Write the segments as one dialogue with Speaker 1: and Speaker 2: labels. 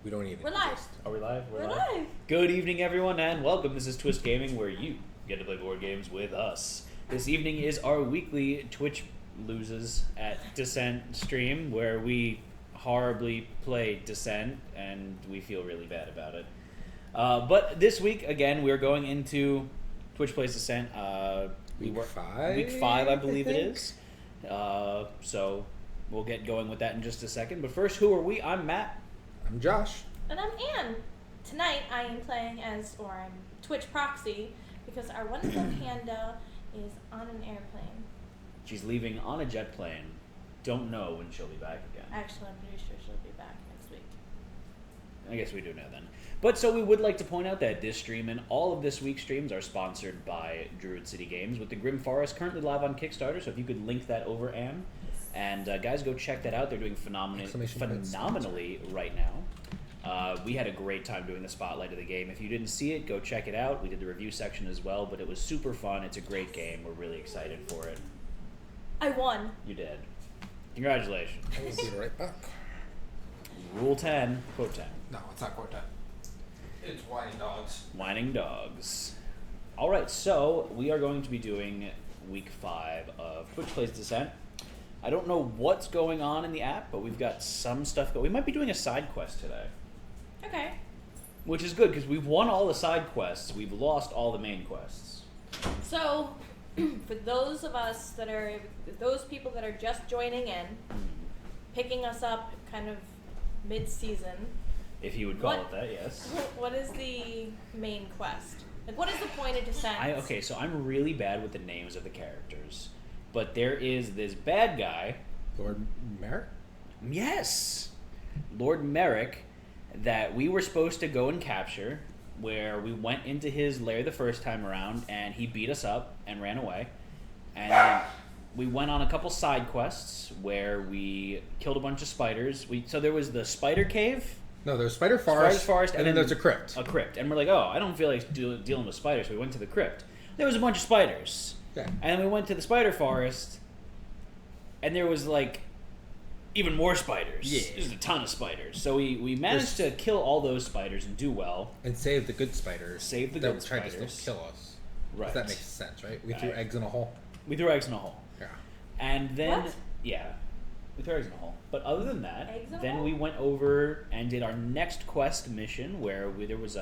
Speaker 1: We don't need it.
Speaker 2: We're live.
Speaker 3: Are we live?
Speaker 2: We're live.
Speaker 3: Good evening, everyone, and welcome. This is Twist Gaming, where you get to play board games with us. This evening is our weekly Twitch Loses at Descent stream, where we horribly play Descent, and we feel really bad about it. But this week, again, we're going into Twitch Plays Descent.
Speaker 1: Week 5?
Speaker 3: Week 5, I believe it is. So we'll get going with that in just a second. But first, who are we? I'm Matt.
Speaker 1: I'm Josh.
Speaker 2: And I'm Anne. Tonight I am playing as, or I'm Twitch proxy, because our wonderful panda is on an airplane.
Speaker 3: She's leaving on a jet plane. Don't know when she'll be back again.
Speaker 2: Actually, I'm pretty sure she'll be back next week.
Speaker 3: I guess we do know then. But so we would like to point out that this stream and all of this week's streams are sponsored by Druid City Games, with the Grim Forest currently live on Kickstarter. So if you could link that over, Anne. And guys, go check that out. They're doing phenomenally right now. We had a great time doing the spotlight of the game. If you didn't see it, go check it out. We did the review section as well, but it was super fun. It's a great game. We're really excited for it.
Speaker 2: I won.
Speaker 3: You did. Congratulations.
Speaker 1: I will be right back.
Speaker 3: Rule 10, quote 10.
Speaker 1: No, it's not quite 10. It's whining dogs.
Speaker 3: Whining dogs. All right, so we are going to be doing week 5 of Twitch Plays Descent. I don't know what's going on in the app, but we've got some stuff going. We might be doing a side quest today.
Speaker 2: Okay.
Speaker 3: Which is good, because we've won all the side quests. We've lost all the main quests.
Speaker 2: So, for those of us that are, those people that are just joining in, picking us up kind of mid-season,
Speaker 3: If you would call it that, yes.
Speaker 2: what is the main quest? Like, what is the point of Descent?
Speaker 3: Okay, so I'm really bad with the names of the characters. But there is this bad guy.
Speaker 1: Lord Merrick?
Speaker 3: Yes! Lord Merrick, that we were supposed to go and capture, where we went into his lair the first time around, and he beat us up and ran away. And then we went on a couple side quests, where we killed a bunch of spiders. So there was the spider cave.
Speaker 1: No, there's Spider Forest, and then there's a crypt.
Speaker 3: A crypt. And we're like, oh, I don't feel like dealing with spiders, so we went to the crypt. There was a bunch of spiders.
Speaker 1: Yeah.
Speaker 3: And then we went to the spider forest, and there was, like, even more spiders.
Speaker 1: Yeah.
Speaker 3: There's a ton of spiders. So we managed to kill all those spiders and do well.
Speaker 1: And save the good spiders.
Speaker 3: Save the
Speaker 1: that
Speaker 3: good
Speaker 1: tried to
Speaker 3: spiders.
Speaker 1: still kill us.
Speaker 3: Right.
Speaker 1: That makes sense, right? We threw
Speaker 3: Right.
Speaker 1: eggs in a hole.
Speaker 3: We threw eggs in a hole.
Speaker 1: Yeah.
Speaker 3: And then,
Speaker 2: What?
Speaker 3: yeah, we threw eggs in a hole. But other than that,
Speaker 2: Eggs in a
Speaker 3: then
Speaker 2: hole?
Speaker 3: we went over and did our next quest mission, where there was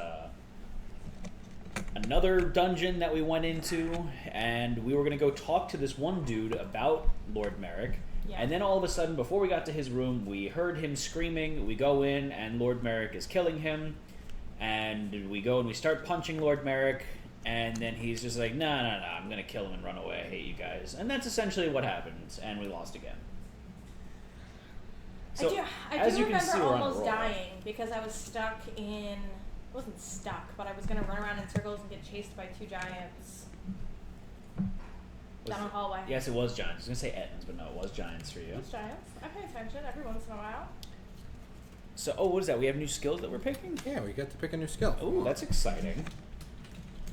Speaker 3: another dungeon that we went into, and we were going to go talk to this one dude about Lord Merrick.
Speaker 2: Yeah.
Speaker 3: And then all of a sudden, before we got to his room, we heard him screaming. We go in, and Lord Merrick is killing him. And we go and we start punching Lord Merrick, and then he's just like, no, I'm going to kill him and run away. I hate you guys. And that's essentially what happens, and we lost again. So,
Speaker 2: I do
Speaker 3: you can
Speaker 2: remember
Speaker 3: see, we're on a
Speaker 2: almost
Speaker 3: roll.
Speaker 2: dying because I was stuck in. I wasn't stuck, but I was going to run around in circles and get chased by two giants down a hallway.
Speaker 3: Yes, it was giants. I was going to say Ettins, but no, it was giants for you.
Speaker 2: Those giants. I pay attention every once in a while.
Speaker 3: So, what is that? We have new skills that we're picking?
Speaker 1: Yeah, we get to pick a new skill.
Speaker 3: Oh, that's exciting.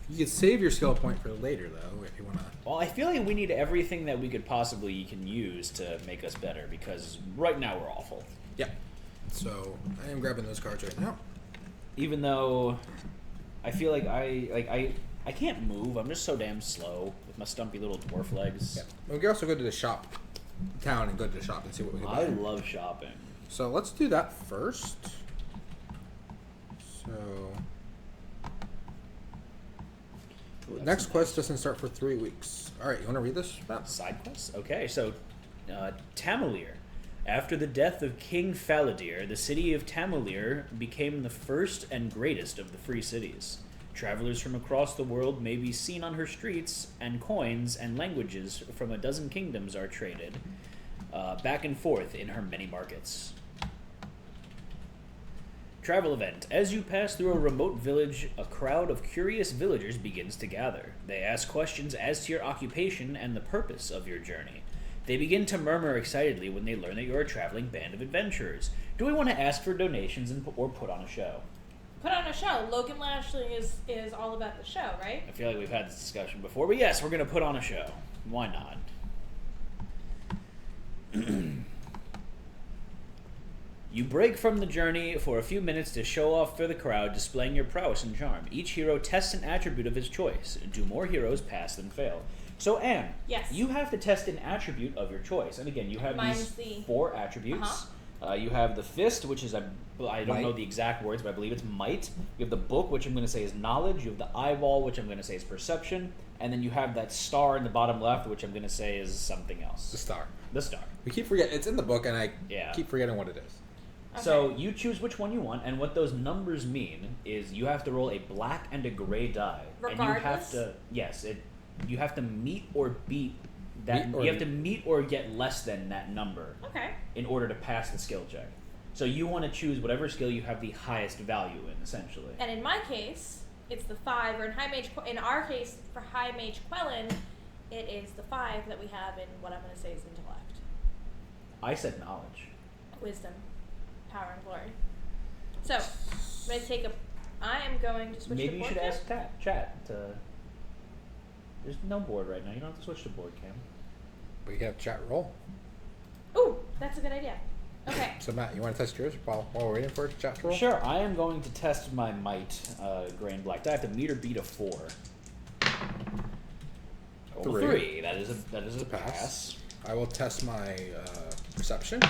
Speaker 1: You can save your skill point for later, though, if you want to.
Speaker 3: Well, I feel like we need everything that we could possibly can use to make us better, because right now we're awful.
Speaker 1: Yeah. So, I am grabbing those cards right now.
Speaker 3: Even though I feel like I can't move. I'm just so damn slow with my stumpy little dwarf legs.
Speaker 1: Yeah. We can also go to the shop, town, and go to the shop and see what we can buy.
Speaker 3: I love shopping.
Speaker 1: So let's do that first. So next quest doesn't start for 3 weeks. All right, you want to read this, Matt?
Speaker 3: Side quests? Okay, so Tamalir. After the death of King Faladir, the city of Tamalir became the first and greatest of the free cities. Travelers from across the world may be seen on her streets, and coins and languages from a dozen kingdoms are traded back and forth in her many markets. Travel event. As you pass through a remote village, a crowd of curious villagers begins to gather. They ask questions as to your occupation and the purpose of your journey. They begin to murmur excitedly when they learn that you're a traveling band of adventurers. Do we want to ask for donations or put on a show?
Speaker 2: Put on a show. Logan Lashley is all about the show, right?
Speaker 3: I feel like we've had this discussion before, but yes, we're going to put on a show. Why not? You break from the journey for a few minutes to show off for the crowd, displaying your prowess and charm. Each hero tests an attribute of his choice. Do more heroes pass than fail? So, Anne,
Speaker 2: Yes.
Speaker 3: you have to test an attribute of your choice. And again, you have
Speaker 2: Mine's
Speaker 3: these
Speaker 2: the-
Speaker 3: 4 attributes. You have the fist, which is, I don't
Speaker 1: Might.
Speaker 3: know the exact words, but I believe it's might. You have the book, which I'm going to say is knowledge. You have the eyeball, which I'm going to say is perception. And then you have that star in the bottom left, which I'm going to say is something
Speaker 1: The
Speaker 3: else.
Speaker 1: star.
Speaker 3: The star.
Speaker 1: We keep forgetting. It's in the book, and I
Speaker 3: Yeah.
Speaker 1: keep forgetting what it is.
Speaker 3: So
Speaker 2: Okay.
Speaker 3: you choose which one you want, and what those numbers mean is you have to roll a black and a gray die. And you have
Speaker 2: Regardless?
Speaker 3: to you have to meet or beat that.
Speaker 1: Meet or
Speaker 3: You have to
Speaker 1: beat.
Speaker 3: meet or get less than that number
Speaker 2: Okay.
Speaker 3: in order to pass the skill check. So you want to choose whatever skill you have the highest value in, essentially.
Speaker 2: And in my case, it's the 5, or in our case, for High Mage Quellen, it is the 5 that we have in what I'm going to say is intellect,
Speaker 3: I said knowledge.
Speaker 2: wisdom, power, and glory. So, I'm going to take I am going to switch
Speaker 3: Maybe
Speaker 2: to
Speaker 3: you
Speaker 2: board
Speaker 3: should
Speaker 2: cam.
Speaker 3: ask chat to. There's no board right now. You don't have to switch to board cam.
Speaker 1: We have chat roll.
Speaker 2: Ooh, that's a good idea. Okay.
Speaker 1: So Matt, you want to test yours while we're waiting for chat to roll?
Speaker 3: Sure, I am going to test my might, gray and black. I have to meet or beat a 4. Oh,
Speaker 1: 3.
Speaker 3: 3. That is a
Speaker 1: pass.
Speaker 3: pass.
Speaker 1: I will test my perception.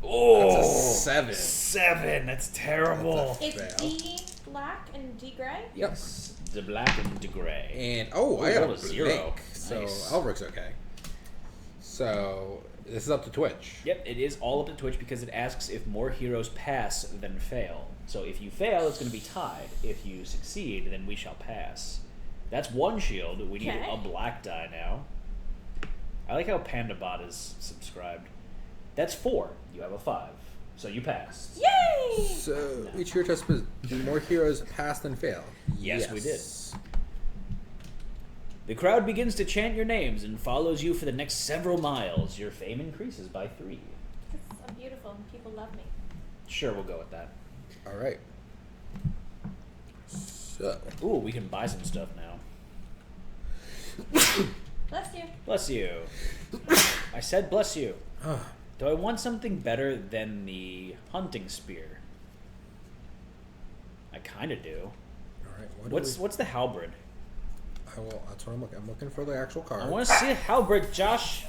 Speaker 3: Oh,
Speaker 1: That's a 7.
Speaker 3: 7. That's terrible.
Speaker 1: That's
Speaker 2: It's
Speaker 1: Fail.
Speaker 2: D black and D gray.
Speaker 3: Yes, the black and the gray.
Speaker 1: And I
Speaker 3: Ooh,
Speaker 1: got a
Speaker 3: rolled a 0.
Speaker 1: blink, so
Speaker 3: Nice.
Speaker 1: Elric's okay. So this is up to Twitch.
Speaker 3: Yep, it is all up to Twitch because it asks if more heroes pass than fail. So if you fail, it's going to be tied. If you succeed, then we shall pass. That's 1 shield. We need
Speaker 2: Okay.
Speaker 3: a black die now. I like how PandaBot is subscribed. That's 4. You have a 5. So you passed.
Speaker 2: Yay!
Speaker 1: So each hero test was do more heroes pass than fail.
Speaker 3: Yes, we did. The crowd begins to chant your names and follows you for the next several miles. Your fame increases by 3.
Speaker 2: Because I'm beautiful and people love me.
Speaker 3: Sure, we'll go with that.
Speaker 1: All right. So
Speaker 3: Ooh, we can buy some stuff now.
Speaker 2: Bless you.
Speaker 3: Bless you. I said bless you. Do I want something better than the hunting spear? I kind of do.
Speaker 1: all right.
Speaker 3: What's the halberd?
Speaker 1: That's what I'm looking. I'm looking for the actual card.
Speaker 3: I want to see a halberd, Josh.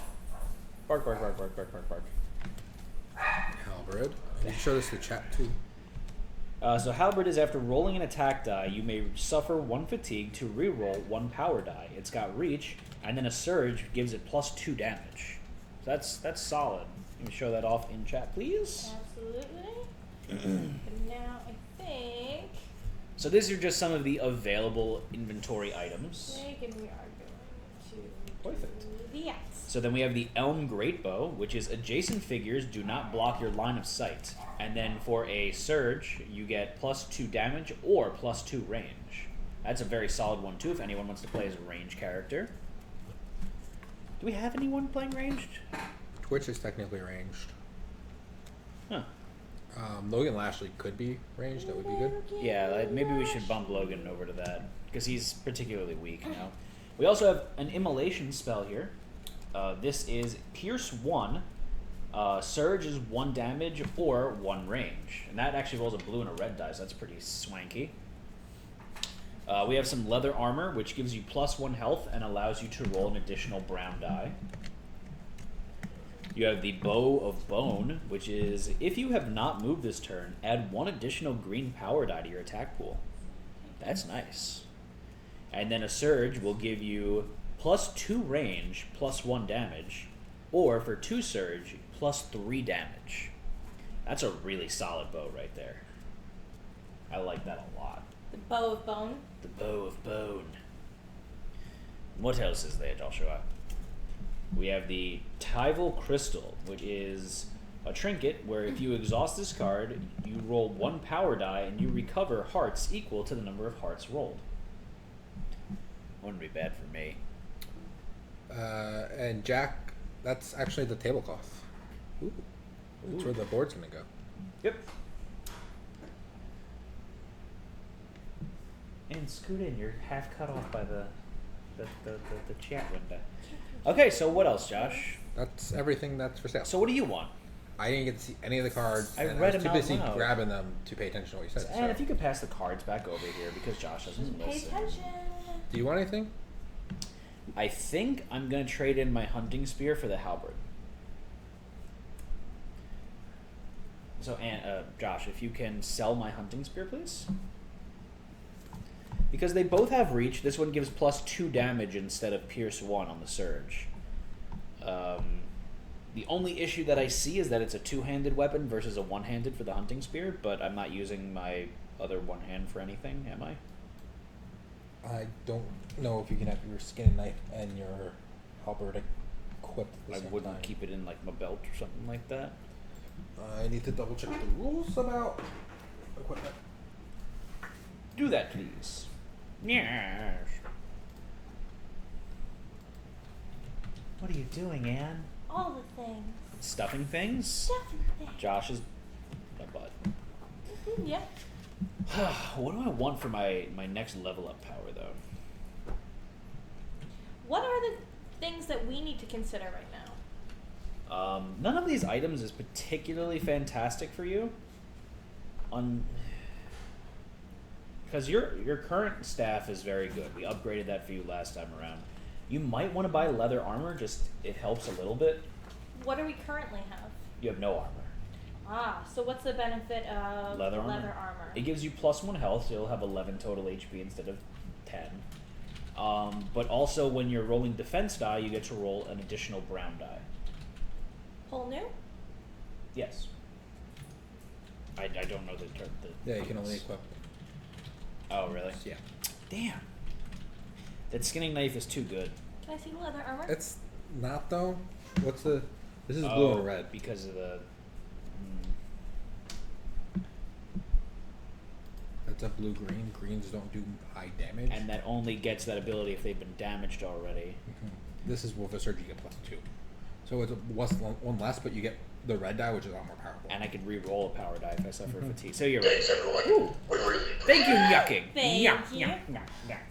Speaker 3: Bark, bark, bark, bark, bark, bark, bark.
Speaker 1: Halberd. You can show this to chat too.
Speaker 3: So halberd is after rolling an attack die, you may suffer 1 fatigue to reroll 1 power die. It's got reach, and then a surge gives it +2 damage. So that's solid. Let me show that off in chat, please.
Speaker 2: Absolutely. But now I think
Speaker 3: So these are just some of the available inventory items.
Speaker 2: we are going to
Speaker 3: Perfect.
Speaker 2: do the X.
Speaker 3: So then we have the Elm Greatbow, which is adjacent figures do not block your line of sight. And then for a surge, you get +2 damage or +2 range. That's a very solid one too if anyone wants to play as a range character. Do we have anyone playing ranged?
Speaker 1: Twitch is technically ranged.
Speaker 3: Huh.
Speaker 1: Logan Lashley could be ranged. That would be good.
Speaker 3: Yeah, maybe we should bump Logan over to that because he's particularly weak now. We also have an immolation spell here. This is Pierce 1. Surge is 1 damage or 1 range. And that actually rolls a blue and a red die, so that's pretty swanky. We have some leather armor, which gives you +1 health and allows you to roll an additional brown die. You have the Bow of Bone, which is, if you have not moved this turn, add 1 additional green power die to your attack pool. That's nice. And then a Surge will give you +2 range, +1 damage, or for 2 Surge, +3 damage. That's a really solid bow right there. I like that a lot.
Speaker 2: The bow of bone.
Speaker 3: The Bow of Bone. What else is there, Joshua? We have the Tyval Crystal, which is a trinket where if you exhaust this card, you roll 1 power die and you recover hearts equal to the number of hearts rolled. Wouldn't be bad for me.
Speaker 1: And Jack, that's actually the tablecloth. Ooh. That's where the board's gonna go.
Speaker 3: Yep. And scoot in, you're half cut off by the chat window. Okay, so what else, Josh?
Speaker 1: That's everything that's for sale.
Speaker 3: So what do you want?
Speaker 1: I didn't get to see any of the cards.
Speaker 3: I
Speaker 1: and
Speaker 3: read
Speaker 1: was
Speaker 3: them
Speaker 1: too
Speaker 3: out
Speaker 1: busy
Speaker 3: loud.
Speaker 1: grabbing them to pay attention to what you said.
Speaker 3: And if you could pass the cards back over here because Josh doesn't
Speaker 2: Pay
Speaker 3: listen.
Speaker 2: attention.
Speaker 1: Do you want anything?
Speaker 3: I think I'm going to trade in my hunting spear for the halberd. So, Josh, if you can sell my hunting spear, please. Because they both have reach, this one gives +2 damage instead of pierce 1 on the surge. The only issue that I see is that it's a two-handed weapon versus a one-handed for the hunting spear, but I'm not using my other one hand for anything, am I?
Speaker 1: I don't know if you can have your skin knife and your halberd equipped at the
Speaker 3: I
Speaker 1: same
Speaker 3: wouldn't
Speaker 1: time.
Speaker 3: keep it in like my belt or something like that.
Speaker 1: I need to double check the rules about equipment.
Speaker 3: Do that, please. Yes. What are you doing, Anne?
Speaker 2: All the things.
Speaker 3: Stuffing things?
Speaker 2: Stuffing things.
Speaker 3: Josh is my butt.
Speaker 2: Yeah.
Speaker 3: What do I want for my next level up power, though?
Speaker 2: What are the things that we need to consider right now?
Speaker 3: None of these items is particularly fantastic for you. Because your current staff is very good. We upgraded that for you last time around. You might want to buy leather armor, just it helps a little bit.
Speaker 2: What do we currently have?
Speaker 3: You have no armor.
Speaker 2: Ah, so what's the benefit of
Speaker 3: Leather armor. It gives you +1 health, so you'll have 11 total HP instead of 10. But also when you're rolling defense die, you get to roll an additional brown die.
Speaker 2: Whole new?
Speaker 3: Yes. I don't know the term.
Speaker 1: Yeah, you can only equip.
Speaker 3: Oh, really?
Speaker 1: Yeah.
Speaker 3: Damn. That skinning knife is too good.
Speaker 2: Can I see the leather armor?
Speaker 1: It's not, though. What's the... This is blue and red.
Speaker 3: Because of the...
Speaker 1: That's a blue-green. Greens don't do high damage.
Speaker 3: And that only gets that ability if they've been damaged already.
Speaker 1: This is with a surge, you get +2. So it's one less, but you get the red die, which is a lot more powerful.
Speaker 3: And I could re-roll a power die if I suffer fatigue. So you're
Speaker 4: Thanks,
Speaker 3: right.
Speaker 4: everyone.
Speaker 3: Ooh.
Speaker 4: We really
Speaker 3: Thank you,
Speaker 4: appreciate it.
Speaker 3: yucking.
Speaker 2: Thank
Speaker 3: Yuck,
Speaker 2: you.
Speaker 3: yuck, yuck, yuck.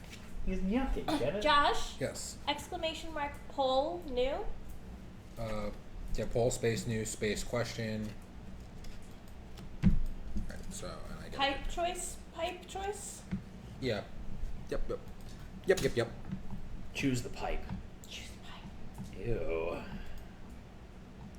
Speaker 3: He's yucking, get it?
Speaker 2: Josh?
Speaker 1: Yes.
Speaker 2: Exclamation mark poll new?
Speaker 1: Yeah, poll, space, new, space, question. Right, so, and I got...
Speaker 2: Pipe choice?
Speaker 1: Yeah. Yep.
Speaker 3: Choose the pipe.
Speaker 2: Choose pipe.
Speaker 3: Ew.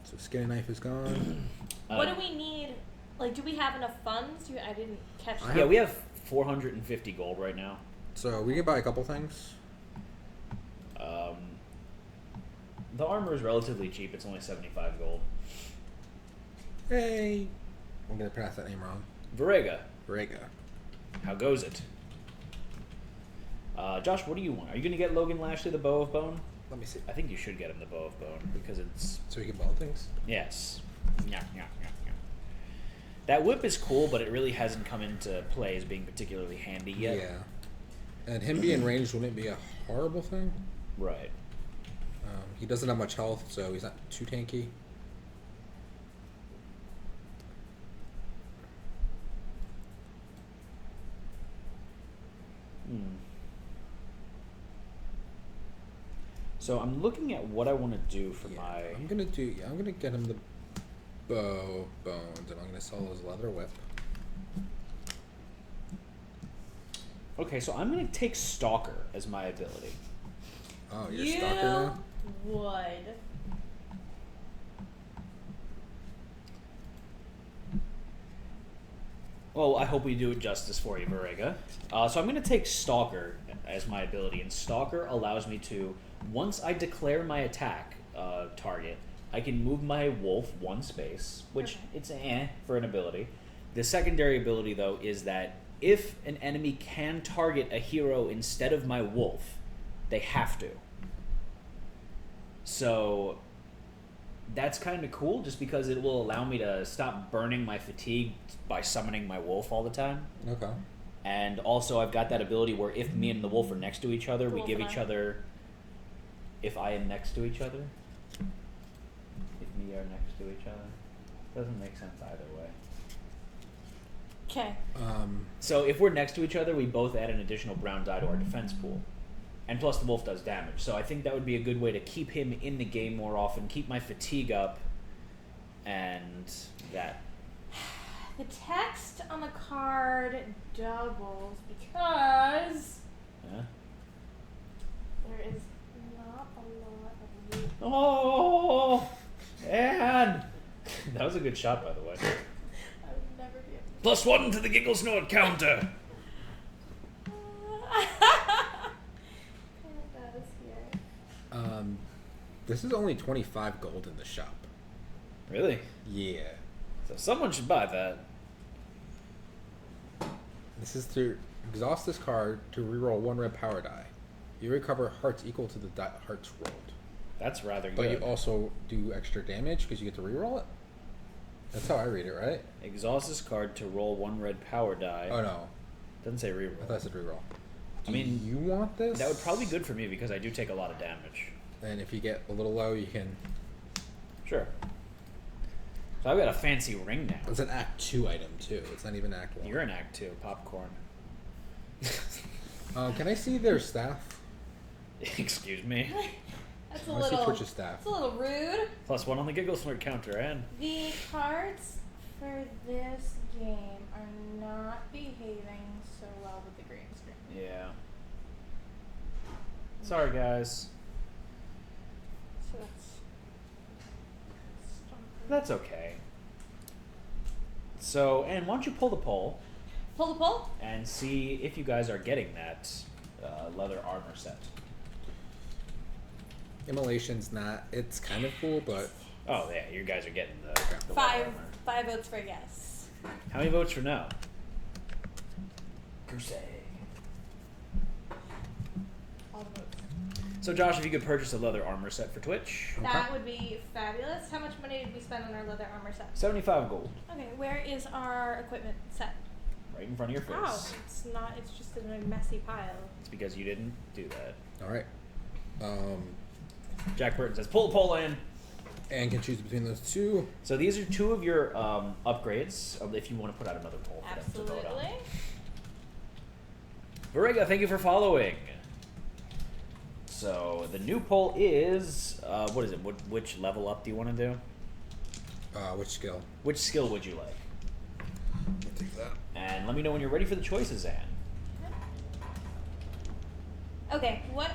Speaker 1: So skinny knife is gone.
Speaker 2: What do we need? Like, do we have enough funds? I didn't catch that.
Speaker 3: Yeah, we have 450 gold right now.
Speaker 1: So we can buy a couple things.
Speaker 3: The armor is relatively cheap. It's only 75 gold.
Speaker 1: Hey! I'm gonna pronounce that name wrong.
Speaker 3: Varega,
Speaker 1: Rega.
Speaker 3: how goes it? Josh, what do you want? Are you going to get Logan Lashley the Bow of Bone?
Speaker 1: Let me see.
Speaker 3: I think you should get him the Bow of Bone because it's...
Speaker 1: So we can bone things?
Speaker 3: Yes. Yeah. That whip is cool, but it really hasn't come into play as being particularly handy yet.
Speaker 1: Yeah. And him being ranged wouldn't be a horrible thing.
Speaker 3: Right.
Speaker 1: He doesn't have much health, so he's not too tanky.
Speaker 3: So I'm looking at what I want to do for my...
Speaker 1: I'm gonna get him the bow of bones, and I'm gonna sell his leather whip.
Speaker 3: Okay, so I'm going to take Stalker as my ability.
Speaker 1: Oh, you're a stalker now?
Speaker 2: Would.
Speaker 3: Well, I hope we do it justice for you, Varega. So I'm going to take Stalker as my ability, and Stalker allows me to, once I declare my attack target, I can move my wolf 1 space, which it's for an ability. The secondary ability, though, is that if an enemy can target a hero instead of my wolf, they have to. So that's kind of cool, just because it will allow me to stop burning my fatigue by summoning my wolf all the time.
Speaker 1: Okay.
Speaker 3: And also I've got that ability where if me and the wolf are next to each other, we give each other... If I am next to each other? If we are next to each other? Doesn't make sense either way.
Speaker 2: Okay.
Speaker 3: So if we're next to each other, we both add an additional brown die to our defense pool. And plus the wolf does damage. So I think that would be a good way to keep him in the game more often, keep my fatigue up, and that.
Speaker 2: The text on the card doubles because there is not a lot of loot.
Speaker 3: Oh, and that was a good shot, by the way.
Speaker 2: I would never be able
Speaker 3: +1 to the giggle snort counter.
Speaker 2: to. Kind of does here.
Speaker 1: This is only 25 gold in the shop.
Speaker 3: Really?
Speaker 1: Yeah.
Speaker 3: So someone should buy that.
Speaker 1: This is to exhaust this card to reroll 1 red power die. You recover hearts equal to the hearts rolled.
Speaker 3: That's rather
Speaker 1: But
Speaker 3: good.
Speaker 1: you also do extra damage because you get to reroll it? That's how I read it, right?
Speaker 3: Exhaust this card to roll 1 red power die.
Speaker 1: Oh no.
Speaker 3: Doesn't say reroll.
Speaker 1: I thought I said reroll.
Speaker 3: I mean,
Speaker 1: you want this?
Speaker 3: That would probably be good for me because I do take a lot of damage.
Speaker 1: And if you get a little low, you can...
Speaker 3: Sure. So I've got a fancy ring now.
Speaker 1: It's an Act 2 item, too. It's not even Act 1.
Speaker 3: You're in Act 2, popcorn.
Speaker 1: Can I see their staff?
Speaker 3: Excuse me.
Speaker 2: That's a
Speaker 1: I want to see
Speaker 2: little.
Speaker 1: Twitch's staff.
Speaker 2: That's a little rude.
Speaker 3: +1 on the giggle snort counter, and
Speaker 2: The cards for this game are not behaving so well with the green screen.
Speaker 3: yeah. Sorry, guys.
Speaker 2: So that's.
Speaker 3: That's okay. So, and why don't you pull the poll
Speaker 2: Pull the pull.
Speaker 3: and see if you guys are getting that leather armor set.
Speaker 1: Immolation's not... It's kind of cool, but...
Speaker 3: Oh yeah, you guys are getting the leather
Speaker 2: Five
Speaker 3: armor.
Speaker 2: votes for yes.
Speaker 3: How many votes for no? Goose egg.
Speaker 2: All the votes.
Speaker 3: So Josh, if you could purchase a leather armor set for Twitch,
Speaker 2: That would be fabulous. How much money did we spend on our leather armor set?
Speaker 3: 75 gold,
Speaker 2: Okay, where is our equipment set?
Speaker 3: right in front of your face.
Speaker 2: Oh, it's not. It's just in a messy pile.
Speaker 3: It's because you didn't do that.
Speaker 1: Alright.
Speaker 3: Jack Burton says, pull the poll in.
Speaker 1: And can choose between those two.
Speaker 3: So these are two of your upgrades, if you want to put out another poll for them to vote on.
Speaker 2: Absolutely.
Speaker 3: Varega, thank you for following. So the new poll is, what is it? Which level up do you want to do?
Speaker 1: Which skill?
Speaker 3: Which skill would you like?
Speaker 1: I'll take that.
Speaker 3: And let me know when you're ready for the choices, Anne.
Speaker 2: Okay, what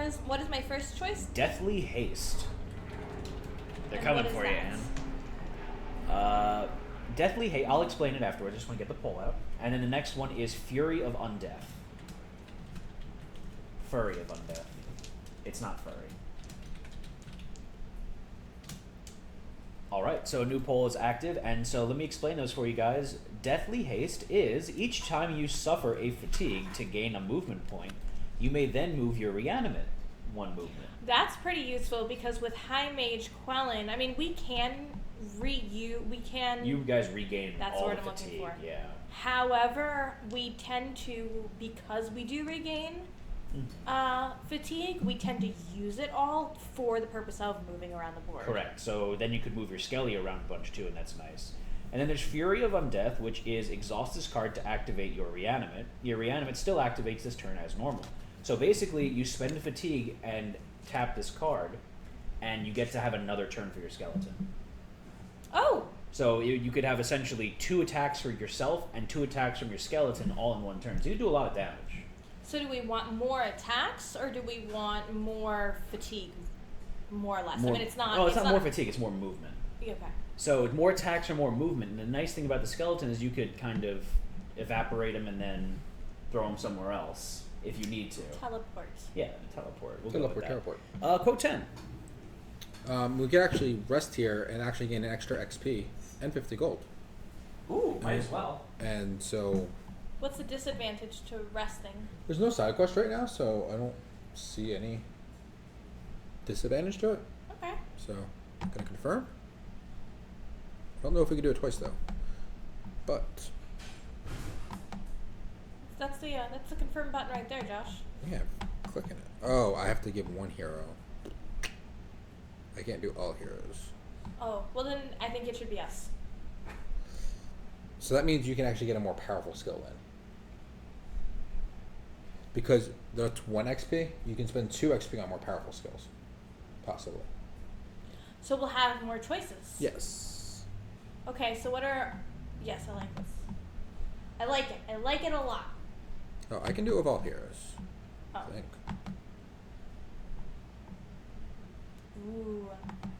Speaker 2: is my first choice?
Speaker 3: Deathly Haste. They're
Speaker 2: And
Speaker 3: coming
Speaker 2: what is
Speaker 3: for you,
Speaker 2: that?
Speaker 3: Anne. Deathly Haste, I'll explain it afterwards. I just want to get the poll out. And then the next one is Fury of Undeath. Furry of Undeath. It's not furry. Alright, so a new poll is active, and so let me explain those for you guys. Deathly Haste is, each time you suffer a fatigue to gain a movement point, you may then move your reanimate 1 movement.
Speaker 2: That's pretty useful because with High Mage Quellen, I mean, we can
Speaker 3: You guys regain
Speaker 2: That's
Speaker 3: all
Speaker 2: what
Speaker 3: the
Speaker 2: I'm looking
Speaker 3: fatigue,
Speaker 2: for.
Speaker 3: yeah.
Speaker 2: However, we tend to, because we do regain fatigue, we tend to use it all for the purpose of moving around the board.
Speaker 3: Correct. So then you could move your Skelly around a bunch too, and that's nice. And then there's Fury of Undeath, which is exhaust this card to activate your reanimate. Your reanimate still activates this turn as normal. So basically, you spend fatigue and tap this card, and you get to have another turn for your skeleton.
Speaker 2: Oh!
Speaker 3: So you could have essentially 2 attacks for yourself and 2 attacks from your skeleton all in 1 turn. So you do a lot of damage.
Speaker 2: So do we want more attacks, or do we want more fatigue? More or less. I mean, it's not...
Speaker 3: No, it's not more fatigue, it's more movement.
Speaker 2: Okay.
Speaker 3: So more attacks or more movement. And the nice thing about the skeleton is you could kind of evaporate them and then throw them somewhere else if you need to.
Speaker 2: Teleport.
Speaker 3: Yeah, teleport. We'll
Speaker 1: Teleport,
Speaker 3: go with that.
Speaker 1: teleport.
Speaker 3: Quote 10.
Speaker 1: We could actually rest here and actually gain an extra XP and 50 gold.
Speaker 3: Ooh, might as well.
Speaker 1: And so...
Speaker 2: What's the disadvantage to resting?
Speaker 1: There's no side quest right now, so I don't see any disadvantage to it.
Speaker 2: Okay.
Speaker 1: So, I'm going to confirm. I don't know if we can do it twice, though. But...
Speaker 2: That's the confirm button right there, Josh.
Speaker 1: Yeah, I'm clicking it. Oh, I have to give 1 hero. I can't do all heroes.
Speaker 2: Oh, well then I think it should be us.
Speaker 1: So that means you can actually get a more powerful skill then. Because that's 1 XP, you can spend 2 XP on more powerful skills. Possibly.
Speaker 2: So we'll have more choices.
Speaker 1: Yes.
Speaker 2: Okay, so what are... Yes, I like this. I like it. I like it a lot.
Speaker 1: Oh, I can do Evolve Heroes.
Speaker 2: Oh.
Speaker 1: I think.
Speaker 2: Ooh.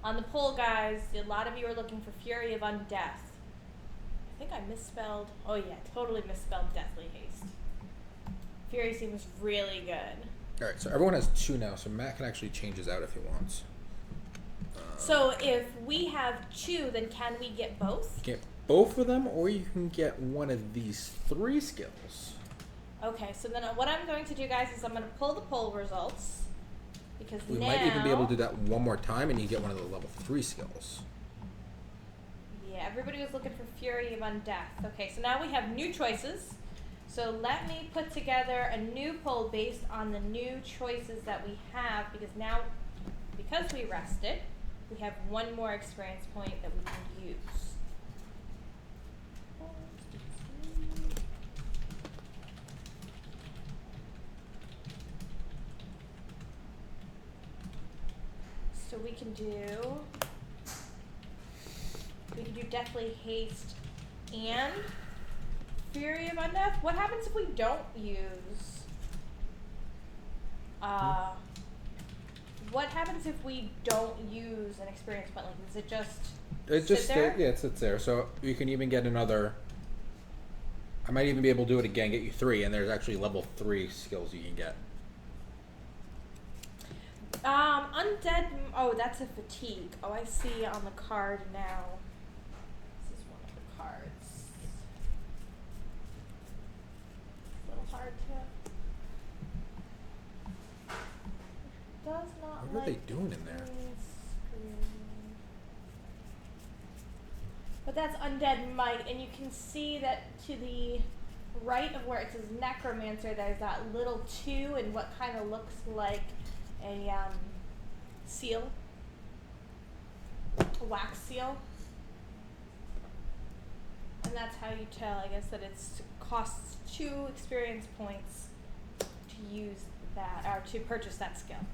Speaker 2: On the poll, guys, a lot of you are looking for Fury of Undeath. I think I misspelled... Oh, yeah, totally misspelled Deathly Haste. Fury seems really good.
Speaker 1: Alright, so everyone has 2 now, so Matt can actually change his out if he wants.
Speaker 2: So if we have 2, then can we get both?
Speaker 1: Get both of them, or you can get one of these 3 skills.
Speaker 2: Okay, so then what I'm going to do, guys, is I'm going to pull the poll results. Because
Speaker 1: We
Speaker 2: now...
Speaker 1: might even be able to do that one more time, and you get one of the level 3 skills.
Speaker 2: Yeah, everybody was looking for Fury of Undeath. Okay, so now we have new choices. So let me put together a new poll based on the new choices that we have, because now, because we rested, we have 1 more experience point that we can use. So we can do Deathly Haste and Fury of Undeath. What happens if we don't use what happens if we don't use an experience point? Like, does it just sit there?
Speaker 1: Yeah, it sits there. So you can even get another. I might even be able to do it again, get you 3, and there's actually level 3 skills you can get.
Speaker 2: Undead. Oh, that's a fatigue. Oh, I see on the card now. This is one of the cards. A little hard to. Does not.
Speaker 1: What are they doing in there?
Speaker 2: But that's Undead Might, and you can see that to the right of where it says Necromancer, there's that little 2 and what kind of looks like a seal, a wax seal, and that's how you tell, I guess, that it's costs 2 experience points to use that, or to purchase that skill.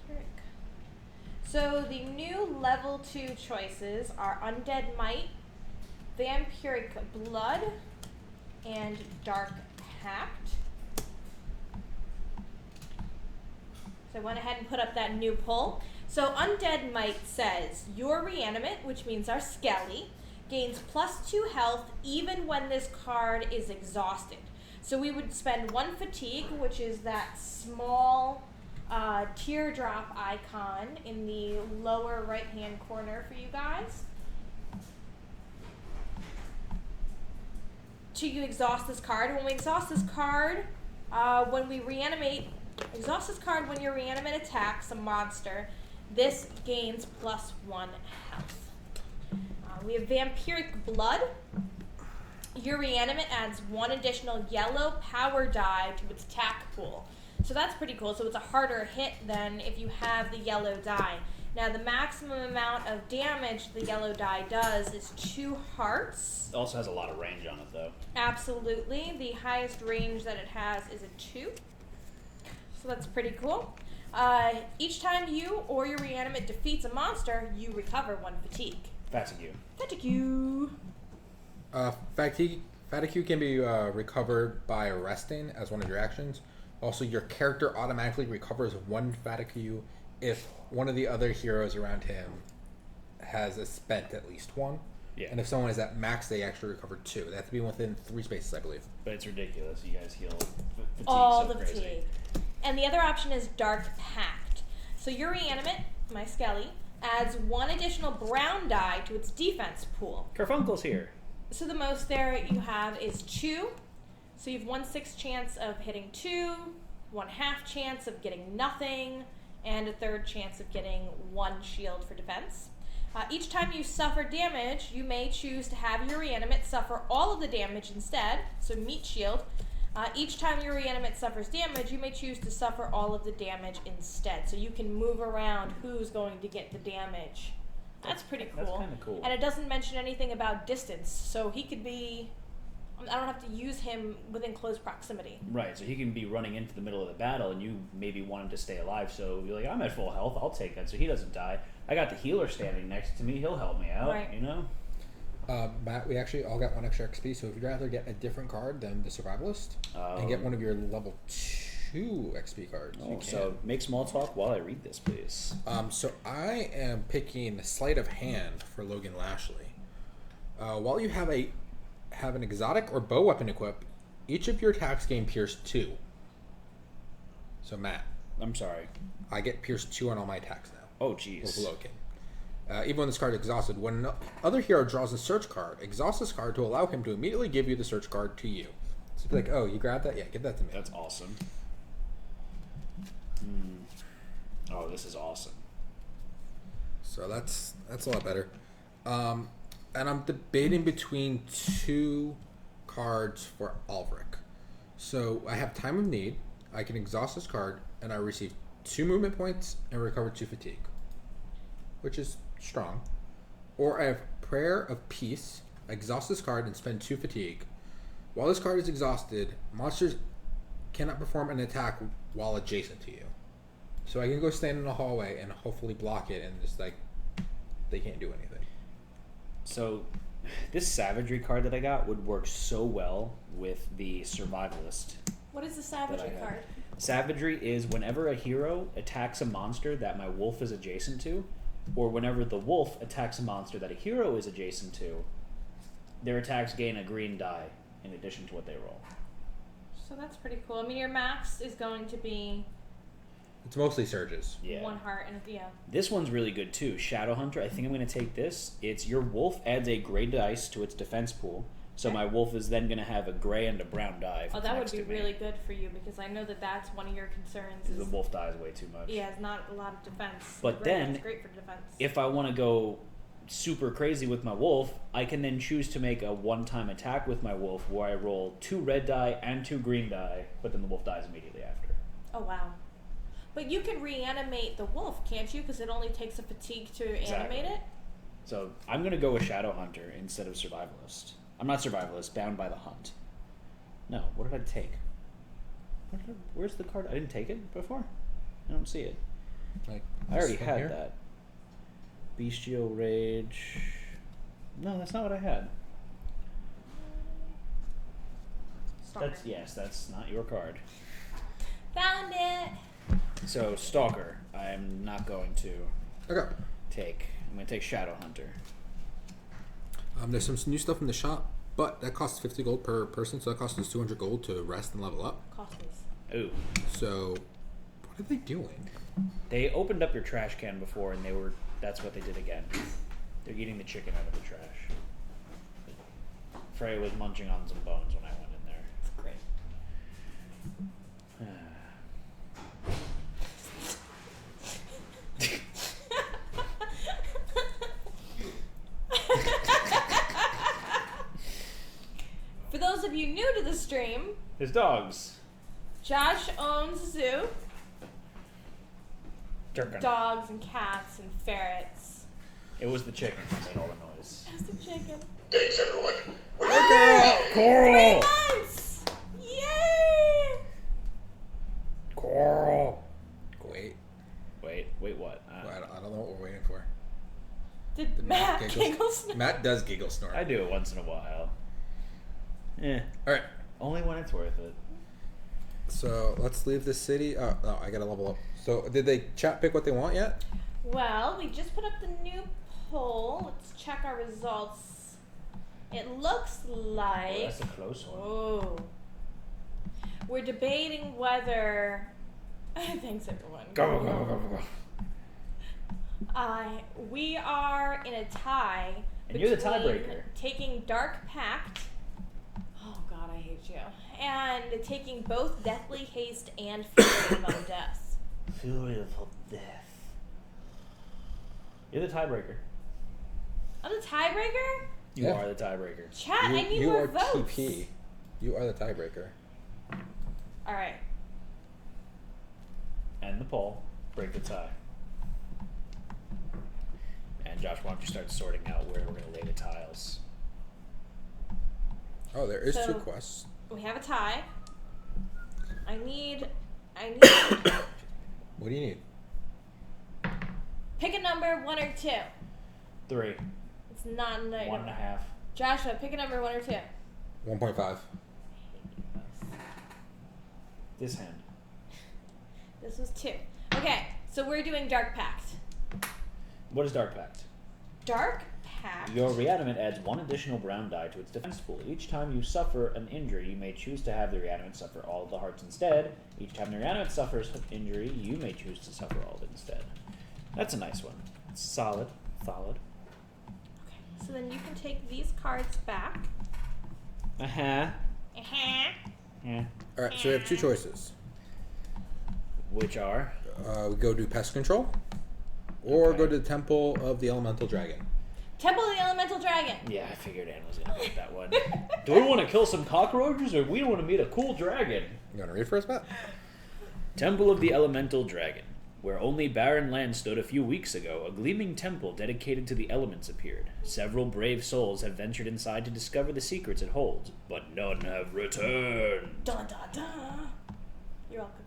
Speaker 2: Vampiric. So the new level 2 choices are Undead Might, Vampiric Blood, and Dark Pact. So I went ahead and put up that new poll. So Undead Might says, your reanimate, which means our Skelly, gains +2 health even when this card is exhausted. So we would spend 1 fatigue, which is that small teardrop icon in the lower right hand corner for you guys, to exhaust this card. When we exhaust this card, when we reanimate, exhaust this card when your reanimate attacks a monster, this gains +1 health. We have Vampiric Blood. Your reanimate adds 1 additional yellow power die to its attack pool. So that's pretty cool. So it's a harder hit than if you have the yellow die. Now the maximum amount of damage the yellow die does is 2 hearts.
Speaker 3: It also has a lot of range on it, though.
Speaker 2: Absolutely. The highest range that it has is a 2. So that's pretty cool. Each time you or your reanimate defeats a monster, you recover 1 fatigue.
Speaker 3: Fatigue.
Speaker 2: Fatigue.
Speaker 1: Fatigue can be recovered by resting as one of your actions. Also, your character automatically recovers 1 fatigue if one of the other heroes around him has spent at least 1.
Speaker 3: Yeah.
Speaker 1: And if someone is at max, they actually recover 2. They have to be within 3 spaces, I believe.
Speaker 3: But it's ridiculous. You guys heal fatigue
Speaker 2: All
Speaker 3: so
Speaker 2: the
Speaker 3: crazy.
Speaker 2: fatigue. And the other option is Dark Pact. So your reanimate, my Skelly, adds 1 additional brown die to its defense pool.
Speaker 3: Carfunkel's here.
Speaker 2: So the most there you have is 2. So you have 1/6 chance of hitting 2, 1/2 chance of getting nothing, and a 1/3 chance of getting 1 shield for defense. Each time you suffer damage, you may choose to have your reanimate suffer all of the damage instead, so meat shield. Each time your reanimate suffers damage, you may choose to suffer all of the damage instead. So you can move around who's going to get the damage. That's pretty cool.
Speaker 3: That's kind of cool.
Speaker 2: And it doesn't mention anything about distance, so he could be... I don't have to use him within close proximity.
Speaker 3: Right, so he can be running into the middle of the battle, and you maybe want him to stay alive, so you're like, I'm at full health, I'll take that, so he doesn't die. I got the healer standing next to me, he'll help me out,
Speaker 2: Right.
Speaker 3: you know?
Speaker 1: Matt, we actually all got 1 extra XP, so if you'd rather get a different card than the Survivalist and get one of your level 2 XP cards, you can.
Speaker 3: So make small talk while I read this, please.
Speaker 1: So I am picking Sleight of Hand for Logan Lashley. While you have an exotic or bow weapon equipped, each of your attacks gain Pierce 2. So Matt,
Speaker 3: I'm sorry.
Speaker 1: I get Pierce 2 on all my attacks now.
Speaker 3: Oh,
Speaker 1: With
Speaker 3: jeez.
Speaker 1: Logan. Even when this card is exhausted, when other hero draws a search card, exhaust this card to allow him to immediately give you the search card to you. So be like, oh, you grabbed that? Yeah, give that to me.
Speaker 3: That's awesome. Oh, this is awesome.
Speaker 1: So that's a lot better. And I'm debating between 2 cards for Avric. So I have Time of Need. I can exhaust this card, and I receive 2 movement points and recover 2 fatigue, which is strong. Or I have Prayer of Peace. I exhaust this card and spend 2 fatigue. While this card is exhausted, monsters cannot perform an attack while adjacent to you. So I can go stand in the hallway and hopefully block it, and just they can't do anything.
Speaker 3: So this Savagery card that I got would work so well with the Survivalist.
Speaker 2: What is the savagery
Speaker 3: have.
Speaker 2: card?
Speaker 3: Savagery is whenever a hero attacks a monster that my wolf is adjacent to, or whenever the wolf attacks a monster that a hero is adjacent to, their attacks gain a green die in addition to what they roll.
Speaker 2: So that's pretty cool. I mean, your max is going to be
Speaker 1: It's mostly surges.
Speaker 3: Yeah.
Speaker 2: 1 heart and
Speaker 3: This one's really good too. Shadowhunter, I think I'm going to take this. It's your wolf adds a gray dice to its defense pool. So my wolf is then going to have a gray and a brown die.
Speaker 2: Oh, that would be really good for you, because I know that that's one of your concerns.
Speaker 3: The wolf dies way too much.
Speaker 2: Yeah, it's not a lot of defense.
Speaker 3: But then,
Speaker 2: it's great for defense.
Speaker 3: If I want to go super crazy with my wolf, I can then choose to make a one-time attack with my wolf where I roll 2 red die and 2 green die, but then the wolf dies immediately after.
Speaker 2: Oh, wow. But you can reanimate the wolf, can't you? Because it only takes a fatigue to animate it?
Speaker 3: So I'm going to go with Shadowhunter instead of Survivalist. I'm not Survivalist, Bound by the Hunt. No, what did I take? Where's the card? I didn't take it before? I don't see it.
Speaker 1: Like,
Speaker 3: I already
Speaker 1: this one
Speaker 3: had
Speaker 1: here?
Speaker 3: that. Bestial Rage. No, that's not what I had.
Speaker 2: Stalker.
Speaker 3: That's not your card.
Speaker 2: Found it!
Speaker 3: So, Stalker, I'm not going to
Speaker 1: Okay.
Speaker 3: take. I'm going to take Shadowhunter.
Speaker 1: There's some new stuff in the shop, but that costs 50 gold per person, so that costs us 200 gold to rest and level up.
Speaker 2: Costlies.
Speaker 3: Ooh.
Speaker 1: So, what are they doing?
Speaker 3: They opened up your trash can before, and that's what they did again. They're eating the chicken out of the trash. Freya was munching on some bones when I went in there.
Speaker 2: It's great. For those of you new to the stream,
Speaker 3: His dogs.
Speaker 2: Josh owns a zoo.
Speaker 3: Turkin.
Speaker 2: Dogs and cats and ferrets.
Speaker 3: It was the chicken that made all the noise.
Speaker 2: How's the chicken?
Speaker 4: Thanks, everyone.
Speaker 3: Coral!
Speaker 2: 3 months! Yay!
Speaker 3: Coral!
Speaker 1: Wait.
Speaker 3: Wait, what?
Speaker 1: I don't know what we're waiting for.
Speaker 2: Did Matt giggle?
Speaker 1: Matt does giggle snort.
Speaker 3: I do it once in a while. Eh.
Speaker 1: Alright,
Speaker 3: Only when it's worth it.
Speaker 1: so let's leave the city. Oh, no, I gotta level up. So, did they chat pick what they want yet?
Speaker 2: Well, we just put up the new poll. Let's check our results. It looks
Speaker 3: Oh,
Speaker 2: like...
Speaker 3: that's a close one.
Speaker 2: Oh. We're debating whether... Thanks, everyone.
Speaker 3: Go.
Speaker 2: We are in a tie.
Speaker 3: And you're the
Speaker 2: between
Speaker 3: tiebreaker.
Speaker 2: Taking Dark Pact. Oh God, I hate you. And taking both Deathly Haste and Fury of Undeath.
Speaker 3: Fury of death. You're the tiebreaker.
Speaker 2: I'm the tiebreaker?
Speaker 3: You
Speaker 1: Yeah.
Speaker 3: are the tiebreaker.
Speaker 2: Chat, I need
Speaker 1: you
Speaker 2: more
Speaker 1: are
Speaker 2: votes.
Speaker 1: TP. You are the tiebreaker.
Speaker 2: Alright.
Speaker 3: End the poll. Break the tie. And Josh, why don't you start sorting out where we're going to lay the tiles?
Speaker 1: Oh, there is
Speaker 2: So-
Speaker 1: 2 quests.
Speaker 2: We have a tie. I need
Speaker 1: What do you need?
Speaker 2: pick a number, 1 or 2.
Speaker 3: 3.
Speaker 2: It's not a
Speaker 3: 1.5.
Speaker 2: Joshua, pick a number, 1 or 2.
Speaker 1: 1.5.
Speaker 3: This hand.
Speaker 2: This was 2. Okay, so we're doing Dark Pact.
Speaker 3: What is Dark Pact?
Speaker 2: Dark Pact?
Speaker 3: Your reanimate adds 1 additional brown die to its defense pool. Each time you suffer an injury, you may choose to have the reanimate suffer all of the hearts instead. Each time the reanimate suffers an injury, you may choose to suffer all of it instead. That's a nice one. It's solid. Solid.
Speaker 2: Okay, so then you can take these cards back.
Speaker 3: Uh-huh.
Speaker 2: Uh-huh.
Speaker 3: Yeah.
Speaker 1: Alright, so we have 2 choices.
Speaker 3: Which are?
Speaker 1: We go do pest control, or
Speaker 3: Okay.
Speaker 1: go to the Temple of the Elemental Dragon.
Speaker 2: Temple of the Elemental Dragon.
Speaker 3: Yeah, I figured Anne was gonna get that one. Do we want to kill some cockroaches, or we want to meet a cool dragon?
Speaker 1: You want to read first, Matt?
Speaker 3: Temple of the Elemental Dragon. Where only barren land stood a few weeks ago, a gleaming temple dedicated to the elements appeared. Several brave souls have ventured inside to discover the secrets it holds, but none have returned.
Speaker 2: Dun, dun, dun. You're welcome.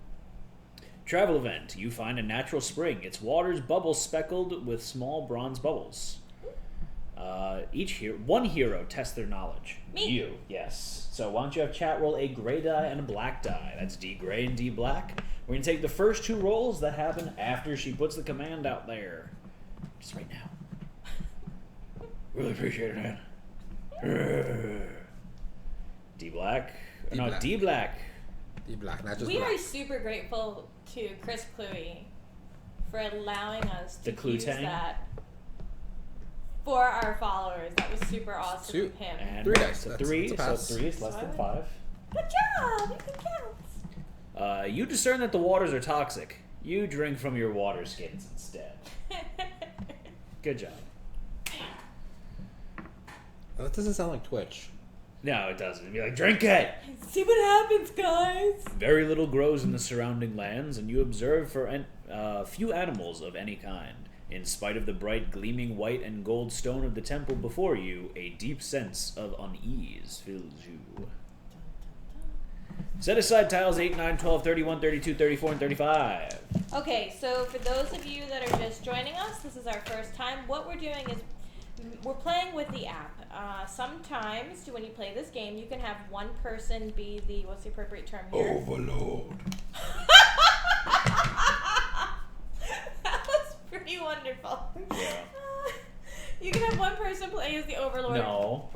Speaker 3: Travel event. You find a natural spring. Its waters bubble speckled with small bronze bubbles. One hero tests their knowledge.
Speaker 2: Me.
Speaker 3: You, yes. So why don't you have chat roll a gray die and a black die? That's D gray and D black. We're going to take the first 2 rolls that happen after she puts the command out there. Just right now. Really appreciate it, man. D black.
Speaker 1: D
Speaker 3: No,
Speaker 1: black.
Speaker 3: D black.
Speaker 1: The black, not just
Speaker 2: We
Speaker 1: black.
Speaker 2: are super grateful to Chris Cluey for allowing us to
Speaker 3: The
Speaker 2: use
Speaker 3: Clue-tang?
Speaker 2: that for our followers. That was super awesome
Speaker 1: 2.
Speaker 2: of him.
Speaker 3: And
Speaker 1: 3 dice.
Speaker 3: So
Speaker 1: That's
Speaker 3: 3,
Speaker 1: a
Speaker 3: so
Speaker 1: pass.
Speaker 3: 3 is less than 5.
Speaker 2: Good job! You can count.
Speaker 3: You discern that the waters are toxic. You drink from your water skins instead. Good job.
Speaker 1: Oh, that doesn't sound like Twitch.
Speaker 3: No, it doesn't. It'd be like, drink it!
Speaker 2: See what happens, guys.
Speaker 3: Very little grows in the surrounding lands, and you observe for few animals of any kind. In spite of the bright, gleaming white and gold stone of the temple before you, a deep sense of unease fills you. Set aside tiles 8, 9, 12, 31, 32, 34, and 35.
Speaker 2: Okay, so for those of you that are just joining us, this is our first time. What we're doing is we're playing with the app. Sometimes when you play this game, you can have one person be the, what's the appropriate term here?
Speaker 1: Overlord.
Speaker 2: That was pretty wonderful.
Speaker 3: Yeah.
Speaker 2: You can have one person play as the overlord.
Speaker 3: No.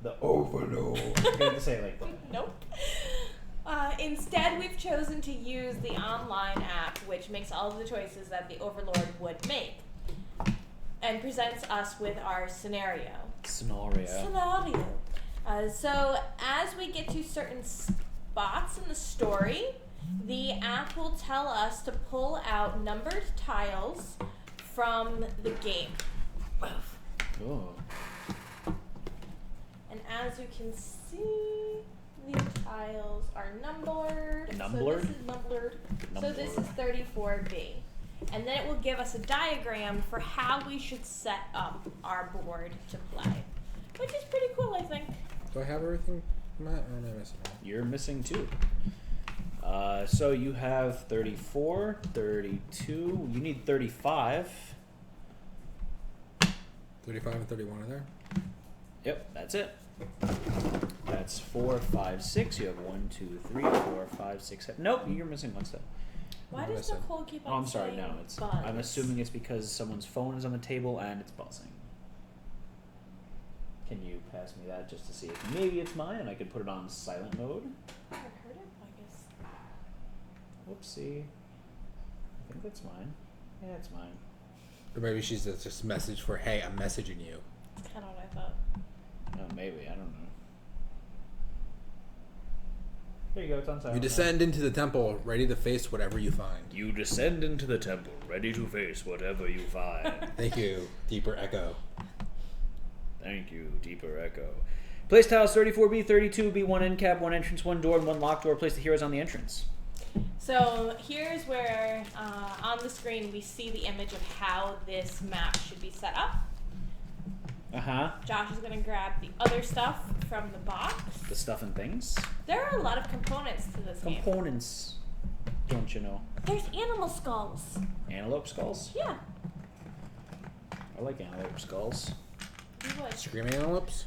Speaker 3: The
Speaker 1: Overlord.
Speaker 3: You have to say it like that.
Speaker 2: Nope. Instead, we've chosen to use the online app, which makes all of the choices that the overlord would make, and presents us with our scenario.
Speaker 3: Scenario.
Speaker 2: So as we get to certain spots in the story, the app will tell us to pull out numbered tiles from the game.
Speaker 3: Oh.
Speaker 2: And as you can see, the tiles are numbered.
Speaker 3: Numbered?
Speaker 2: So this is numbered. So this is 34B. And then it will give us a diagram for how we should set up our board to play. Which is pretty cool, I think.
Speaker 1: Do I have everything, Matt, or am I missing one?
Speaker 3: You're missing 2. So you have 34, 32. You need 35.
Speaker 1: 35 and 31 are there?
Speaker 3: Yep, that's it. That's 4, 5, 6. You have 1, 2, 3, 4, 5, 6, 7. Nope, you're missing 1 step.
Speaker 2: Why
Speaker 1: What
Speaker 2: does
Speaker 1: did I say?
Speaker 2: Nicole keep on
Speaker 3: Oh, I'm sorry.
Speaker 2: saying
Speaker 3: No, it's.
Speaker 2: buzz?
Speaker 3: I'm assuming it's because someone's phone is on the table and it's buzzing. Can you pass me that just to see if maybe it's mine and I could put it on silent mode?
Speaker 2: I haven't heard it, I guess.
Speaker 3: Whoopsie. I think that's mine. Yeah, it's mine.
Speaker 1: Or maybe she's just a message for, hey, I'm messaging you.
Speaker 2: That's kind of what I thought.
Speaker 3: Oh, maybe. I don't know. There you go. It's on silent.
Speaker 1: You descend into the temple, ready to face whatever you find.
Speaker 3: You descend into the temple, ready to face whatever you find.
Speaker 1: Thank you, Deeper Echo.
Speaker 3: Thank you, Deeper Echo. Place tiles 34B, 32B, 1 end cap, 1 entrance, 1 door, and 1 locked door. Place the heroes on the entrance.
Speaker 2: So here's where on the screen we see the image of how this map should be set up.
Speaker 3: Uh-huh.
Speaker 2: Josh is going to grab the other stuff from the box.
Speaker 3: The stuff and things.
Speaker 2: There are a lot of components to this game.
Speaker 3: Components. Don't you know?
Speaker 2: There's animal skulls.
Speaker 3: Antelope skulls?
Speaker 2: Yeah.
Speaker 3: I like antelope skulls.
Speaker 2: You would.
Speaker 1: Screaming antelopes?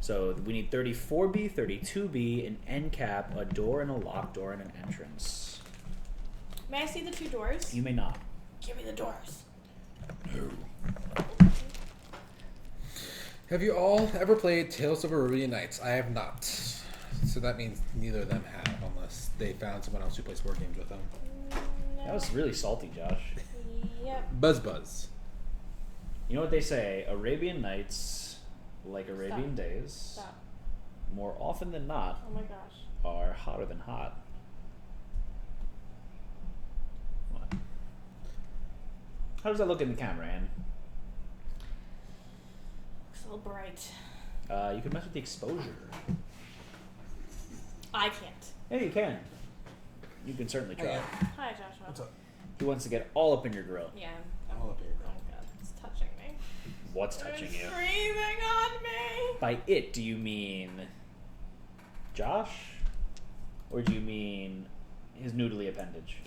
Speaker 3: So we need 34B, 32B, an end cap, a door and a locked door, and an entrance.
Speaker 2: May I see the 2 doors?
Speaker 3: You may not.
Speaker 2: Give me the doors.
Speaker 1: Have you all ever played Tales of Arabian Nights? I have not. So that means neither of them have, unless they found someone else who plays board games with them.
Speaker 2: No.
Speaker 3: That was really salty, Josh.
Speaker 2: Yep.
Speaker 1: Buzz.
Speaker 3: You know what they say? Arabian Nights, like Arabian
Speaker 2: Stop.
Speaker 3: Days,
Speaker 2: Stop.
Speaker 3: more often than not,
Speaker 2: Oh my gosh.
Speaker 3: are hotter than hot. What? How does that look in the camera, Ann?
Speaker 2: Looks a little bright.
Speaker 3: You can mess with the exposure.
Speaker 2: I can't.
Speaker 3: Yeah, you can. You can certainly try.
Speaker 2: Hi, Joshua.
Speaker 1: What's up?
Speaker 3: He wants to get all up in your grill.
Speaker 2: Yeah.
Speaker 1: All up here.
Speaker 2: Oh god, it's touching me.
Speaker 3: What's touching
Speaker 2: It's
Speaker 3: you?
Speaker 2: breathing on me.
Speaker 3: By it, do you mean Josh? Or do you mean his noodly appendage?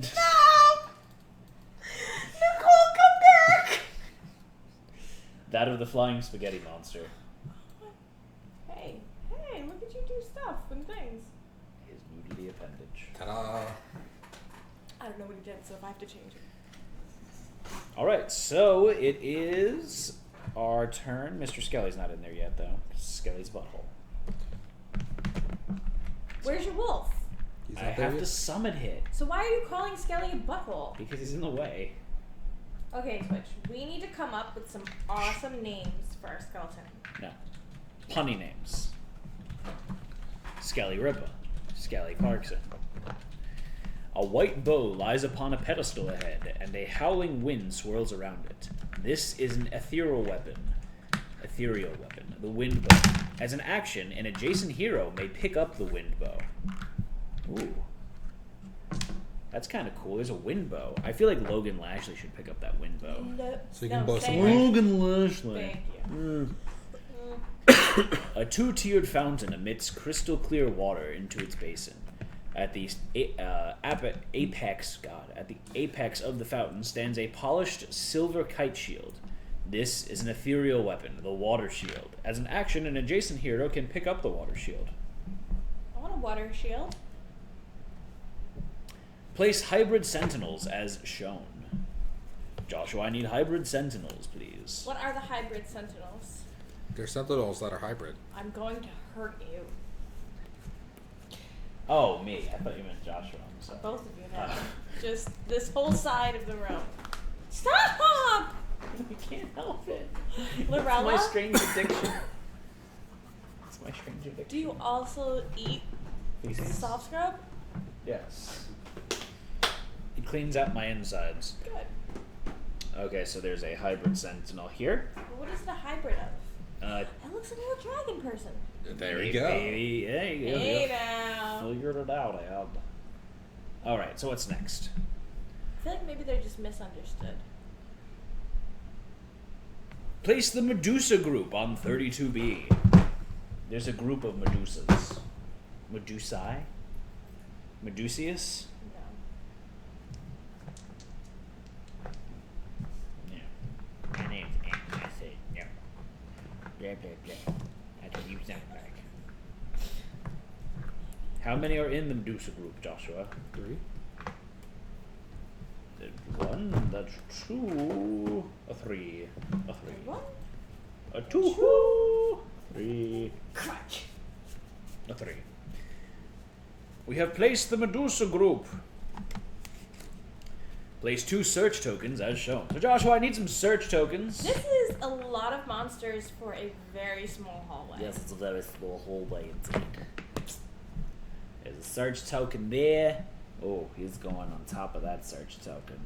Speaker 2: No! Nicole, come back!
Speaker 3: That of the flying spaghetti monster.
Speaker 2: Hey, look at you do stuff and things.
Speaker 3: His noodly appendage.
Speaker 1: Ta-da.
Speaker 2: I don't know what he did, so if I have to change it.
Speaker 3: Alright, so it is our turn. Mr. Skelly's not in there yet, though. Skelly's butthole.
Speaker 2: Where's your wolf?
Speaker 1: He's
Speaker 3: I
Speaker 1: not there
Speaker 3: have
Speaker 1: yet?
Speaker 3: to summon hit
Speaker 2: So why are you calling Skelly a butthole?
Speaker 3: because he's in the way.
Speaker 2: Okay, Twitch, we need to come up with some awesome names for our skeleton.
Speaker 3: No. Punny names. Skelly Ripa. Skelly Clarkson. A white bow lies upon a pedestal ahead, and a howling wind swirls around it. This is an ethereal weapon. The wind bow. As an action, an adjacent hero may pick up the wind bow. Ooh. That's kind of cool. There's a wind bow. I feel like Logan Lashley should pick up that wind bow.
Speaker 2: No,
Speaker 1: So you can bow
Speaker 2: say
Speaker 1: some
Speaker 2: it.
Speaker 1: wind.
Speaker 3: Logan Lashley.
Speaker 2: Thank you.
Speaker 3: A two-tiered fountain emits crystal clear water into its basin. At the apex of the fountain stands a polished silver kite shield. This is an ethereal weapon, the water shield. As an action, an adjacent hero can pick up the water shield.
Speaker 2: I want a water shield.
Speaker 3: Place hybrid sentinels as shown. Joshua, I need hybrid sentinels, please.
Speaker 2: What are the hybrid sentinels?
Speaker 1: They're sentinels that are hybrid.
Speaker 2: I'm going to hurt you.
Speaker 3: Oh, me. I thought you meant Joshua. I'm sorry.
Speaker 2: Both of you now. Just this whole side of the room. Stop!
Speaker 3: You can't help it.
Speaker 2: Lorella?
Speaker 3: It's my strange addiction. It's my strange addiction.
Speaker 2: Do you also eat
Speaker 3: Feces?
Speaker 2: soft scrub?
Speaker 3: Yes. It cleans out my insides.
Speaker 2: Good.
Speaker 3: Okay, so there's a hybrid sentinel here.
Speaker 2: What is it a hybrid of?
Speaker 3: It
Speaker 2: It looks like a little dragon person.
Speaker 1: There you go.
Speaker 3: Baby. There you go.
Speaker 2: Hey now.
Speaker 3: Figured it out, Ab. Alright, so what's next?
Speaker 2: I feel like maybe they're just misunderstood.
Speaker 3: Place the Medusa group on 32B. There's a group of Medusas. Medusae? Medusius?
Speaker 2: No.
Speaker 3: Yeah. My name's Aunt Jessie. Yeah. Blah, blah, blah. That's what you sound like. How many are in the Medusa group, Joshua?
Speaker 1: 3.
Speaker 3: That's 1, that's 2, a 3, a 3,
Speaker 2: One?
Speaker 3: a 2, 3,
Speaker 2: Crunch.
Speaker 3: a 3. We have placed the Medusa group. Place 2 search tokens as shown. So Joshua, I need some search tokens.
Speaker 2: This is a lot of monsters for a very small hallway.
Speaker 3: Yes, it's a very small hallway indeed. There's a search token there. Oh, he's going on top of that search token.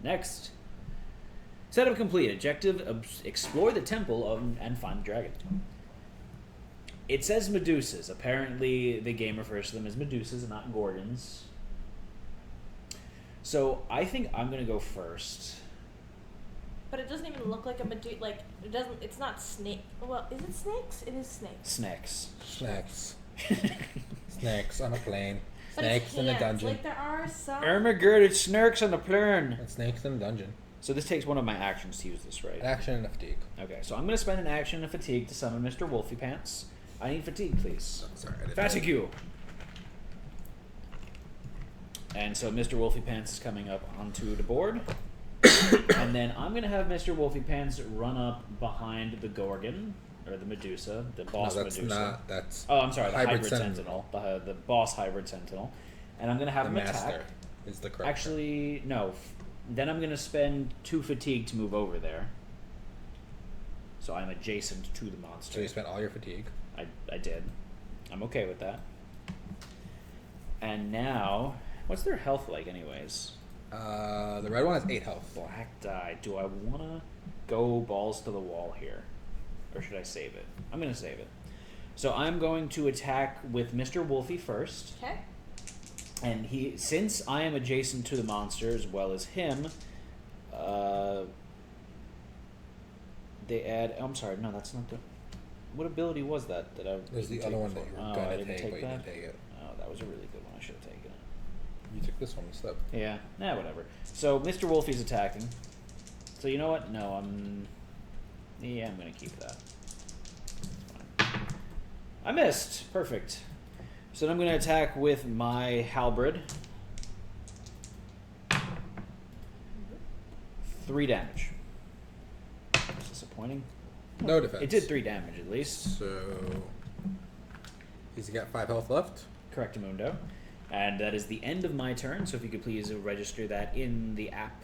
Speaker 3: Next. Setup complete. Objective, explore the temple and find the dragon. It says Medusas. Apparently, the game refers to them as Medusas and not Gorgons. So, I think I'm going to go first.
Speaker 2: But it doesn't even look like a Medusa. Like, it doesn't. It's not snake. Well, is it snakes? It is snakes.
Speaker 3: Snacks.
Speaker 1: Snacks. Snakes on a plane.
Speaker 2: But
Speaker 1: Snakes
Speaker 2: it's
Speaker 1: in a
Speaker 2: hands.
Speaker 1: dungeon.
Speaker 2: Like, there are some.
Speaker 3: Ermagerd, it's snarks on the plane.
Speaker 1: And snakes in a dungeon.
Speaker 3: So this takes one of my actions to use this, right?
Speaker 1: An action and a fatigue.
Speaker 3: Okay, so I'm going to spend an action and a fatigue to summon Mr. Wolfie Pants. I need fatigue, please.
Speaker 1: Oh, sorry, I didn't
Speaker 3: Fatigue. And so Mr. Wolfie Pants is coming up onto the board. And then I'm going to have Mr. Wolfie Pants run up behind the Gorgon, or the Medusa, the boss
Speaker 1: No, that's
Speaker 3: Medusa.
Speaker 1: not. That's.
Speaker 3: Oh, I'm sorry, the hybrid
Speaker 1: Sentinel.
Speaker 3: Sentinel. The boss hybrid Sentinel. And I'm going to have
Speaker 1: The
Speaker 3: him
Speaker 1: master
Speaker 3: attack.
Speaker 1: is the correct.
Speaker 3: Actually, no. Then I'm going to spend 2 fatigue to move over there. So I'm adjacent to the monster.
Speaker 1: So you spent all your fatigue.
Speaker 3: I did. I'm okay with that. And now, what's their health like anyways?
Speaker 1: The red one has 8 health.
Speaker 3: Black die. Do I want to go balls to the wall here? Or should I save it? I'm going to save it. So I'm going to attack with Mr. Wolfie first.
Speaker 2: Okay.
Speaker 3: And since I am adjacent to the monster as well as him, they add. Oh, I'm sorry, no, that's not the. What ability was that I?
Speaker 1: There's the other one that you were
Speaker 3: I
Speaker 1: gonna
Speaker 3: didn't
Speaker 1: take,
Speaker 3: take
Speaker 1: but you
Speaker 3: that?
Speaker 1: didn't take it.
Speaker 3: Oh, that was a really good one. I should have taken it.
Speaker 1: You took this one instead.
Speaker 3: Yeah, whatever. So Mr. Wolfie's attacking. So you know what? No, Yeah, I'm gonna keep that. It's fine. I missed. Perfect. So then I'm gonna attack with my halberd. 3 damage. That's disappointing.
Speaker 1: No defense.
Speaker 3: It did 3 damage at least.
Speaker 1: So he's got 5 health left.
Speaker 3: Correctamundo. And that is the end of my turn, so if you could please register that in the app.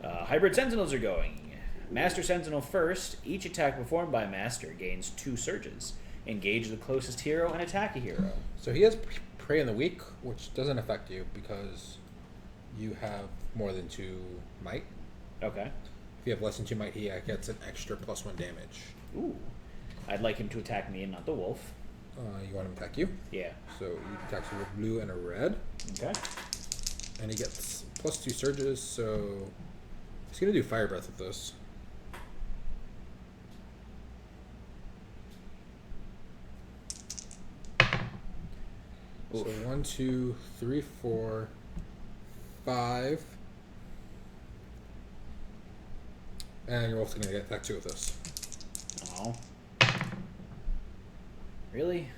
Speaker 3: Hybrid Sentinels are going. Master Sentinel first. Each attack performed by Master gains 2 surges. Engage the closest hero and attack a hero.
Speaker 1: So he has Prey in the Weak, which doesn't affect you because you have more than 2 might.
Speaker 3: Okay.
Speaker 1: If you have less than 2 might, he gets an extra +1 damage.
Speaker 3: Ooh. I'd like him to attack me and not the wolf.
Speaker 1: You want him to attack you?
Speaker 3: Yeah.
Speaker 1: So he attacks you with blue and a red.
Speaker 3: Okay.
Speaker 1: And he gets +2 surges, so he's going to do Fire Breath with this.
Speaker 3: Oof.
Speaker 1: So 1, 2, 3, 4, 5. And your wolf's going to get attack 2 with this.
Speaker 3: Oh. Really?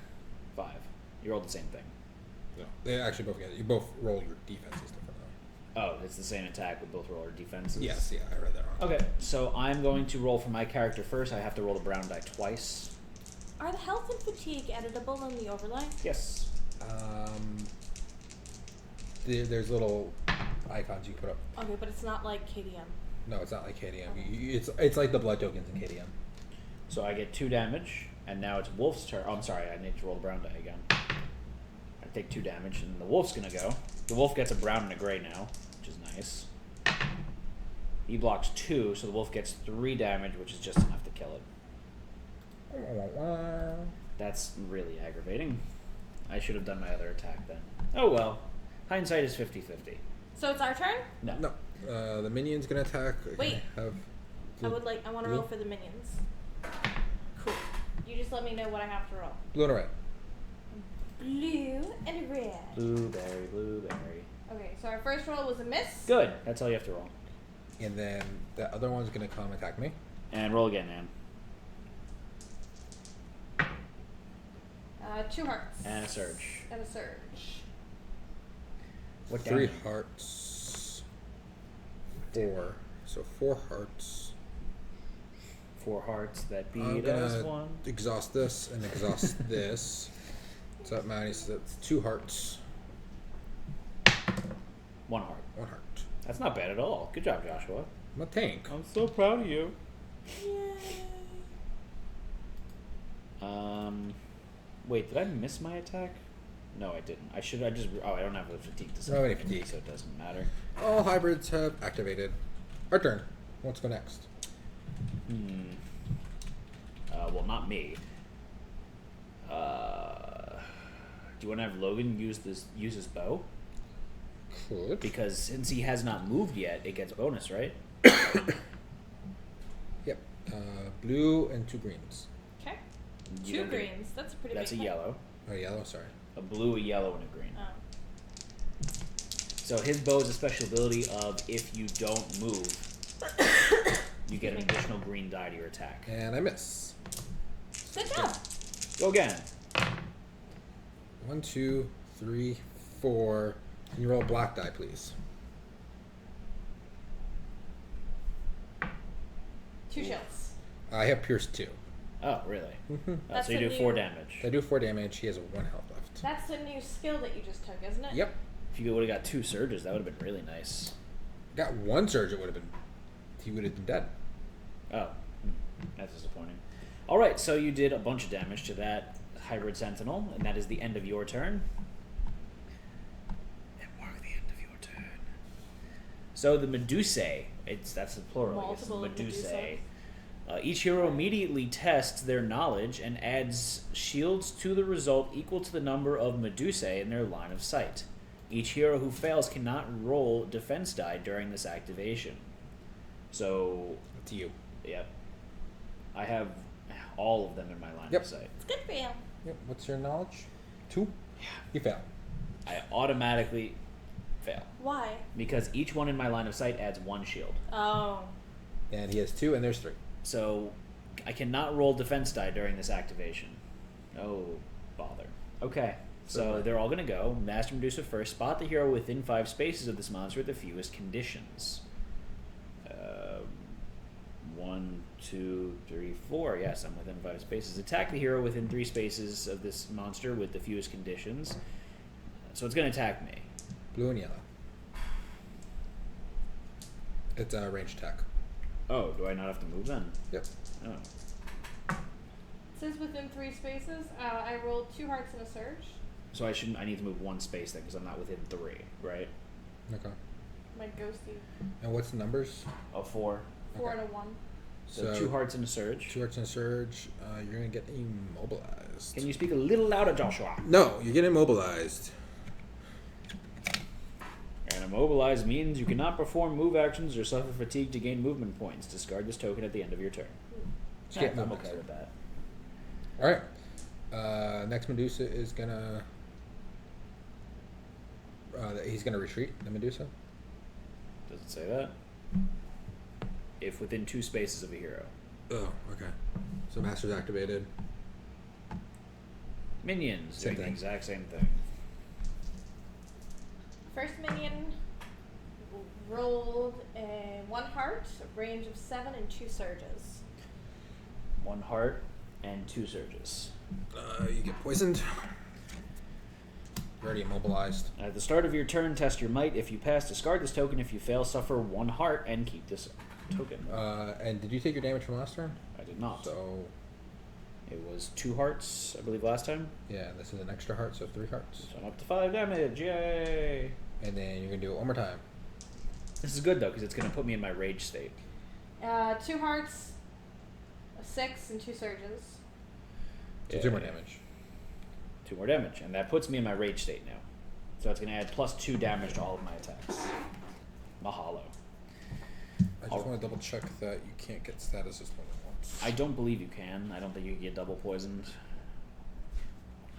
Speaker 3: 5. You rolled the same thing.
Speaker 1: No, they actually both get it. You both roll your defenses different though.
Speaker 3: Oh, it's the same attack with both roller defenses?
Speaker 1: Yes, yeah, I read that wrong.
Speaker 3: Okay, so I'm going to roll for my character first. I have to roll the brown die twice.
Speaker 2: Are the health and fatigue editable in the overlay?
Speaker 3: Yes.
Speaker 1: There's little icons you put up.
Speaker 2: Okay, but it's not like KDM.
Speaker 1: No, it's not like KDM. It's like the blood tokens in KDM.
Speaker 3: So I get 2 damage, and now it's Wolf's turn. Oh, I'm sorry, I need to roll the brown die again. I take 2 damage, and the Wolf's gonna go. The Wolf gets a brown and a gray now, which is nice. He blocks 2, so the Wolf gets 3 damage, which is just enough to kill it. That's really aggravating. I should have done my other attack then. Oh well. Hindsight is 50-50.
Speaker 2: So it's our turn?
Speaker 3: No.
Speaker 1: No. The minion's gonna attack.
Speaker 2: Wait.
Speaker 1: I
Speaker 2: want to roll for the minions. Cool. You just let me know what I have to roll.
Speaker 1: Blue and a red.
Speaker 2: Blue and red.
Speaker 3: Blueberry.
Speaker 2: Okay, so our first roll was a miss.
Speaker 3: Good. That's all you have to roll.
Speaker 1: And then the other one's gonna come attack me.
Speaker 3: And roll again, man.
Speaker 2: 2 hearts.
Speaker 3: And a surge.
Speaker 2: And a surge.
Speaker 3: What
Speaker 1: 3
Speaker 3: damage?
Speaker 1: hearts. 4. So 4 hearts.
Speaker 3: 4 hearts that
Speaker 1: I'm
Speaker 3: beat us
Speaker 1: gonna
Speaker 3: 1.
Speaker 1: exhaust this and exhaust this. So that matters. So that's 2 hearts.
Speaker 3: 1 heart.
Speaker 1: 1 heart.
Speaker 3: That's not bad at all. Good job, Joshua.
Speaker 1: I'm a tank.
Speaker 3: I'm so proud of you.
Speaker 2: Yay.
Speaker 3: Wait, did I miss my attack? No, I didn't. I don't have the fatigue to
Speaker 1: No, any fatigue.
Speaker 3: so it doesn't matter.
Speaker 1: All hybrids have activated. Our turn. Let's go next.
Speaker 3: Well, not me. Do you want to have Logan use his bow?
Speaker 1: Could.
Speaker 3: Because since he has not moved yet, it gets a bonus, right?
Speaker 1: Yep. Blue and 2 greens.
Speaker 2: Okay.
Speaker 3: You
Speaker 2: 2
Speaker 3: don't get-
Speaker 2: greens. That's a pretty
Speaker 3: That's a
Speaker 2: big hit.
Speaker 3: yellow.
Speaker 1: Oh, yellow. Sorry.
Speaker 3: A blue, a yellow, and a green.
Speaker 2: Oh.
Speaker 3: So his bow is a special ability of if you don't move, you get an additional green die to your attack.
Speaker 1: And I miss.
Speaker 2: Good job.
Speaker 3: Go again.
Speaker 1: 1, 2, 3, 4. Can you roll a black die, please?
Speaker 2: 2 shields.
Speaker 1: I have Pierce 2.
Speaker 3: Oh, really?
Speaker 2: That's
Speaker 3: So you
Speaker 2: a
Speaker 3: do 4
Speaker 2: new-
Speaker 3: damage.
Speaker 1: I do 4 damage. He has 1 health left.
Speaker 2: That's the new skill that you just took, isn't it?
Speaker 1: Yep.
Speaker 3: If you would have got 2 surges, that would have been really nice.
Speaker 1: Got 1 surge, it would have been. He would have been dead.
Speaker 3: Oh, that's disappointing. All right, so you did a bunch of damage to that hybrid sentinel, and that is the end of your turn. And mark the end of your turn. So the Medusae, that's the plural.
Speaker 2: Multiple
Speaker 3: I guess,
Speaker 2: Medusae.
Speaker 3: Each hero immediately tests their knowledge and adds shields to the result equal to the number of Medusae in their line of sight. Each hero who fails cannot roll defense die during this activation. So,
Speaker 1: It's you.
Speaker 3: yep. I have all of them in my line
Speaker 1: Yep.
Speaker 3: of sight.
Speaker 2: It's good for you.
Speaker 1: Yep. What's your knowledge? 2?
Speaker 3: Yeah.
Speaker 1: You fail.
Speaker 3: I automatically fail.
Speaker 2: Why?
Speaker 3: Because each one in my line of sight adds 1 shield.
Speaker 2: Oh.
Speaker 1: And he has 2, and there's 3.
Speaker 3: So, I cannot roll defense die during this activation. Oh, bother. Okay. So they're all going to go. Master Medusa first. Spot the hero within 5 spaces of this monster with the fewest conditions. 1, 2, 3, 4. Yes, I'm within 5 spaces. Attack the hero within 3 spaces of this monster with the fewest conditions. So it's going to attack me.
Speaker 1: Blue and yellow. It's a range attack.
Speaker 3: Oh, do I not have to move then?
Speaker 1: Yep.
Speaker 3: Oh.
Speaker 2: It says within 3 spaces. I rolled 2 hearts and a surge.
Speaker 3: So I need to move 1 space then because I'm not within 3, right?
Speaker 1: Okay.
Speaker 2: My ghosty.
Speaker 1: And what's the numbers?
Speaker 3: A 4.
Speaker 2: 4
Speaker 1: Okay.
Speaker 2: and a 1.
Speaker 3: So 2 hearts and a surge.
Speaker 1: 2 hearts and a surge. You're going to get immobilized.
Speaker 3: Can you speak a little louder, Joshua?
Speaker 1: No, you get immobilized.
Speaker 3: And immobilized means you cannot perform move actions or suffer fatigue to gain movement points. Discard this token at the end of your turn.
Speaker 1: Skip
Speaker 3: I'm
Speaker 1: movement.
Speaker 3: okay with that.
Speaker 1: Alright. Next Medusa is going to... he's going to retreat, the Medusa.
Speaker 3: Does it say that? If within 2 spaces of a hero.
Speaker 1: Oh, okay. So Master's activated.
Speaker 3: Minions
Speaker 1: Same
Speaker 3: doing the
Speaker 1: thing.
Speaker 3: exact same thing.
Speaker 2: First minion rolled a 1 heart, a range of 7 and 2 surges.
Speaker 3: 1 heart and 2 surges.
Speaker 1: You get poisoned. You're already immobilized.
Speaker 3: At the start of your turn, test your might. If you pass, discard this token. If you fail, suffer 1 heart and keep this token.
Speaker 1: And did you take your damage from last turn?
Speaker 3: I did not.
Speaker 1: So,
Speaker 3: It was 2 hearts, I believe, last time.
Speaker 1: yeah, this is an extra heart, so 3 hearts.
Speaker 3: So I'm up to 5 damage. Yay!
Speaker 1: And then you're going to do it one more time.
Speaker 3: This is good, though, because it's going to put me in my rage state.
Speaker 2: 2 hearts, a 6, and 2 surges.
Speaker 1: So 2 more damage.
Speaker 3: 2 more damage. And that puts me in my rage state now. So it's going to add plus 2 damage to all of my attacks. Mahalo.
Speaker 1: I just want to double check that you can't get statuses more than once.
Speaker 3: I don't believe you can. I don't think you can get double poisoned.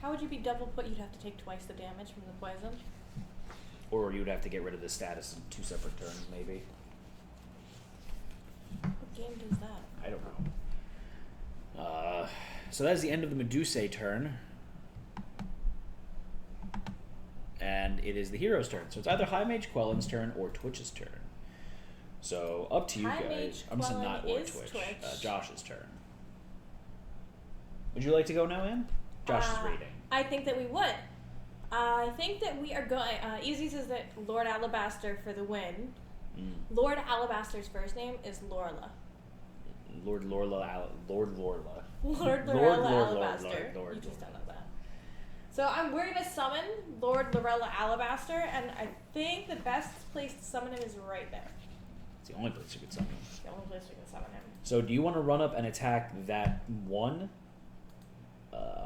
Speaker 2: How would you be double put? You'd have to take twice the damage from the poison.
Speaker 3: Or you would have to get rid of the status in 2 separate turns, maybe.
Speaker 2: What game does that?
Speaker 3: I don't know. So that's the end of the Medusae turn. And it is the hero's turn. So it's either High Mage Quellen's turn or Twitch's turn. So up to you
Speaker 2: High
Speaker 3: guys.
Speaker 2: Mage
Speaker 3: I'm saying
Speaker 2: Quellen
Speaker 3: not or
Speaker 2: is
Speaker 3: Twitch.
Speaker 2: Twitch.
Speaker 3: Josh's turn. Would you like to go now, Ann? Josh is reading.
Speaker 2: I think that we would. I think that we are going. Easy says that Lord Alabaster for the win. Lord Alabaster's first name is Lorla.
Speaker 3: Lord Lorla.
Speaker 2: Lord
Speaker 3: Lord,
Speaker 2: Lorella
Speaker 3: Lord,
Speaker 2: Alabaster.
Speaker 3: Lord,
Speaker 2: You just
Speaker 3: Lord.
Speaker 2: don't know that. So we're gonna summon Lord Lorella Alabaster, and I think the best place to summon him is right there.
Speaker 3: It's the only place you could summon him.
Speaker 2: It's the only place we can summon him.
Speaker 3: So do you want to run up and attack that one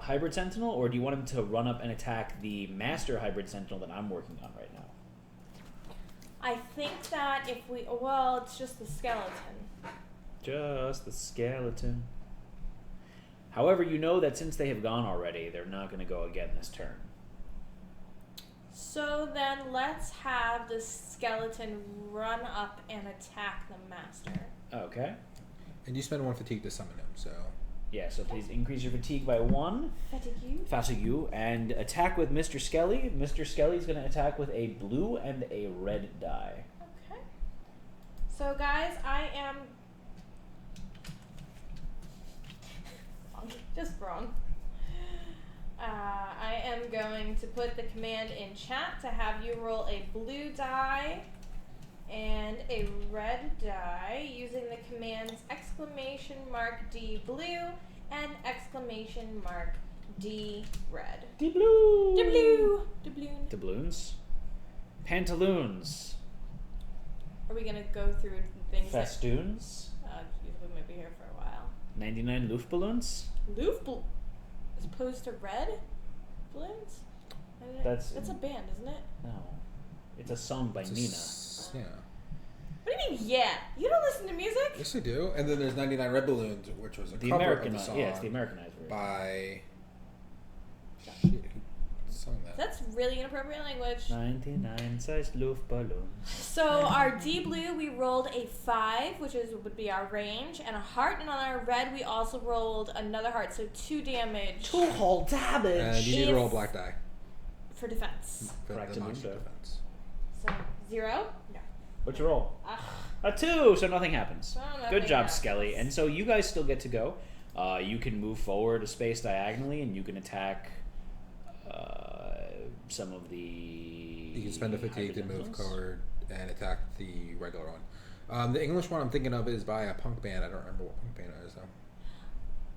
Speaker 3: Hybrid Sentinel, or do you want him to run up and attack the Master Hybrid Sentinel that I'm working on right now?
Speaker 2: I think that if we, well, it's just the skeleton.
Speaker 3: Just the skeleton. However, you know that since they have gone already, they're not going to go again this turn.
Speaker 2: So then let's have the skeleton run up and attack the master.
Speaker 3: Okay.
Speaker 1: And you spend 1 fatigue to summon him, so...
Speaker 3: Yeah, so please increase your fatigue by 1. Fatigue. And attack with Mr. Skelly. Mr. Skelly's going to attack with a blue and a red die.
Speaker 2: Okay. So guys, I am... Just wrong. I am going to put the command in chat to have you roll a blue die and a red die using the commands !D blue and !D red.
Speaker 3: De blue.
Speaker 2: De blue. De blue.
Speaker 3: Doubloons. Pantaloons.
Speaker 2: Are we gonna go through things?
Speaker 3: Festoons.
Speaker 2: We might be here for a while.
Speaker 3: 99 Luftballons.
Speaker 2: As opposed to red balloons?
Speaker 3: That's
Speaker 2: a band, isn't it?
Speaker 3: No. It's a song by Nina.
Speaker 1: Yeah.
Speaker 2: What do you mean, yeah? You don't listen to music?
Speaker 1: Yes, I do. And then there's 99 Red Balloons, which was a
Speaker 3: The
Speaker 1: cover
Speaker 3: American,
Speaker 1: of the song.
Speaker 3: yeah, it's the Americanized version.
Speaker 1: By... Shit, who sung that?
Speaker 2: That's really inappropriate language.
Speaker 3: 99 sized Luftballons.
Speaker 2: So our D blue, we rolled a 5, which would be our range, and a heart. And on our red, we also rolled another heart, so 2 damage.
Speaker 3: 2 whole damage.
Speaker 1: And you need to roll a black die.
Speaker 2: For defense.
Speaker 1: For
Speaker 3: Correct,
Speaker 1: the monster
Speaker 3: Mundo.
Speaker 1: defense.
Speaker 2: So 0? No.
Speaker 3: What's your roll?
Speaker 2: Ugh.
Speaker 3: A 2, so nothing happens.
Speaker 2: So nothing
Speaker 3: Good job,
Speaker 2: happens.
Speaker 3: Skelly. And so you guys still get to go. You can move forward a space diagonally, and you can attack some of the...
Speaker 1: You can spend a fatigue to move
Speaker 3: hypersentinels.
Speaker 1: forward and attack the regular one. The English one I'm thinking of is by a punk band. I don't remember what punk band it is, though.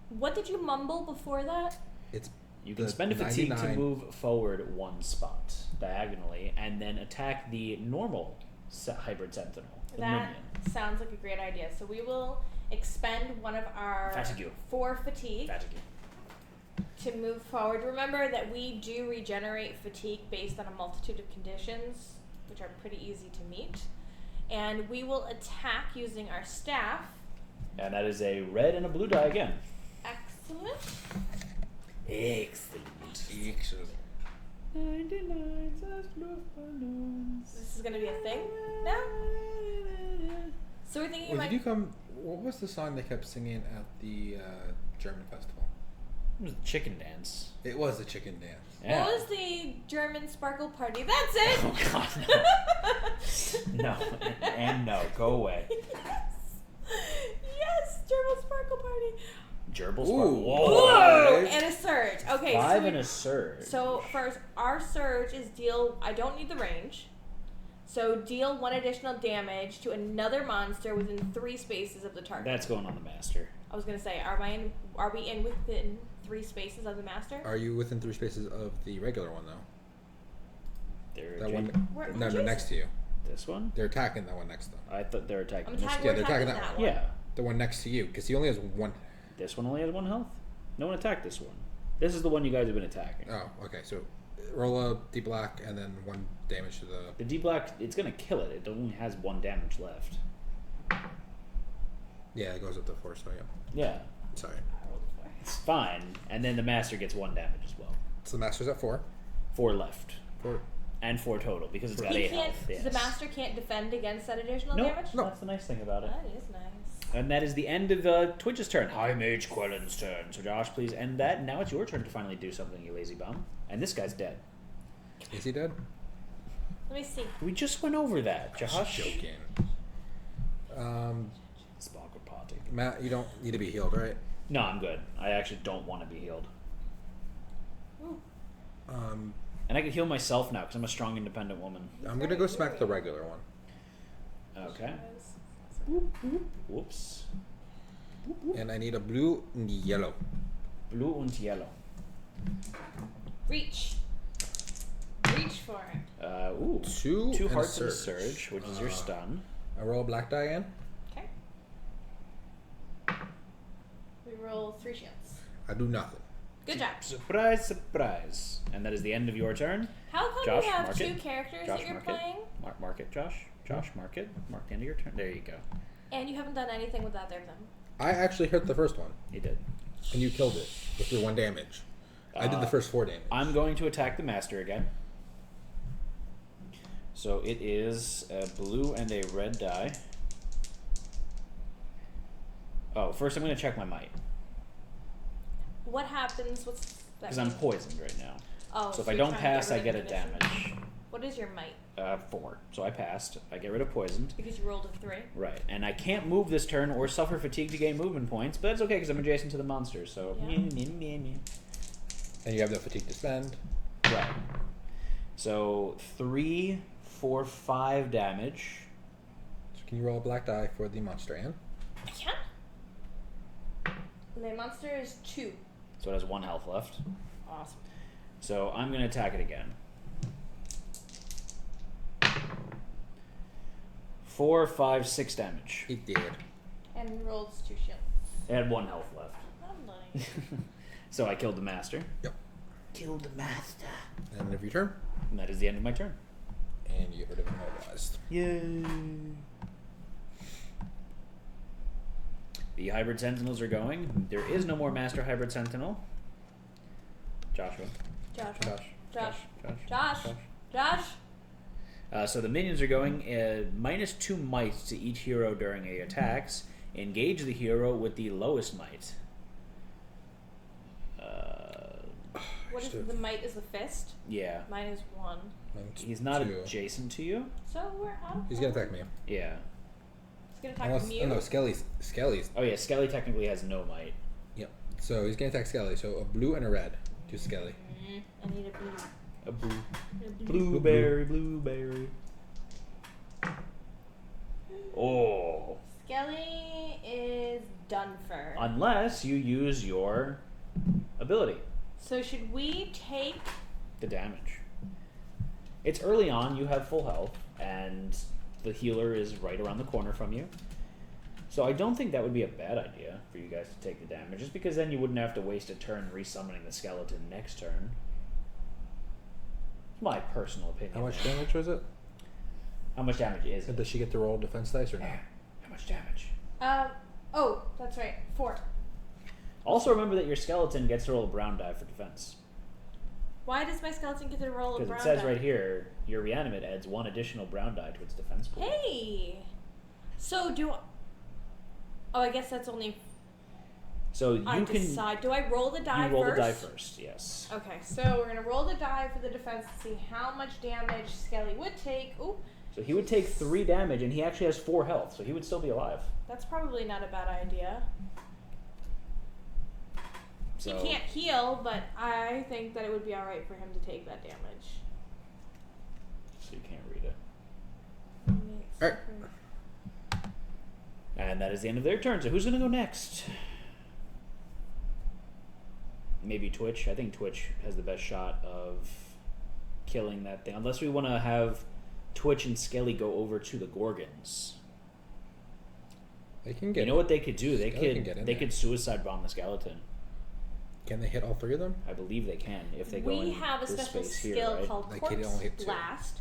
Speaker 2: What did you mumble before that?
Speaker 1: It's
Speaker 3: You can
Speaker 1: the
Speaker 3: spend a fatigue
Speaker 1: 99
Speaker 3: to move forward 1 spot diagonally, and then attack the normal hybrid sentinel, the
Speaker 2: That
Speaker 3: minion.
Speaker 2: sounds like a great idea. So we will expend one of our
Speaker 3: Fatigue.
Speaker 2: 4 fatigue
Speaker 3: Fatigue.
Speaker 2: to move forward. Remember that we do regenerate fatigue based on a multitude of conditions, which are pretty easy to meet. And we will attack using our staff.
Speaker 3: And that is a red and a blue die again.
Speaker 2: Excellent.
Speaker 3: Excellent.
Speaker 1: Excellent.
Speaker 3: 99 sized Luftballons.
Speaker 2: This is going to be a thing now? So we're thinking
Speaker 1: Well,
Speaker 2: like...
Speaker 1: did you come... What was the song they kept singing at the German festival?
Speaker 3: It was a chicken dance.
Speaker 1: It was a chicken dance.
Speaker 3: Yeah.
Speaker 2: What was the German sparkle party? That's it!
Speaker 3: Oh god, no. No. And no. Go away.
Speaker 2: Yes, German sparkle party.
Speaker 3: Gerbil
Speaker 1: Ooh.
Speaker 3: sparkle.
Speaker 2: Whoa!
Speaker 1: Right.
Speaker 2: And a surge. Okay,
Speaker 3: 5
Speaker 2: so
Speaker 3: and a surge.
Speaker 2: So first, our surge is deal. I don't need the range. So deal 1 additional damage to another monster within 3 spaces of the target.
Speaker 3: That's going on the master.
Speaker 2: I was gonna say, are we in within 3 spaces of the master?
Speaker 1: Are you within 3 spaces of the regular one, though?
Speaker 3: They're
Speaker 1: That one...
Speaker 2: Where-
Speaker 1: No,
Speaker 2: which
Speaker 1: they're
Speaker 2: is-
Speaker 1: next to you.
Speaker 3: This one?
Speaker 1: They're attacking that one next to them.
Speaker 3: I thought they were attacking
Speaker 2: I'm
Speaker 3: this
Speaker 2: attacking.
Speaker 3: one.
Speaker 1: Yeah,
Speaker 2: We're
Speaker 1: they're
Speaker 2: attacking
Speaker 1: attacking
Speaker 2: that one.
Speaker 3: Yeah.
Speaker 1: The one next to you, because he only has 1...
Speaker 3: This one only has 1 health. No one attacked this one. This is the one you guys have been attacking.
Speaker 1: Oh, okay. So roll a D black and then 1 damage to the...
Speaker 3: The D black, it's gonna kill it. It only has 1 damage left.
Speaker 1: Yeah, it goes up to 4, so yeah.
Speaker 3: Yeah,
Speaker 1: Sorry.
Speaker 3: it's fine. And then the master gets 1 damage as well.
Speaker 1: So the master's at 4.
Speaker 3: 4 left.
Speaker 1: 4.
Speaker 3: And 4 total because it's got
Speaker 2: He
Speaker 3: 8
Speaker 2: can't.
Speaker 3: health. Yes.
Speaker 2: The master can't defend against that additional
Speaker 3: Nope.
Speaker 2: damage.
Speaker 1: No.
Speaker 3: That's the nice thing about it.
Speaker 2: That is nice.
Speaker 3: And that is the end of Twitch's turn. Hi, Mage Quellen's turn. So Josh, please end that. Now it's your turn to finally do something, you lazy bum. And this guy's dead.
Speaker 1: Is he dead?
Speaker 2: Let me see.
Speaker 3: We just went over that, Josh.
Speaker 1: Just joking.
Speaker 3: Sparkle party.
Speaker 1: Matt, you don't need to be healed, right?
Speaker 3: No, I'm good. I actually don't want to be healed.
Speaker 2: Ooh.
Speaker 3: And I can heal myself now because I'm a strong, independent woman.
Speaker 1: I'm going to go smack the regular one.
Speaker 3: Okay. Whoops.
Speaker 1: And I need a blue and yellow.
Speaker 3: Blue and yellow.
Speaker 2: Reach. Reach for it.
Speaker 3: Ooh.
Speaker 1: 2
Speaker 3: 2
Speaker 1: and
Speaker 3: hearts
Speaker 1: a
Speaker 3: and a
Speaker 1: surge.
Speaker 3: surge, which is your stun.
Speaker 1: I roll a black die again.
Speaker 2: Okay. We roll 3 shields.
Speaker 1: I do nothing.
Speaker 2: Good job.
Speaker 3: Surprise, surprise. And that is the end of your turn.
Speaker 2: How come
Speaker 3: Josh,
Speaker 2: you have
Speaker 3: mark
Speaker 2: 2
Speaker 3: it.
Speaker 2: characters
Speaker 3: Josh,
Speaker 2: that you're
Speaker 3: mark it.
Speaker 2: playing,
Speaker 3: Mark it, Josh. Josh, mark it. Mark the end of your turn. There you go.
Speaker 2: and you haven't done anything with either of them?
Speaker 1: I actually hit the first one,
Speaker 3: You did.
Speaker 1: and you killed it with your 1 damage. I did the first 4 damage.
Speaker 3: I'm going to attack the master again. So it is a blue and a red die. Oh, first I'm going to check my might.
Speaker 2: What happens? What's that?
Speaker 3: Because I'm poisoned right now.
Speaker 2: Oh,
Speaker 3: so if
Speaker 2: so
Speaker 3: I
Speaker 2: you're
Speaker 3: don't
Speaker 2: trying to
Speaker 3: pass,
Speaker 2: get
Speaker 3: I
Speaker 2: rid
Speaker 3: get
Speaker 2: of
Speaker 3: a
Speaker 2: condition?
Speaker 3: damage.
Speaker 2: What is your might?
Speaker 3: 4. So I passed. I get rid of poisoned.
Speaker 2: Because you rolled a 3.
Speaker 3: Right. And I can't move this turn or suffer fatigue to gain movement points, but that's okay because I'm adjacent to the monster, so...
Speaker 2: Yeah.
Speaker 1: And you have no fatigue to spend.
Speaker 3: Right. So 3, 4, 5 damage.
Speaker 1: So can you roll a black die for the monster, Anne?
Speaker 2: I can. And the monster is 2.
Speaker 3: So it has 1 health left.
Speaker 2: Awesome.
Speaker 3: So I'm going to attack it again. 4, 5, 6 damage.
Speaker 1: It did.
Speaker 2: And rolls 2 shields.
Speaker 3: It had 1 health left.
Speaker 2: Lovely.
Speaker 3: So I killed the master.
Speaker 1: Yep.
Speaker 3: Killed the master.
Speaker 1: End of your turn.
Speaker 3: And that is the end of my turn.
Speaker 1: And you get rid of immobilized.
Speaker 3: Yay. The hybrid sentinels are going. There is no more master hybrid sentinel. Joshua.
Speaker 2: Josh.
Speaker 3: Josh.
Speaker 2: Josh.
Speaker 3: So the minions are going -2 might to each hero during a attacks. Engage the hero with the lowest might.
Speaker 2: What is the might? Is the fist?
Speaker 3: Yeah.
Speaker 2: Mine is 1.
Speaker 3: He's not
Speaker 1: 2.
Speaker 3: adjacent to you.
Speaker 2: So we're out.
Speaker 1: He's gonna attack me.
Speaker 3: Yeah.
Speaker 2: He's gonna attack
Speaker 1: Unless,
Speaker 2: you.
Speaker 1: oh no, Skelly's.
Speaker 3: Oh yeah, Skelly technically has no might.
Speaker 1: Yep. So he's gonna attack Skelly. So a blue and a red to Skelly.
Speaker 2: I need a blue.
Speaker 3: A blue.
Speaker 2: A blue.
Speaker 3: Blueberry. Oh.
Speaker 2: Skelly is done for.
Speaker 3: Unless you use your ability.
Speaker 2: So should we take?
Speaker 3: The damage. It's early on, you have full health, and the healer is right around the corner from you. So I don't think that would be a bad idea for you guys to take the damage, just because then you wouldn't have to waste a turn resummoning the skeleton next turn. It's my personal opinion.
Speaker 1: How much damage was it?
Speaker 3: How much damage is
Speaker 1: And
Speaker 3: it?
Speaker 1: does she get to roll defense dice or not?
Speaker 3: How much damage?
Speaker 2: Oh, that's right. 4.
Speaker 3: Also remember that your skeleton gets to roll a brown die for defense.
Speaker 2: Why does my skeleton get to roll a
Speaker 3: Because
Speaker 2: brown
Speaker 3: it says
Speaker 2: die?
Speaker 3: right here, your reanimate adds 1 additional brown die to its defense pool.
Speaker 2: Hey. So do. Oh, I guess that's only.
Speaker 3: So you
Speaker 2: I
Speaker 3: can
Speaker 2: decide. Do I roll the die
Speaker 3: you roll
Speaker 2: first?
Speaker 3: the die first, yes.
Speaker 2: Okay, so we're gonna roll the die for the defense to see how much damage Skelly would take. Ooh,
Speaker 3: So he would take 3 damage, and he actually has 4 health, so he would still be alive.
Speaker 2: that's probably not a bad idea.
Speaker 3: So
Speaker 2: He can't heal, but I think that it would be all right for him to take that damage.
Speaker 3: So you can't read it.
Speaker 1: Alright.
Speaker 3: And that is the end of their turn. So who's going to go next? Maybe Twitch. I think Twitch has the best shot of killing that thing. Unless we want to have Twitch and Skelly go over to the Gorgons.
Speaker 1: They can get.
Speaker 3: You know what they could do? They
Speaker 1: Skelly can get in
Speaker 3: they
Speaker 1: there.
Speaker 3: could suicide bomb the skeleton.
Speaker 1: Can they hit all 3 of them?
Speaker 3: I believe they can if they go in
Speaker 2: We have a
Speaker 3: this
Speaker 2: special
Speaker 3: space here,
Speaker 2: skill
Speaker 3: right?
Speaker 2: called
Speaker 1: They can only
Speaker 2: Corpse
Speaker 1: hit 2.
Speaker 2: Blast.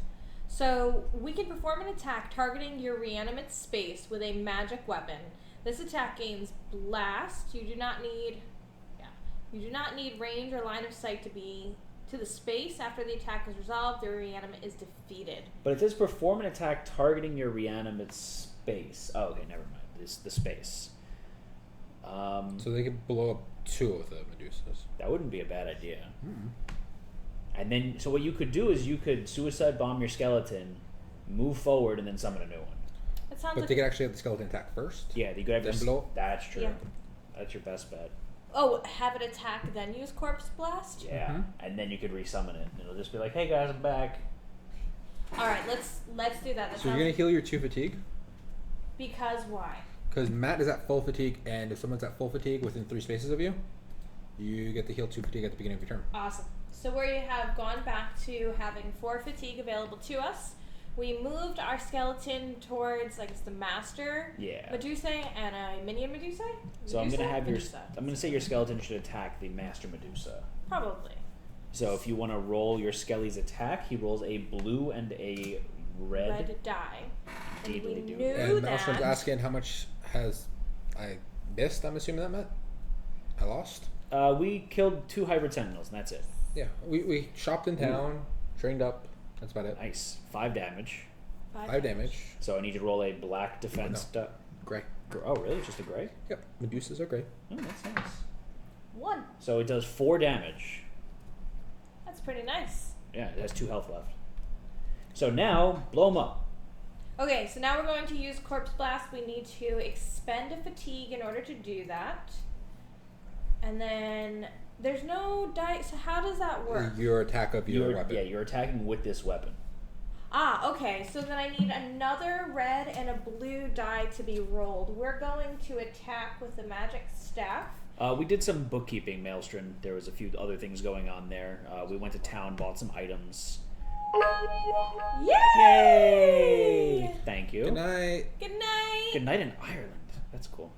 Speaker 2: So we can perform an attack targeting your reanimate space with a magic weapon. This attack gains blast. You do not need range or line of sight to be to the space. After the attack is resolved, the reanimate is defeated.
Speaker 3: But it says perform an attack targeting your reanimate space. Oh, okay, never mind. This the space.
Speaker 1: So they could blow up 2 of the Medusas.
Speaker 3: That wouldn't be a bad idea.
Speaker 1: Mm-hmm.
Speaker 3: And then, so what you could do is you could suicide bomb your skeleton, move forward, and then summon a new one.
Speaker 2: That sounds
Speaker 1: But
Speaker 2: like
Speaker 1: they could actually have the skeleton attack first.
Speaker 3: Yeah, you could have
Speaker 1: Then
Speaker 3: your
Speaker 1: blow?
Speaker 3: That's true.
Speaker 2: Yeah.
Speaker 3: That's your best bet.
Speaker 2: oh, have it attack then use Corpse Blast.
Speaker 3: Yeah,
Speaker 1: Mhm.
Speaker 3: and then you could resummon it. And it'll just be like, "Hey guys, I'm back."
Speaker 2: All right, let's do that.
Speaker 1: So you're gonna heal your 2 fatigue
Speaker 2: Because why?
Speaker 1: because Matt is at full fatigue, and if someone's at full fatigue within 3 spaces of you, you get to heal 2 fatigue at the beginning of your turn.
Speaker 2: Awesome. So we have gone back to having 4 fatigue available to us. We moved our skeleton towards, I guess, the master
Speaker 3: Yeah.
Speaker 2: Medusa and a minion Medusa.
Speaker 3: So I'm
Speaker 2: Medusa?
Speaker 3: gonna have
Speaker 2: Medusa.
Speaker 3: I'm gonna say your skeleton should attack the master Medusa.
Speaker 2: Probably.
Speaker 3: So if you want to roll your Skelly's attack, he rolls a blue and a red.
Speaker 2: die. And we
Speaker 3: Deedly do.
Speaker 2: knew
Speaker 1: And Matt was
Speaker 2: that.
Speaker 1: asking how much has I missed. I'm assuming that Matt. I lost.
Speaker 3: We killed 2 hybrid sentinels, and that's it.
Speaker 1: Yeah, we shopped in town, trained up, That's about it.
Speaker 3: Nice. 5 damage.
Speaker 1: 5 damage.
Speaker 3: So I need you to roll a black defense.
Speaker 1: Gray.
Speaker 3: Oh, really? It's just a gray?
Speaker 1: Yep. Medusas are gray.
Speaker 3: Oh, that's nice.
Speaker 2: 1.
Speaker 3: So it does 4 damage.
Speaker 2: That's pretty nice.
Speaker 3: Yeah, it has 2 health left. So now, blow them up.
Speaker 2: Okay, so now we're going to use Corpse Blast. We need to expend a fatigue in order to do that. And then there's no die. So how does that work?
Speaker 1: Your attack of your weapon.
Speaker 3: Yeah, you're attacking with this weapon.
Speaker 2: Ah, okay. So then I need another red and a blue die to be rolled. We're going to attack with the magic staff.
Speaker 3: We did some bookkeeping, Maelstrom. There was a few other things going on there. We went to town, bought some items.
Speaker 2: Yay!
Speaker 3: Yay! Thank you.
Speaker 1: Good night.
Speaker 2: Good night.
Speaker 3: Good night in Ireland. That's cool.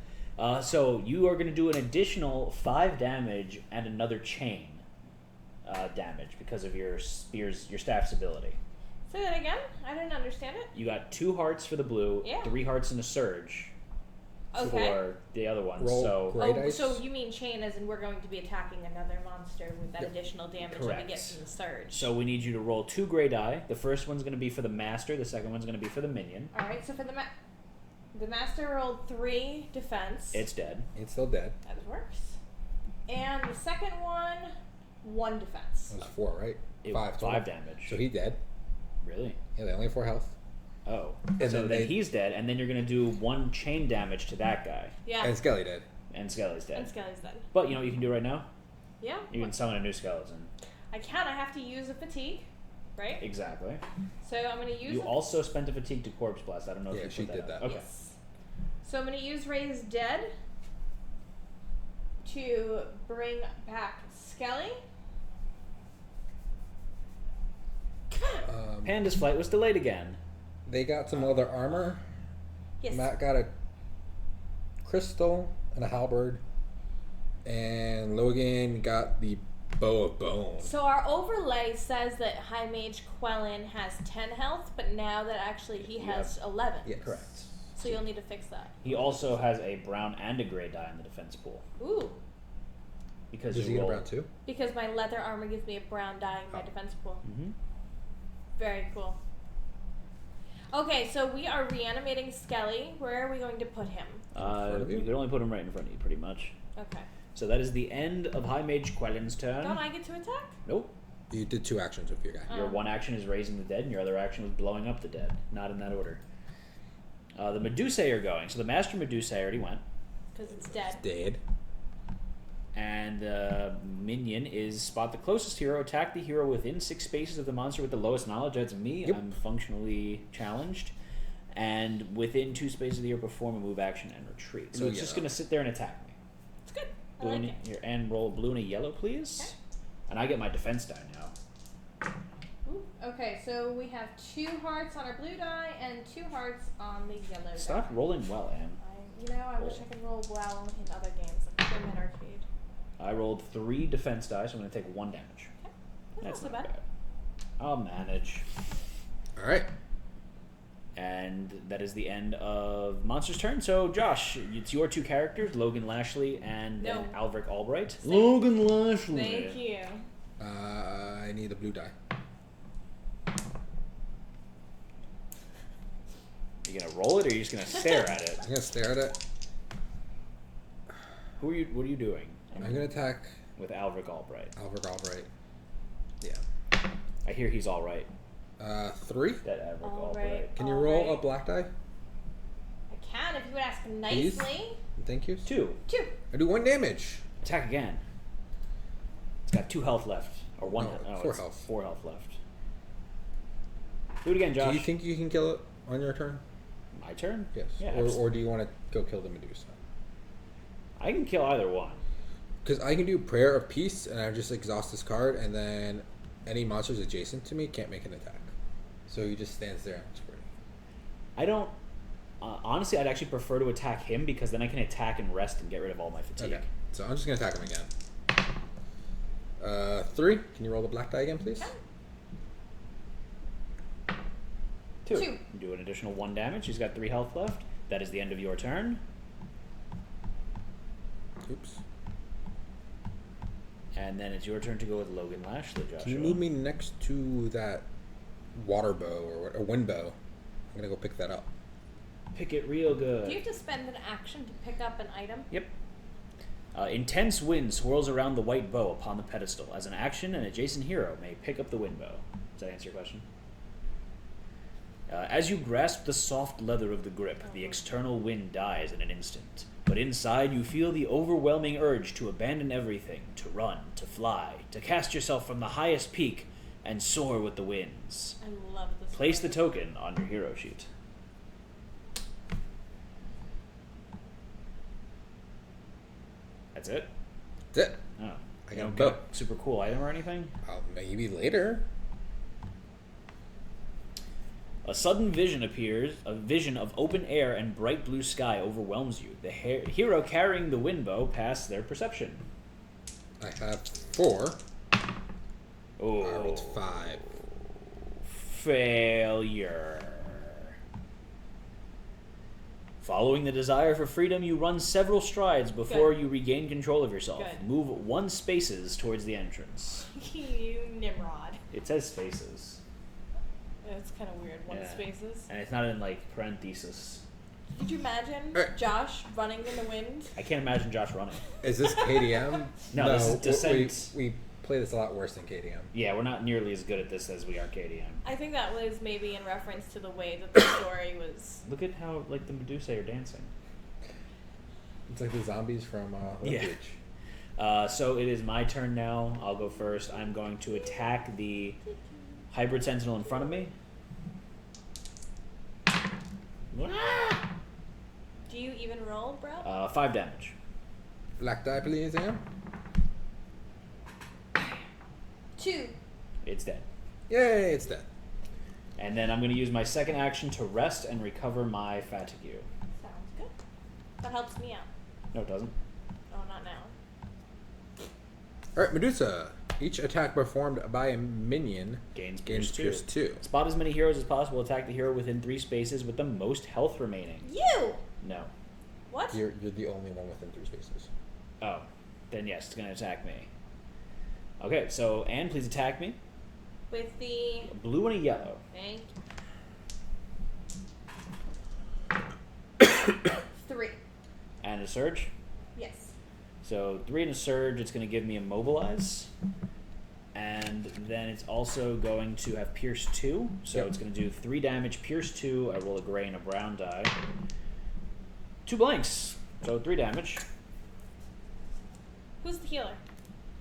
Speaker 3: So you are going to do an additional 5 damage and another chain damage because of your staff's ability.
Speaker 2: Say that again. I didn't understand it.
Speaker 3: You got 2 hearts for the blue,
Speaker 2: Yeah.
Speaker 3: 3 hearts and a surge
Speaker 2: Okay.
Speaker 3: for the other one.
Speaker 1: Roll
Speaker 3: So
Speaker 1: gray dice.
Speaker 2: So you mean chain as in we're going to be attacking another monster with that
Speaker 1: Yep.
Speaker 2: additional damage that
Speaker 3: Correct.
Speaker 2: we get from the surge.
Speaker 3: So we need you to roll 2 gray die. The first one's going to be for the master. The second one's going to be for the minion.
Speaker 2: All right. So for the master rolled 3 defense.
Speaker 3: It's dead.
Speaker 1: It's still dead.
Speaker 2: That works. And the second one, 1 defense.
Speaker 1: It was 4, right?
Speaker 3: It
Speaker 1: 5.
Speaker 3: was
Speaker 1: total.
Speaker 3: 5 damage.
Speaker 1: So he's dead.
Speaker 3: Really?
Speaker 1: Yeah, they only have 4 health.
Speaker 3: Oh.
Speaker 1: And
Speaker 3: so
Speaker 1: then
Speaker 3: then he's dead, and then you're going to do 1 chain damage to that guy.
Speaker 2: Yeah.
Speaker 1: And Skelly dead.
Speaker 3: And Skelly's dead.
Speaker 2: And Skelly's dead.
Speaker 3: But you know what you can do right now?
Speaker 2: Yeah.
Speaker 3: You can summon a new skeleton.
Speaker 2: I can. I have to use a fatigue, right?
Speaker 3: Exactly.
Speaker 2: So I'm going to use.
Speaker 3: You also spent a fatigue to Corpse Blast. I don't know
Speaker 1: Yeah,
Speaker 3: if you
Speaker 1: she
Speaker 3: put
Speaker 1: did
Speaker 3: up.
Speaker 1: that.
Speaker 3: Okay.
Speaker 2: Yes. So I'm going to use Raise Dead to bring back Skelly.
Speaker 3: Panda's flight was delayed again.
Speaker 1: They got some other armor.
Speaker 2: Yes.
Speaker 1: Matt got a crystal and a halberd. And Logan got the bow of bone.
Speaker 2: So our overlay says that High Mage Quellen has 10 health, but now that actually he has 11.
Speaker 1: Yes.
Speaker 3: Correct.
Speaker 2: So you'll need to fix that.
Speaker 3: He also has a brown and a gray die in the defense pool.
Speaker 2: Ooh.
Speaker 3: Because
Speaker 1: Does he
Speaker 3: you
Speaker 1: get a
Speaker 3: roll.
Speaker 1: brown too?
Speaker 2: Because my leather armor gives me a brown die in my
Speaker 1: Oh.
Speaker 2: defense pool.
Speaker 3: Mm-hmm.
Speaker 2: Very cool. Okay, so we are reanimating Skelly. Where are we going to put him?
Speaker 1: front of you?
Speaker 3: You could only put him right in front of you, pretty much.
Speaker 2: Okay.
Speaker 3: So that is the end of High Mage Quellen's turn.
Speaker 2: Don't I get to attack?
Speaker 3: Nope.
Speaker 1: You did 2 actions with your guy.
Speaker 2: Oh.
Speaker 3: Your one action is raising the dead, and your other action was blowing up the dead. Not in that order. The Medusae are going. So the Master Medusae already went.
Speaker 2: Because it's dead.
Speaker 1: Dead.
Speaker 3: And the minion is spot the closest hero, attack the hero within 6 spaces of the monster with the lowest knowledge. That's me.
Speaker 1: Yep.
Speaker 3: I'm functionally challenged. And within 2 spaces of the hero, perform a move action and retreat. So
Speaker 1: Ooh,
Speaker 3: it's just
Speaker 1: yeah.
Speaker 3: going to sit there and attack me.
Speaker 2: It's good. I
Speaker 3: Blue
Speaker 2: like
Speaker 3: and,
Speaker 2: it.
Speaker 3: here, and roll blue and a yellow, please.
Speaker 2: Okay.
Speaker 3: And I get my defense die now.
Speaker 2: Ooh, okay, so we have 2 hearts on our blue die and 2 hearts on the yellow die.
Speaker 3: Stop rolling well, Anne.
Speaker 2: I wish I could roll well in other games like Grim Arcade.
Speaker 3: I rolled 3 defense die, so I'm going to take 1 damage.
Speaker 2: That's not so bad.
Speaker 3: I'll manage.
Speaker 1: Alright.
Speaker 3: And that is the end of Monster's turn. So, Josh, it's your 2 characters, Logan Lashley and then
Speaker 2: No.
Speaker 3: Avric Albright.
Speaker 2: Same.
Speaker 3: Logan Lashley.
Speaker 2: Thank you.
Speaker 1: I need a blue die.
Speaker 3: You gonna roll it, or are you just gonna stare at it?
Speaker 1: I'm going to stare at it.
Speaker 3: What are you doing
Speaker 1: I'm going to attack
Speaker 3: with Avric Albright?
Speaker 1: Albert Albright. Yeah.
Speaker 3: I hear he's all right.
Speaker 1: 3.
Speaker 3: That Avric
Speaker 2: Albright.
Speaker 3: Albright.
Speaker 1: Can you roll
Speaker 2: Alright.
Speaker 1: a black die?
Speaker 2: I can if you would ask
Speaker 1: Please?
Speaker 2: nicely.
Speaker 1: Thank you.
Speaker 3: 2.
Speaker 2: 2.
Speaker 1: I do 1 damage.
Speaker 3: Attack again. It's got 2 health left, or 1.
Speaker 1: No,
Speaker 3: No,
Speaker 1: 4
Speaker 3: it's
Speaker 1: health.
Speaker 3: 4 health left. Do it again, Josh.
Speaker 1: Do you think you can kill it on your turn?
Speaker 3: My turn?
Speaker 1: Yes.
Speaker 3: Yeah.
Speaker 1: Or do you want to go kill the Medusa?
Speaker 3: I can kill either one.
Speaker 1: Because I can do Prayer of Peace, and I just exhaust this card, and then any monsters adjacent to me can't make an attack. So he just stands there and squirting.
Speaker 3: I don't. Honestly, I'd actually prefer to attack him because then I can attack and rest and get rid of all my fatigue.
Speaker 1: Okay. So I'm just going to attack him again. 3. Can you roll the black die again, please?
Speaker 2: Okay.
Speaker 3: 2.
Speaker 2: 2.
Speaker 3: Do an additional 1 damage. He's got 3 health left. That is the end of your turn.
Speaker 1: Oops.
Speaker 3: And then it's your turn to go with Logan Lashley, Joshua.
Speaker 1: Can you move me next to that water bow or a wind bow. I'm gonna go pick that up.
Speaker 3: Pick it real good.
Speaker 2: Do you have to spend an action to pick up an item?
Speaker 3: Yep. Intense wind swirls around the white bow upon the pedestal. As an action, an adjacent hero may pick up the wind bow. Does that answer your question? As you grasp the soft leather of the grip, the external wind dies in an instant. But inside, you feel the overwhelming urge to abandon everything, to run, to fly, to cast yourself from the highest peak and soar with the winds.
Speaker 2: I love this.
Speaker 3: Place the token on your hero sheet. That's it?
Speaker 1: That's it.
Speaker 3: Oh.
Speaker 1: I
Speaker 3: You
Speaker 1: got a
Speaker 3: don't
Speaker 1: bow.
Speaker 3: get a super cool item or anything?
Speaker 1: Maybe later.
Speaker 3: A sudden vision appears. A vision of open air and bright blue sky overwhelms you. The hero carrying the wind bow passed their perception.
Speaker 1: I have 4.
Speaker 3: Oh.
Speaker 1: I rolled 5.
Speaker 3: Failure. Following the desire for freedom, you run several strides before you regain control of yourself.
Speaker 2: Good.
Speaker 3: Move 1 spaces towards the entrance.
Speaker 2: You Nimrod.
Speaker 3: It says spaces.
Speaker 2: It's kind of weird. One
Speaker 3: Yeah.
Speaker 2: spaces.
Speaker 3: And it's not in, like, parentheses.
Speaker 2: Could you imagine Josh running in the wind?
Speaker 3: I can't imagine Josh running.
Speaker 1: Is this KDM?
Speaker 3: No, this is Descent.
Speaker 1: We play this a lot worse than KDM.
Speaker 3: Yeah, we're not nearly as good at this as we are KDM.
Speaker 2: I think that was maybe in reference to the way that the story was.
Speaker 3: Look at how, like, the Medusa are dancing.
Speaker 1: It's like the zombies from
Speaker 3: Yeah.
Speaker 1: Beach.
Speaker 3: So it is my turn now. I'll go first. I'm going to attack the hybrid sentinel in front of me.
Speaker 2: Do you even roll, bro?
Speaker 3: 5 damage.
Speaker 1: Black die, please, Am.
Speaker 2: 2.
Speaker 3: It's dead.
Speaker 1: Yay, it's dead.
Speaker 3: And then I'm going to use my second action to rest and recover my fatigue.
Speaker 2: Sounds good. That helps me out.
Speaker 3: No, it doesn't.
Speaker 2: Oh, not now.
Speaker 1: Alright, Medusa. Each attack performed by a minion
Speaker 3: Gains
Speaker 1: gains
Speaker 3: Pierce
Speaker 1: Pierce 2.
Speaker 3: Spot as many heroes as possible. Attack the hero within 3 spaces with the most health remaining.
Speaker 2: You!
Speaker 3: No.
Speaker 2: What?
Speaker 1: You're the only one within 3 spaces.
Speaker 3: Oh. Then yes, it's going to attack me. Okay, so Anne, please attack me.
Speaker 2: With the.
Speaker 3: A blue and a yellow.
Speaker 2: Thank 3.
Speaker 3: And a surge.
Speaker 2: Yes.
Speaker 3: So 3 and a surge, it's going to give me immobilize. And then it's also going to have Pierce 2. So
Speaker 1: Yep.
Speaker 3: it's going to do 3 damage, Pierce 2. I roll a gray and a brown die. 2 blanks. So 3 damage.
Speaker 2: Who's the healer?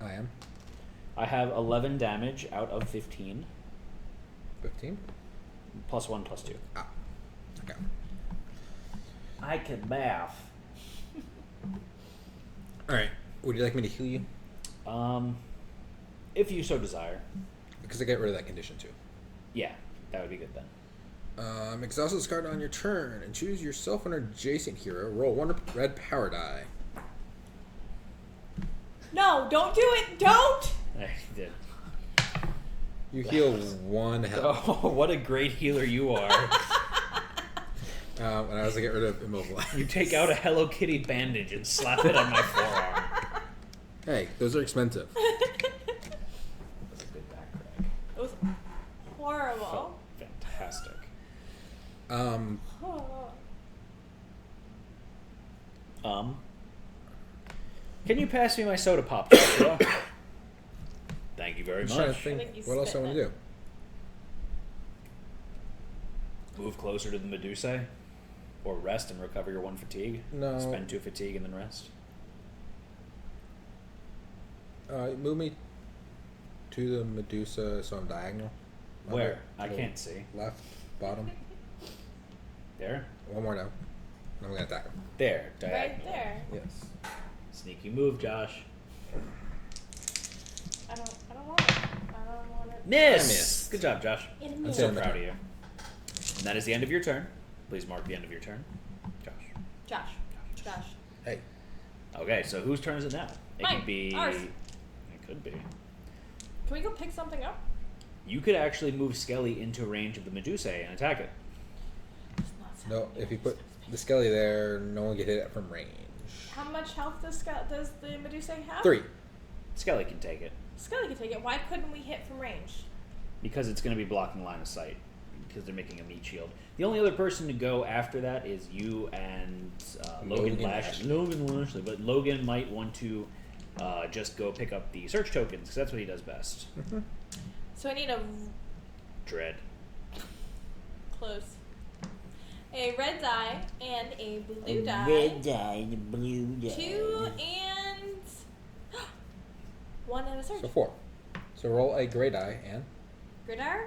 Speaker 1: I am.
Speaker 3: I have 11 damage out of 15.
Speaker 1: 15.
Speaker 3: Plus 1, plus 2.
Speaker 1: Ah. Okay.
Speaker 3: I can math.
Speaker 1: Alright. Would you like me to heal you?
Speaker 3: If you so desire.
Speaker 1: Because I get rid of that condition too.
Speaker 3: Yeah, that would be good then.
Speaker 1: Exhaust this card on your turn and choose yourself an adjacent hero. Roll 1 red power die.
Speaker 2: No, don't do it! Don't!
Speaker 3: I did.
Speaker 1: You heal 1 health.
Speaker 3: Oh, what a great healer you are.
Speaker 1: And I also get rid of immobilize.
Speaker 3: You take out a Hello Kitty bandage and slap it on my forearm.
Speaker 1: Hey, those are expensive.
Speaker 3: That's a good back crack.
Speaker 2: It was horrible.
Speaker 3: Felt fantastic. Can you pass me my soda pop, Joshua? Thank you very
Speaker 1: I'm trying to
Speaker 3: much.
Speaker 1: think
Speaker 2: I think you
Speaker 1: what else I
Speaker 2: spit
Speaker 1: want to
Speaker 2: it.
Speaker 1: do.
Speaker 3: Move closer to the Medusa, or rest and recover your 1 fatigue.
Speaker 1: No.
Speaker 3: Spend 2 fatigue and then rest.
Speaker 1: Move me to the Medusa so I'm diagonal.
Speaker 3: Where? I
Speaker 1: To the
Speaker 3: can't see.
Speaker 1: Left, bottom.
Speaker 3: There?
Speaker 1: One more down. I'm going to attack him.
Speaker 3: There. Diagonal.
Speaker 2: Right there.
Speaker 1: Yes.
Speaker 3: Sneaky move, Josh.
Speaker 2: I don't want it. I don't want it.
Speaker 3: Miss!
Speaker 1: Miss.
Speaker 3: Good job, Josh.
Speaker 2: In a
Speaker 3: I'm
Speaker 2: minute.
Speaker 3: so proud of you. And that is the end of your turn. Please mark the end of your turn. Josh.
Speaker 2: Josh.
Speaker 1: Hey.
Speaker 3: Okay, so whose turn is it now? It
Speaker 2: Mine.
Speaker 3: could be.
Speaker 2: Ours.
Speaker 3: It could be.
Speaker 2: Can we go pick something up?
Speaker 3: You could actually move Skelly into range of the Medusa and attack it.
Speaker 2: It's not
Speaker 1: No,
Speaker 2: sounding
Speaker 1: if you
Speaker 2: good.
Speaker 1: put the Skelly there, no one get hit from range.
Speaker 2: How much health does the Medusa have?
Speaker 1: 3.
Speaker 3: Skelly can take it.
Speaker 2: Scully can take it. Why couldn't we hit from range?
Speaker 3: because it's going to be blocking line of sight because they're making a meat shield. The only other person to go after that is you and Logan Lashley. Logan Lashley, but Logan might want to just go pick up the search tokens because that's what he does best.
Speaker 2: So I need a
Speaker 3: Dread.
Speaker 2: close. A red die and a blue die.
Speaker 4: Red die and a blue die.
Speaker 2: 2 and 1 and a search.
Speaker 1: So 4. So roll a gray die and
Speaker 2: Gridar?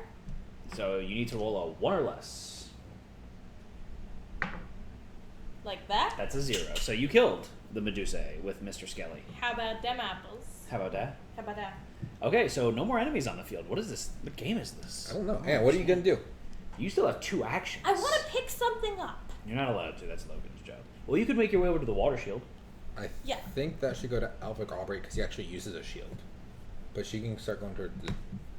Speaker 3: So you need to roll a 1 or less.
Speaker 2: Like that?
Speaker 3: That's a 0. So you killed the Medusa with Mr. Skelly.
Speaker 2: How about them apples?
Speaker 3: How about that?
Speaker 2: How about that?
Speaker 3: Okay, so no more enemies on the field. What is this? What game is this?
Speaker 1: I don't know. Yeah, what are you gonna do?
Speaker 3: You still have 2 actions.
Speaker 2: I want to pick something up.
Speaker 3: You're not allowed to. That's Logan's job. Well, you could make your way over to the water shield.
Speaker 1: I
Speaker 2: Yeah.
Speaker 1: think that should go to Avric Albright because he actually uses a shield. But she can start going toward the...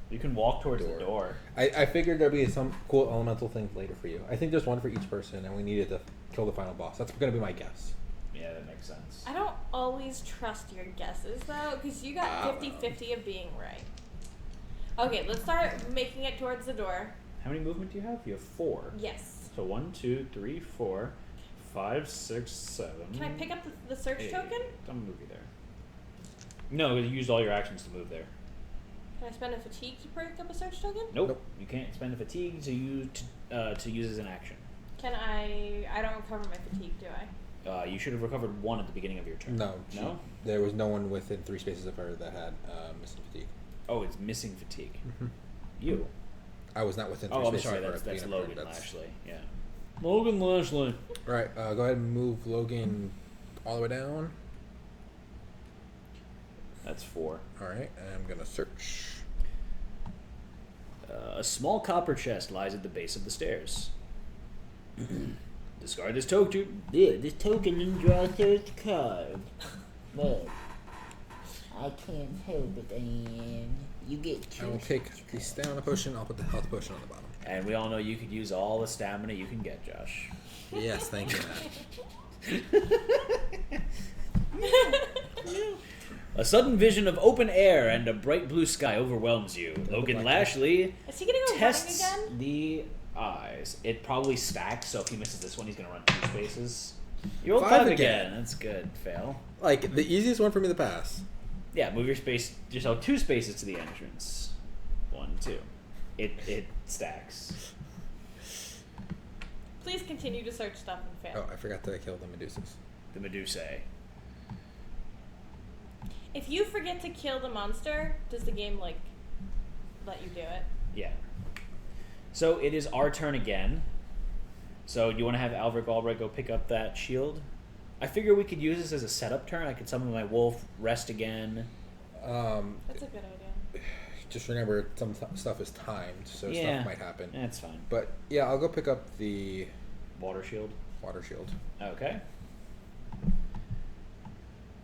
Speaker 3: You can walk towards the door.
Speaker 1: I figured there'd be some cool elemental things later for you. I think there's one for each person, and we needed to kill the final boss. That's going to be my guess.
Speaker 3: Yeah, that makes sense.
Speaker 2: I don't always trust your guesses, though, because you got 50-50 of being right. Okay, let's start making it towards the door.
Speaker 3: How many movement do you have? You have 4.
Speaker 2: Yes.
Speaker 3: So 1, 2, 3, 4, 5, 6, 7.
Speaker 2: Can I pick up the search
Speaker 3: 8.
Speaker 2: token?
Speaker 3: Don't move you there. No, you used all your actions to move there.
Speaker 2: Can I spend a fatigue to pick up a search token?
Speaker 3: Nope. You can't spend a fatigue to use as an action.
Speaker 2: Can I don't recover my fatigue, do I?
Speaker 3: You should have recovered 1 at the beginning of your turn.
Speaker 1: No.
Speaker 3: No?
Speaker 1: There was no one within 3 spaces of her that had missing fatigue.
Speaker 3: Oh, it's missing fatigue. You.
Speaker 1: I was not within 3
Speaker 3: Oh, I'm
Speaker 1: spaces
Speaker 3: sorry.
Speaker 1: of her.
Speaker 3: That's
Speaker 1: at the beginning of
Speaker 3: Logan
Speaker 1: her. That's-
Speaker 3: Lashley. Yeah. Logan Lashley.
Speaker 1: Right, go ahead and move Logan all the way down.
Speaker 3: That's 4.
Speaker 1: Alright, and I'm going to search.
Speaker 3: A small copper chest lies at the base of the stairs. Discard this token.
Speaker 4: Yeah, this token and draw a search card. Look. I can't help it, and you get
Speaker 1: I will
Speaker 4: 2.
Speaker 1: take the stamina potion, I'll put the health potion on the bottom.
Speaker 3: And we all know you could use all the stamina you can get, Josh.
Speaker 1: Yes, thank you, Matt.
Speaker 3: A sudden vision of open air and a bright blue sky overwhelms you. Logan Lashley
Speaker 2: Is he gonna go
Speaker 3: tests
Speaker 2: running again?
Speaker 3: the eyes. It probably stacks, so if he misses this one, he's going to run 2 spaces. You rolled
Speaker 1: 5
Speaker 3: 5
Speaker 1: again.
Speaker 3: again. That's good. Fail.
Speaker 1: Like, the easiest one for me to pass.
Speaker 3: Yeah, move yourself 2 spaces to the entrance. 1, 2. It stacks.
Speaker 2: Please continue to search stuff and fail.
Speaker 1: Oh, I forgot to kill the Medusas.
Speaker 3: The Medusa.
Speaker 2: If you forget to kill the monster, does the game, like, let you do it?
Speaker 3: Yeah. So it is our turn again. So you want to have Avric Albright go pick up that shield? I figure we could use this as a setup turn. I could summon my wolf, rest again.
Speaker 2: That's a good idea.
Speaker 1: Just remember, some stuff is timed, so
Speaker 3: Yeah.
Speaker 1: stuff might happen.
Speaker 3: That's fine.
Speaker 1: But, yeah, I'll go pick up the
Speaker 3: Water shield.
Speaker 1: water shield.
Speaker 3: Okay.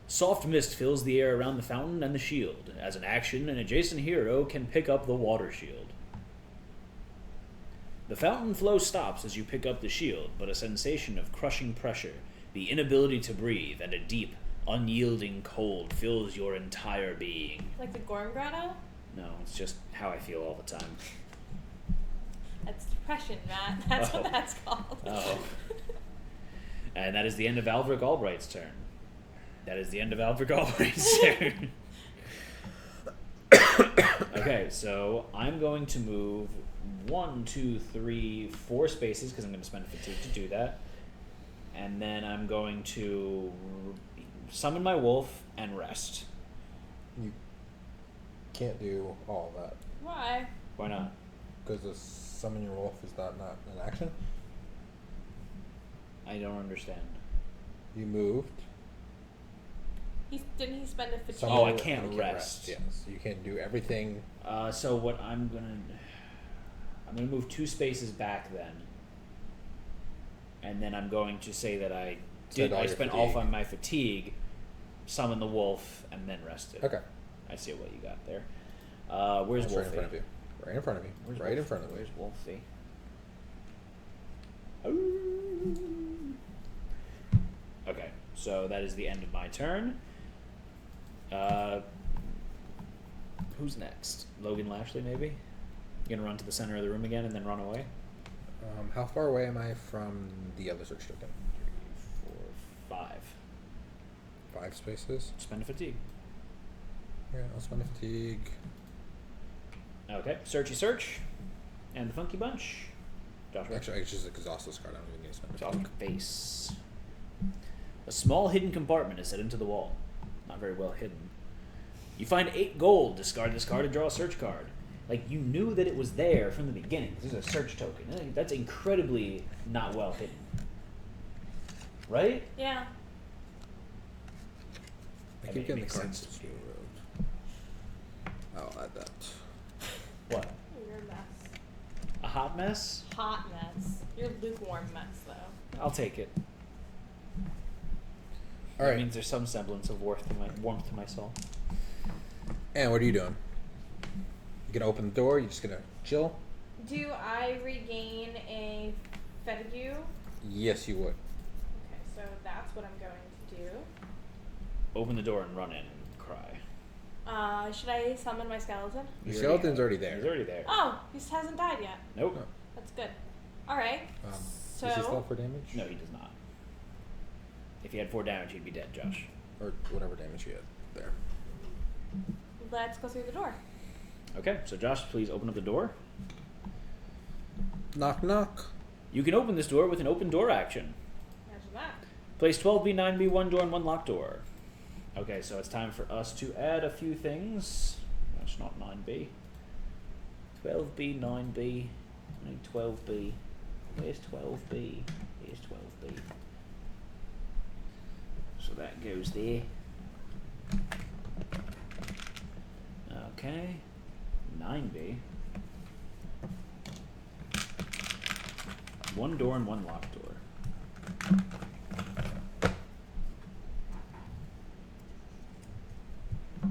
Speaker 3: Soft mist fills the air around the fountain and the shield. As an action, an adjacent hero can pick up the water shield. The fountain flow stops as you pick up the shield, but a sensation of crushing pressure, the inability to breathe, and a deep, unyielding cold fills your entire being.
Speaker 2: Like the Gorm Grotto?
Speaker 3: No, it's just how I feel all the time.
Speaker 2: That's depression, Matt. That's what that's called.
Speaker 3: Oh. And that is the end of Avric Albright's turn. That is the end of Avric Albright's turn. Okay, so I'm going to move 1, 2, 3, 4 spaces because I'm going to spend fatigue to do that. And then I'm going to summon my wolf and rest.
Speaker 1: You can't do all that.
Speaker 2: Why?
Speaker 3: Why not?
Speaker 1: Because the summon your wolf is not an action.
Speaker 3: I don't understand.
Speaker 1: You moved.
Speaker 2: Didn't he spend a fatigue?
Speaker 1: summon
Speaker 3: Oh, I
Speaker 1: your-
Speaker 3: can't
Speaker 1: and you
Speaker 3: rest.
Speaker 1: Yes, you can do everything.
Speaker 3: So what I'm gonna move 2 spaces back then, and then I'm going to say that I
Speaker 1: Spend all your
Speaker 3: spent
Speaker 1: fatigue.
Speaker 3: all of my fatigue, summon the wolf, and then rested.
Speaker 1: Okay.
Speaker 3: I see what you got there. Where's
Speaker 1: That's
Speaker 3: Wolfie?
Speaker 1: right in front of you. Right in front of you.
Speaker 3: Where's
Speaker 1: right in
Speaker 3: Wolfie?
Speaker 1: front of you.
Speaker 3: Where's Wolfie? Okay, so that is the end of my turn. Who's next? Logan Lashley, maybe? You gonna run to the center of the room again and then run away?
Speaker 1: How far away am I from the other search token?
Speaker 3: 3, 4, 5.
Speaker 1: 5 spaces.
Speaker 3: Spend a fatigue.
Speaker 1: Yeah, I'll spend a fatigue.
Speaker 3: Okay, searchy search. And the funky bunch. Joshua.
Speaker 1: Actually, I just exhaust this card. I don't even need to spend a
Speaker 3: Chalk
Speaker 1: fatigue.
Speaker 3: face. A small hidden compartment is set into the wall. Not very well hidden. You find 8 gold. Discard this card to draw a search card. Like, you knew that it was there from the beginning. This is a search token. That's incredibly not well hidden. Right?
Speaker 2: Yeah.
Speaker 1: I
Speaker 3: I mean,
Speaker 1: keep
Speaker 3: it
Speaker 1: getting the
Speaker 3: makes
Speaker 1: cards.
Speaker 3: sense to me.
Speaker 1: I'll add that.
Speaker 3: What?
Speaker 2: You're a mess.
Speaker 3: A hot mess?
Speaker 2: Hot mess. You're lukewarm mess, though.
Speaker 3: I'll take it.
Speaker 1: All
Speaker 3: That
Speaker 1: right.
Speaker 3: means there's some semblance of warmth to my soul.
Speaker 1: And what are you doing? You gonna open the door? You just gonna chill?
Speaker 2: Do I regain a fatigue?
Speaker 1: Yes, you would.
Speaker 2: Okay, so that's what I'm going to do.
Speaker 3: Open the door and run in and cry.
Speaker 2: Should I summon my skeleton?
Speaker 1: Your skeleton's already there.
Speaker 3: He's already there.
Speaker 2: Oh, he just hasn't died yet.
Speaker 3: Nope.
Speaker 1: No.
Speaker 2: That's good. All right.
Speaker 1: Does he still
Speaker 2: So
Speaker 1: have 4 damage?
Speaker 3: No, he does not. If he had 4 damage, he'd be dead, Josh.
Speaker 1: Or whatever damage he had there.
Speaker 2: let's go through the door.
Speaker 3: Okay, so Josh, please open up the door.
Speaker 1: Knock, knock.
Speaker 3: You can open this door with an open door action.
Speaker 2: Imagine that.
Speaker 3: Place 12B, 9B, 1 door, and 1 locked door. Okay, so it's time for us to add a few things. That's not 9B. 12B, 9B. I need 12B. Where's 12B? Here's 12B. So that goes there. Okay. 9B. 1 door and 1 locked door.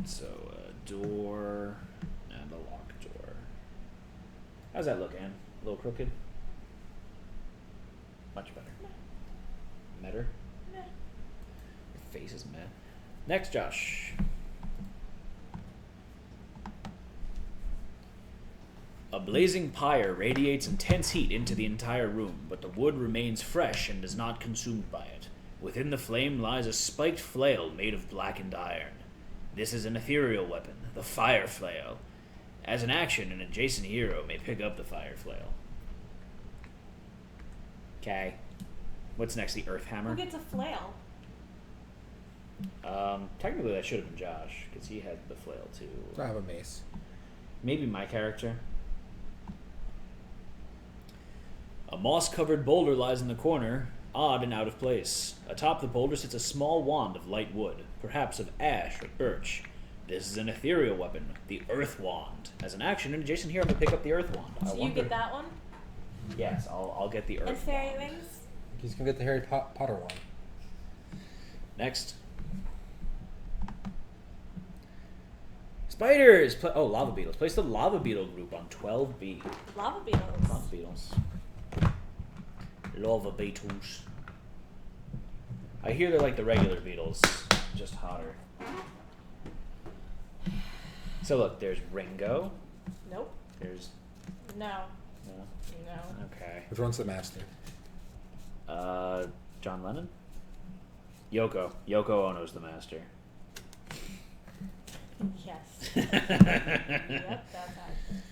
Speaker 3: So a door and a locked door. How's that look, Anne? A little crooked? Much better. Better?
Speaker 2: Meh.
Speaker 3: Your face is meh. Next, Josh. A blazing pyre radiates intense heat into the entire room, but the wood remains fresh and is not consumed by it. Within the flame lies a spiked flail made of blackened iron. This is an ethereal weapon, the fire flail. As an action, an adjacent hero may pick up the fire flail. Okay. What's next? The earth hammer?
Speaker 2: Who gets a flail?
Speaker 3: Technically that should have been Josh, because he had the flail too.
Speaker 1: I have a mace.
Speaker 3: Maybe my character. A moss-covered boulder lies in the corner, odd and out of place. Atop the boulder sits a small wand of light wood, perhaps of ash or birch. This is an ethereal weapon, the Earth Wand. As an action, an adjacent hero may pick up the Earth Wand.
Speaker 2: So you get that one?
Speaker 3: Yes, I'll get the Earth
Speaker 2: And fairy
Speaker 3: Wand.
Speaker 2: wings?
Speaker 1: He's gonna get the Harry Potter one.
Speaker 3: Next. Spiders! Lava beetles. Place the lava beetle group on 12B.
Speaker 2: Lava beetles.
Speaker 3: Lava beetles. Lava beetles. I hear they're like the regular beetles, just hotter. So look, there's Ringo.
Speaker 2: Nope.
Speaker 3: There's
Speaker 2: No.
Speaker 3: no.
Speaker 2: No.
Speaker 3: Okay.
Speaker 1: Which one's the master?
Speaker 3: John Lennon. Yoko. Yoko Ono's the master.
Speaker 2: Yes.
Speaker 3: Yep,
Speaker 2: Yep, that's accurate.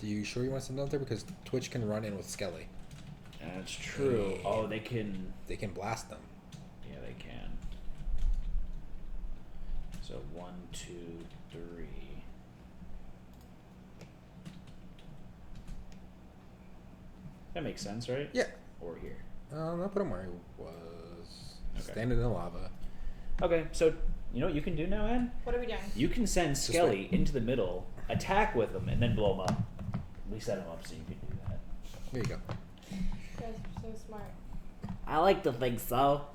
Speaker 1: Do you sure you want to send out there? Because Twitch can run in with Skelly.
Speaker 3: That's true.
Speaker 1: Yeah.
Speaker 3: Oh, they can.
Speaker 1: They can blast them.
Speaker 3: Yeah, they can. So 1, 2, 3. That makes sense, right?
Speaker 1: Yeah.
Speaker 3: Or here.
Speaker 1: I'll put him where he was.
Speaker 3: Okay.
Speaker 1: Standing in the lava.
Speaker 3: Okay, so you know what you can do now, Ann?
Speaker 2: What are we doing?
Speaker 3: You can send
Speaker 1: Just
Speaker 3: Skelly into the middle, attack with him, and then blow him up. We set him up so you can do that.
Speaker 1: There you go.
Speaker 2: You guys are so smart.
Speaker 4: I like to think so.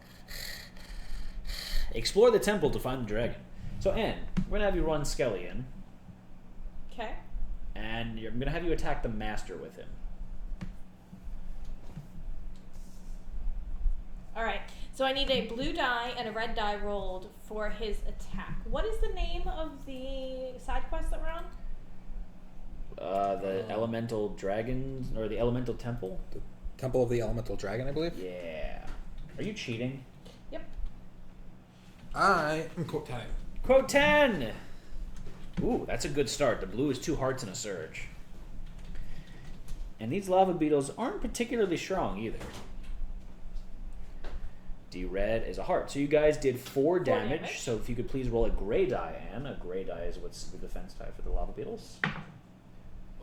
Speaker 3: Explore the temple to find the dragon. So, Ann, we're gonna have you run Skelly in,
Speaker 2: Okay.
Speaker 3: and I'm gonna have you attack the master with him.
Speaker 2: Alright. So I need a blue die and a red die rolled for his attack. What is the name of the side quest that we're on?
Speaker 3: The elemental dragons, or the elemental temple?
Speaker 1: The Temple of the Elemental Dragon, I believe.
Speaker 3: Yeah. Are you cheating?
Speaker 2: Yep.
Speaker 1: I am quote time.
Speaker 3: Quote 10! Ooh, that's a good start. The blue is 2 hearts and a surge. And these lava beetles aren't particularly strong either. D-red is a heart. So you guys did 4 damage. So if you could please roll a gray die, Anne. A gray die is what's the defense die for the lava beetles.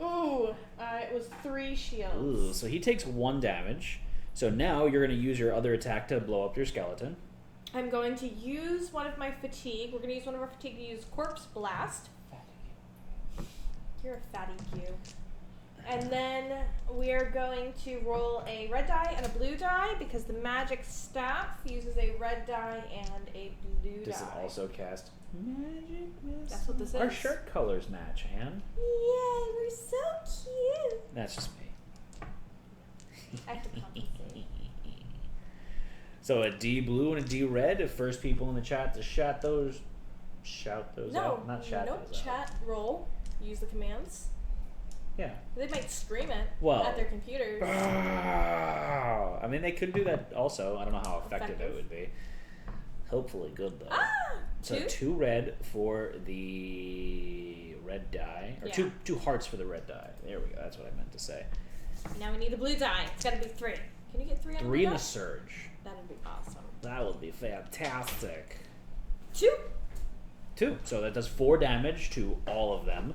Speaker 2: Ooh, it was 3 shields.
Speaker 3: Ooh, so he takes 1 damage. So now you're going to use your other attack to blow up your skeleton.
Speaker 2: I'm going to use one of my fatigue. We're going to use one of our fatigue to use Corpse Blast. You're a fatty Q. And then we're going to roll a red die and a blue die because the magic staff uses a red die and a blue die.
Speaker 3: Does it also cast magic missile?
Speaker 2: That's what this is.
Speaker 3: Our shirt colors match, Anne.
Speaker 2: Yay, we're so cute.
Speaker 3: That's just me.
Speaker 2: I have to compensate.
Speaker 3: So a D blue and a D red. The first people in the chat to shout those
Speaker 2: No,
Speaker 3: out. Not shout
Speaker 2: no
Speaker 3: those
Speaker 2: chat
Speaker 3: out.
Speaker 2: roll. Use the commands.
Speaker 3: Yeah.
Speaker 2: They might scream it
Speaker 3: Well,
Speaker 2: at their computers.
Speaker 3: I mean, they could do that also. I don't know how effective it
Speaker 2: Effective.
Speaker 3: would be. Hopefully good, though.
Speaker 2: Ah!
Speaker 3: So 2 red for the red die. Or
Speaker 2: Yeah.
Speaker 3: two hearts for the red die. There we go. That's what I meant to say.
Speaker 2: Now we need the blue die. It's got to be 3. Can you get 3 on the
Speaker 3: 3
Speaker 2: blue
Speaker 3: and a
Speaker 2: die?
Speaker 3: surge.
Speaker 2: That'd be awesome.
Speaker 3: That would be fantastic.
Speaker 2: 2.
Speaker 3: 2. So that does 4 damage to all of them.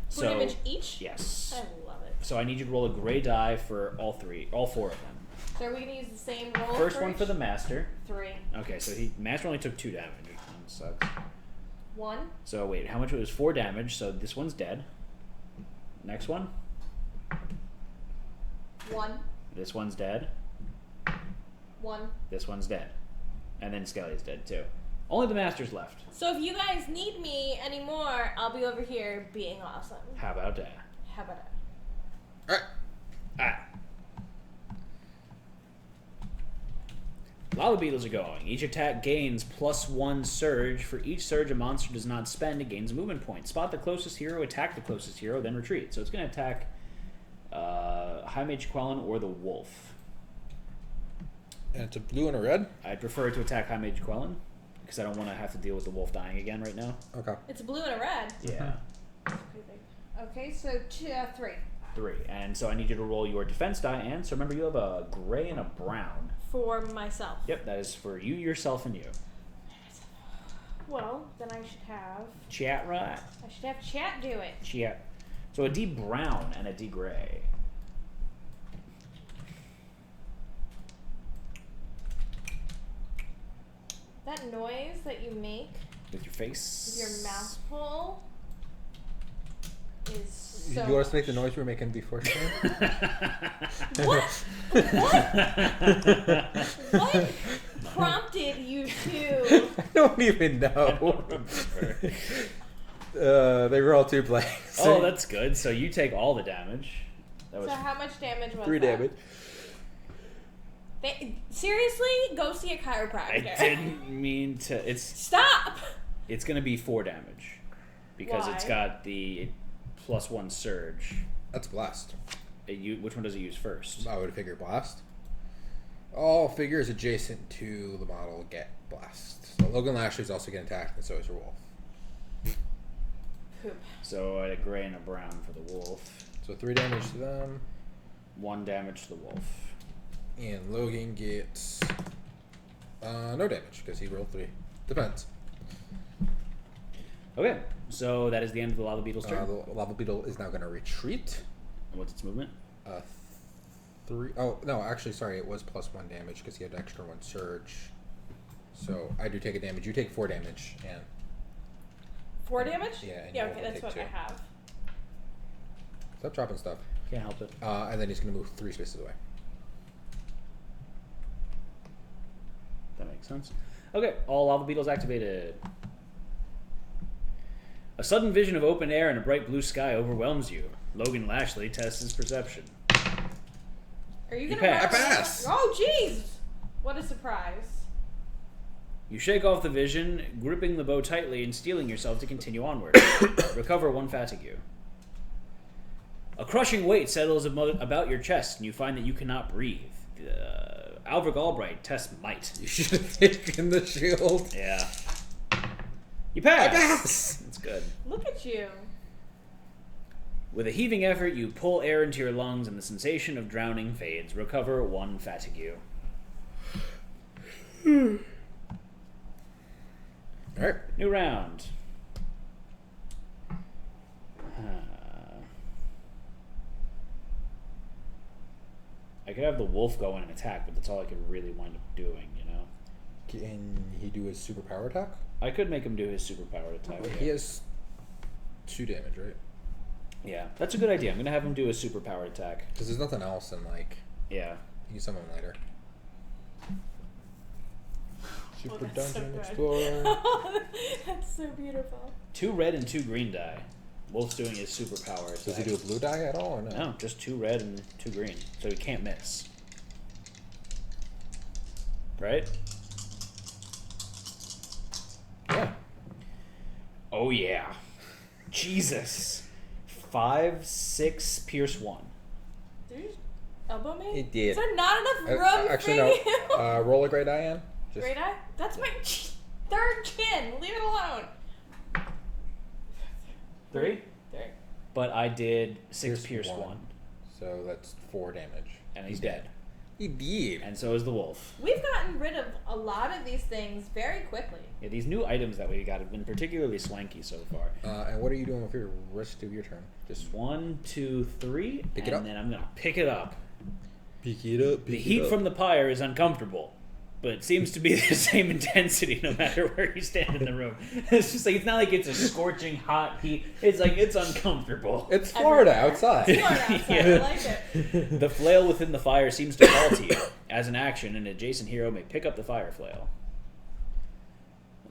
Speaker 2: 4
Speaker 3: So
Speaker 2: damage each?
Speaker 3: yes.
Speaker 2: I love it.
Speaker 3: So I need you to roll a gray die for all 4 of them.
Speaker 2: So are we going to use the same roll?
Speaker 3: First one for
Speaker 2: each?
Speaker 3: the master.
Speaker 2: 3.
Speaker 3: Okay, so master only took 2 damage. That sucks.
Speaker 2: 1.
Speaker 3: So wait, how much? It was 4 damage. So this one's dead. Next one.
Speaker 2: 1.
Speaker 3: This one's dead.
Speaker 2: 1.
Speaker 3: This one's dead. And then Skelly's dead too. Only the master's left.
Speaker 2: So if you guys need me anymore, I'll be over here being awesome.
Speaker 3: How about that?
Speaker 2: How about that?
Speaker 1: All right.
Speaker 3: Ah. Lava beetles are going. Each attack gains +1 surge. For each surge a monster does not spend, it gains a movement point. Spot the closest hero, attack the closest hero, then retreat. So it's going to attack High Mage Quellen or the wolf.
Speaker 1: And it's a blue and a red.
Speaker 3: I'd prefer to attack High Mage Quellen because I don't want to have to deal with the wolf dying again right now.
Speaker 1: Okay.
Speaker 2: It's a blue and a red.
Speaker 3: Yeah.
Speaker 2: Okay, so 3.
Speaker 3: 3. And so I need you to roll your defense die, and so remember you have a gray and a brown.
Speaker 2: For myself.
Speaker 3: Yep, that is for you, yourself, and you.
Speaker 2: Well, then I should have...
Speaker 3: Chat right.
Speaker 2: I should have chat do it.
Speaker 3: Chat. So a D brown and a D gray.
Speaker 2: That noise that you make
Speaker 3: With your face.
Speaker 2: with your mouth hole is so...
Speaker 1: You want us to make the noise we were making before?
Speaker 2: What? What prompted you to...
Speaker 1: I don't even know. They were all 2 blanks.
Speaker 3: Oh, that's good. So you take all the damage. That was
Speaker 2: So how much damage was
Speaker 1: 3
Speaker 2: that?
Speaker 1: damage.
Speaker 2: Seriously? Go see a
Speaker 3: I
Speaker 2: chiropractor.
Speaker 3: didn't mean to.
Speaker 2: Stop!
Speaker 3: It's going to be 4 damage because it's
Speaker 2: Why?
Speaker 3: got the +1 surge.
Speaker 1: That's blast.
Speaker 3: Which one does it use first?
Speaker 1: I would figure blast. All figures adjacent to the model get blast. So Logan Lashley is also getting attacked, and so is your wolf.
Speaker 2: Poop.
Speaker 3: So a gray and a brown for the wolf.
Speaker 1: So 3 damage to them,
Speaker 3: 1 damage to the wolf.
Speaker 1: and Logan gets no damage because he rolled 3 defense.
Speaker 3: Okay, so that is the end of the lava beetle's turn.
Speaker 1: The lava beetle is now going to retreat.
Speaker 3: And what's its movement?
Speaker 1: 3. Oh no, actually, sorry, it was +1 damage because he had extra 1 surge. So I do take a damage. You take 4 damage, and
Speaker 2: 4 damage?
Speaker 1: Yeah, and
Speaker 2: Yeah,
Speaker 1: you
Speaker 2: okay,
Speaker 1: will
Speaker 2: that's
Speaker 1: take
Speaker 2: what
Speaker 1: 2.
Speaker 2: I have.
Speaker 1: stop dropping stuff.
Speaker 3: Can't help it.
Speaker 1: And then he's going to move 3 spaces away.
Speaker 3: That makes sense. Okay, all lava beetles activated. A sudden vision of open air and a bright blue sky overwhelms you. Logan Lashley tests his perception.
Speaker 2: Are you
Speaker 3: You
Speaker 2: gonna
Speaker 3: pass.
Speaker 2: roll-
Speaker 1: I pass.
Speaker 2: Oh, jeez! What a surprise.
Speaker 3: You shake off the vision, gripping the bow tightly and steeling yourself to continue onward. Recover 1 fatigue. A crushing weight settles about your chest, and you find that you cannot breathe. Avric Albright tests might.
Speaker 1: You should have taken the shield.
Speaker 3: Yeah. You pass.
Speaker 1: I pass.
Speaker 3: That's good.
Speaker 2: Look at you.
Speaker 3: With a heaving effort, you pull air into your lungs, and the sensation of drowning fades. Recover 1 fatigue.
Speaker 1: All right.
Speaker 3: New round. I could have the wolf go in and attack, but that's all I could really wind up doing, you know?
Speaker 1: Can he do his superpower attack?
Speaker 3: I could make him do his superpower attack.
Speaker 1: He has 2 damage, right?
Speaker 3: Yeah, that's a good idea. I'm going to have him do a superpower attack.
Speaker 1: Because there's nothing else in, like...
Speaker 3: Yeah.
Speaker 1: You can summon him later. Super
Speaker 2: that's so
Speaker 1: Dungeon
Speaker 2: good.
Speaker 1: Explorer.
Speaker 2: That's so beautiful.
Speaker 3: 2 red and 2 green die. Wolf's doing his superpower attack.
Speaker 1: Does he do a blue die at all, or no?
Speaker 3: No, just 2 red and 2 green. So he can't miss. Right?
Speaker 1: Yeah.
Speaker 3: Oh, yeah. Jesus. 5, 6, pierce 1.
Speaker 2: Did you elbow me?
Speaker 1: He did.
Speaker 2: Is there not enough room
Speaker 1: Actually,
Speaker 2: for
Speaker 1: no.
Speaker 2: you?
Speaker 1: Roll a great die, Ann. Just...
Speaker 2: Great eye? That's my 3rd chin. Leave it alone.
Speaker 3: 3?
Speaker 2: 3.
Speaker 3: But I did 6 pierce 1.
Speaker 1: So that's 4 damage.
Speaker 3: And he's dead.
Speaker 1: He did.
Speaker 3: And so is the wolf.
Speaker 2: We've gotten rid of a lot of these things very quickly.
Speaker 3: Yeah, these new items that we got have been particularly swanky so far.
Speaker 1: And what are you doing with your rest of your turn? Just
Speaker 3: 1, 2, 3,
Speaker 1: Pick it
Speaker 3: and
Speaker 1: up.
Speaker 3: then I'm gonna pick it up.
Speaker 1: pick it up.
Speaker 3: The heat from the pyre is uncomfortable, but it seems to be the same intensity no matter where you stand in the room. It's just like, it's not like it's a scorching hot heat. It's like, it's uncomfortable.
Speaker 1: It's Florida
Speaker 2: Everywhere.
Speaker 1: outside.
Speaker 2: It's Florida outside.
Speaker 3: Yeah.
Speaker 2: I like it.
Speaker 3: The flail within the fire seems to call to you. As an action, an adjacent hero may pick up the fire flail.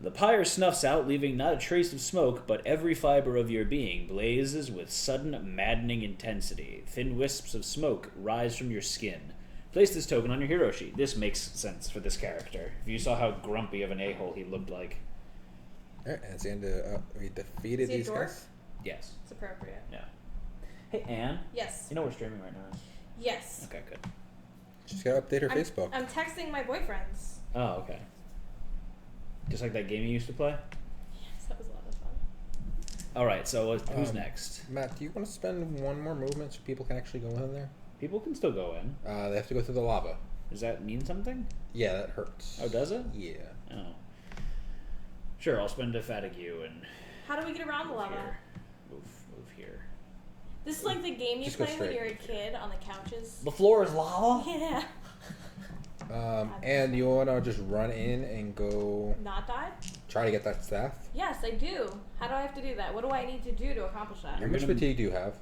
Speaker 3: The pyre snuffs out, leaving not a trace of smoke, but every fiber of your being blazes with sudden, maddening intensity. Thin wisps of smoke rise from your skin. Place this token on your hero sheet. This makes sense for this character. If you saw how grumpy of an a-hole he looked like.
Speaker 1: Alright, and it's the end of... we defeated
Speaker 2: Is he a
Speaker 1: these
Speaker 2: dwarf?
Speaker 1: guys.
Speaker 3: Yes.
Speaker 2: It's appropriate.
Speaker 3: Yeah. Hey, Anne.
Speaker 2: Yes.
Speaker 3: You know we're streaming right now.
Speaker 2: Yes.
Speaker 3: Okay, good.
Speaker 1: Just gotta update her Facebook.
Speaker 2: I'm texting my boyfriends.
Speaker 3: Oh, okay. Just like that game you used to play?
Speaker 2: Yes, that was a lot of fun.
Speaker 3: Alright, so who's next?
Speaker 1: Matt, do you want to spend 1 more movement so people can actually go in there?
Speaker 3: People can still go in.
Speaker 1: They have to go through the lava.
Speaker 3: Does that mean something?
Speaker 1: Yeah, that hurts.
Speaker 3: Oh, does it?
Speaker 1: Yeah.
Speaker 3: Oh. Sure, I'll spend a fatigue and
Speaker 2: How do we get around the
Speaker 3: move
Speaker 2: lava?
Speaker 3: here. Move here.
Speaker 2: This is like the game you
Speaker 1: Just go
Speaker 2: play when
Speaker 1: straight.
Speaker 2: you're a kid on the couches.
Speaker 3: The floor is lava?
Speaker 2: Yeah.
Speaker 1: And you want to just run in and go
Speaker 2: Not die?
Speaker 1: try to get that staff?
Speaker 2: Yes, I do. How do I have to do that? What do I need to do to accomplish that?
Speaker 1: How much fatigue do you have?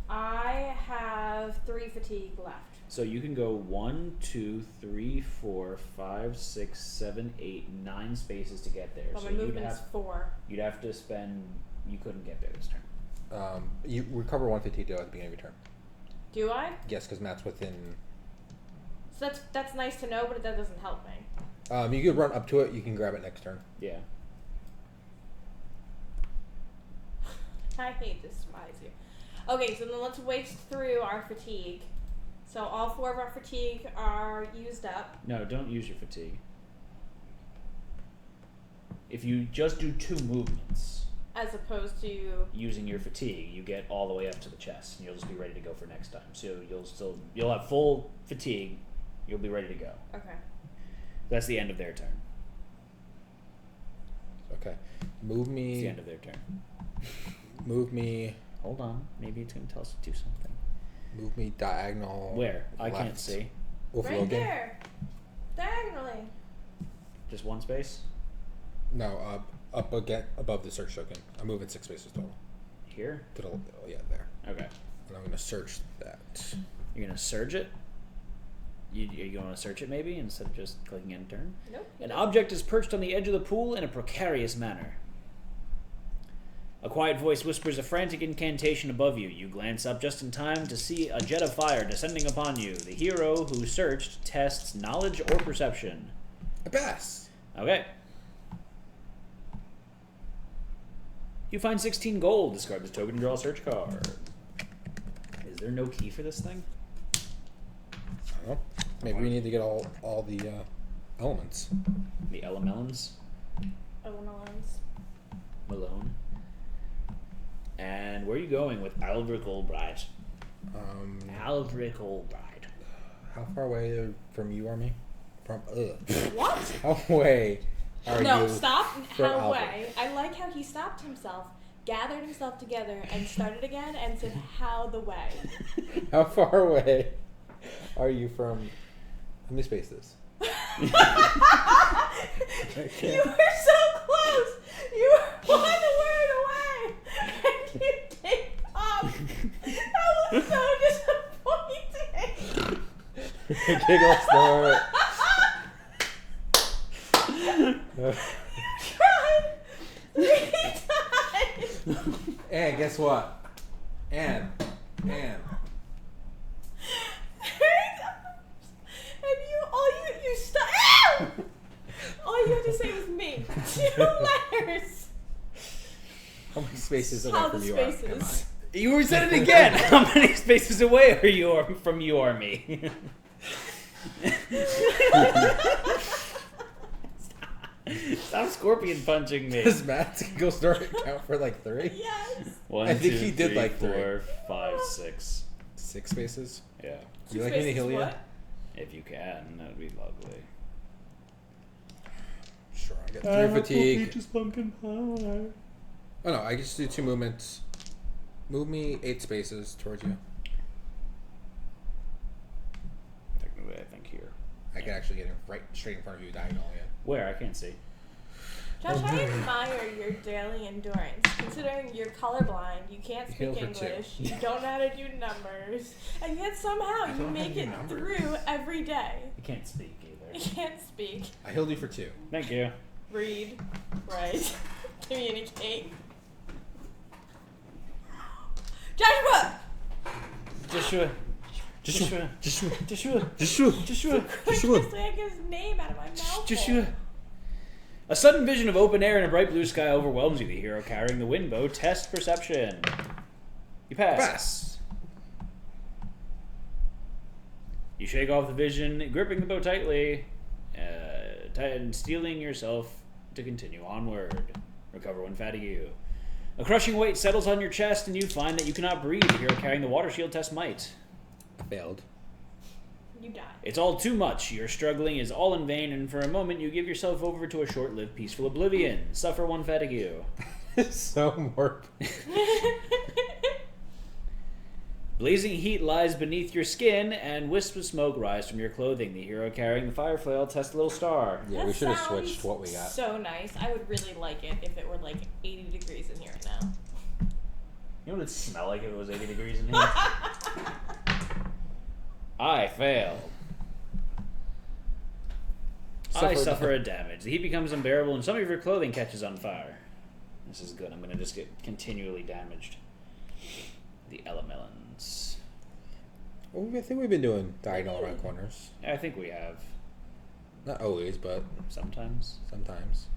Speaker 2: I have 3 fatigue left.
Speaker 3: So you can go 1, 2, 3, 4, 5, 6, 7, 8, 9 spaces to get there.
Speaker 2: But
Speaker 3: So
Speaker 2: my movement's 4.
Speaker 3: you'd have to spend. You couldn't get there this turn.
Speaker 1: You recover 1 fatigue though at the beginning of your turn.
Speaker 2: Do I?
Speaker 1: Yes, because Matt's within...
Speaker 2: So that's nice to know, but that doesn't help me.
Speaker 1: You could run up to it. You can grab it next turn.
Speaker 3: Yeah.
Speaker 2: I hate to despise you. Okay, so then let's waste through our fatigue. So all 4 of our fatigue are used up.
Speaker 3: No, don't use your fatigue. If you just do 2 movements
Speaker 2: As opposed to...
Speaker 3: using your fatigue, you get all the way up to the chest, and you'll just be ready to go for next time. So you'll have full fatigue. You'll be ready to go.
Speaker 2: Okay.
Speaker 3: That's the end of their turn.
Speaker 1: Okay. Move
Speaker 3: It's
Speaker 1: me.
Speaker 3: the end of their turn.
Speaker 1: Move me.
Speaker 3: Hold on. Maybe it's going to tell us to do something.
Speaker 1: Move me diagonal.
Speaker 3: Where? I
Speaker 1: left.
Speaker 3: can't see.
Speaker 1: With
Speaker 2: Right
Speaker 1: Logan.
Speaker 2: there. Diagonally.
Speaker 3: Just 1 space?
Speaker 1: No, up again above the search token. I'm moving 6 spaces total.
Speaker 3: Here?
Speaker 1: To the, yeah, there.
Speaker 3: Okay.
Speaker 1: And I'm gonna search that.
Speaker 3: You're going to surge it? Are you going to search it maybe instead of just clicking end turn?
Speaker 2: Nope.
Speaker 3: An object is perched on the edge of the pool in a precarious manner. A quiet voice whispers a frantic incantation above you. You glance up just in time to see a jet of fire descending upon you. The hero who searched tests knowledge or perception.
Speaker 1: I pass.
Speaker 3: Okay. You find 16 gold. Discard this token and draw a search card. Is there no key for this thing?
Speaker 1: I don't know. Maybe we need to get all the elements.
Speaker 3: The Elemelons?
Speaker 2: Elemelons.
Speaker 3: Malone. And where are you going with Avric Albright? Avric Albright.
Speaker 1: How far away from you are me?
Speaker 2: What?
Speaker 1: How away are you?
Speaker 2: No, stop.
Speaker 1: from
Speaker 2: How
Speaker 1: Albert?
Speaker 2: way? I like how he stopped himself, gathered himself together, and started again, and said, "How the way?"
Speaker 1: How far away are you from? How many spaces?
Speaker 2: You were so close. You were one word away, and you gave up. That was so disappointing.
Speaker 1: Giggle snort.
Speaker 2: You tried 3 times.
Speaker 1: And guess what? And.
Speaker 2: 3 times. And you stopped. All you had to say was me. 2 letters.
Speaker 1: How many spaces are
Speaker 2: How
Speaker 1: there
Speaker 2: the
Speaker 1: from you?
Speaker 2: spaces.
Speaker 3: You said it again! How many spaces away are you from you or me? Stop scorpion punching me.
Speaker 1: Does Matt's Giggle Snort count for like 3?
Speaker 2: Yes.
Speaker 3: 1,
Speaker 1: I think
Speaker 3: 2,
Speaker 1: he did
Speaker 3: 3,
Speaker 1: like
Speaker 3: 4, 5, 6.
Speaker 1: 6 spaces?
Speaker 3: Yeah.
Speaker 1: Do you like me to heal you?
Speaker 2: What?
Speaker 3: If you can, that would be lovely.
Speaker 1: Sure, I get 3 fatigue.
Speaker 3: Just pumpkin pie.
Speaker 1: Oh no, I just do 2 movements. Move me 8 spaces towards you.
Speaker 3: Technically, I think here.
Speaker 1: I can actually get right straight in front of you diagonally.
Speaker 3: Where? I can't see.
Speaker 2: Josh, I admire your daily endurance. Considering you're colorblind, you can't
Speaker 1: Heal
Speaker 2: speak
Speaker 1: for 2.
Speaker 2: English, you don't know how to do numbers, and yet somehow you make it through every day.
Speaker 3: I can't speak either.
Speaker 2: You can't speak,
Speaker 1: I healed you for 2.
Speaker 3: Thank you.
Speaker 2: read, write, communicate. Joshua!
Speaker 3: Joshua.
Speaker 1: Joshua.
Speaker 3: Joshua.
Speaker 1: Joshua.
Speaker 3: Joshua.
Speaker 2: Quickest way I get his name out of my mouth.
Speaker 3: Joshua. A sudden vision of open air and a bright blue sky overwhelms you. The hero carrying the wind bow. Test perception. You pass. You shake off the vision, gripping the bow tightly, and steeling yourself to continue onward. Recover 1 fatigue. A crushing weight settles on your chest, and you find that you cannot breathe. The hero carrying the water shield test might.
Speaker 1: I failed.
Speaker 2: You die.
Speaker 3: It's all too much. Your struggling is all in vain, and for a moment you give yourself over to a short-lived peaceful oblivion. Suffer 1 fatigue.
Speaker 1: So morbid.
Speaker 3: Blazing heat lies beneath your skin, and wisps of smoke rise from your clothing. The hero carrying the fire flail tests a little star.
Speaker 1: Yeah,
Speaker 2: That
Speaker 1: we should have
Speaker 2: sounds
Speaker 1: switched what we got.
Speaker 2: So nice. I would really like it if it were like 80 degrees in here right now.
Speaker 3: You know what it'd smell like if it was 80 degrees in here? I fail. I suffer a damage. The heat becomes unbearable, and some of your clothing catches on fire. This is good. I'm going to just get continually damaged. The Elemelons.
Speaker 1: Well, I think we've been doing diagonal around corners.
Speaker 3: Yeah, I think we have.
Speaker 1: Not always, but
Speaker 3: Sometimes.
Speaker 1: sometimes.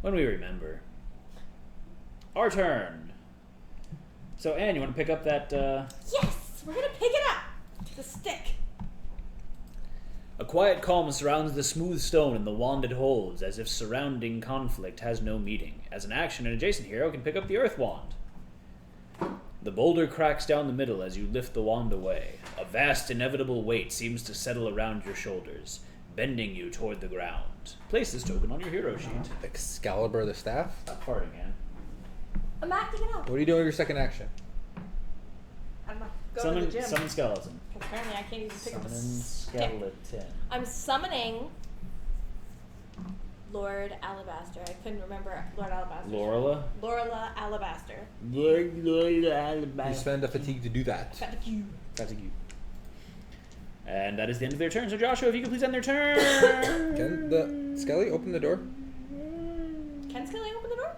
Speaker 3: When we remember. Our turn. So, Anne, you want to pick up that,
Speaker 2: Yes! We're gonna pick it up! The stick.
Speaker 3: A quiet calm surrounds the smooth stone and the wand it holds, as if surrounding conflict has no meaning. As an action, an adjacent hero can pick up the earth wand. The boulder cracks down the middle as you lift the wand away. A vast, inevitable weight seems to settle around your shoulders, bending you toward the ground. Place this token on your hero sheet.
Speaker 1: Excalibur the staff?
Speaker 3: Stop farting, Anne.
Speaker 2: I'm acting it up.
Speaker 1: What are you doing with your second action?
Speaker 2: I'm not going to the gym.
Speaker 3: Summon skeleton.
Speaker 2: Apparently I can't even pick up a
Speaker 3: Summon
Speaker 2: stick.
Speaker 3: skeleton.
Speaker 2: I'm summoning Lord Alabaster. I couldn't remember Lord Alabaster.
Speaker 3: Lorela?
Speaker 2: Lorela Alabaster.
Speaker 1: You spend a fatigue to do that.
Speaker 2: Fatigue.
Speaker 3: Fatigue. And that is the end of their turn. So Joshua, if you could please end their turn.
Speaker 1: Can the Skelly open the door?
Speaker 2: Can Skelly open the door?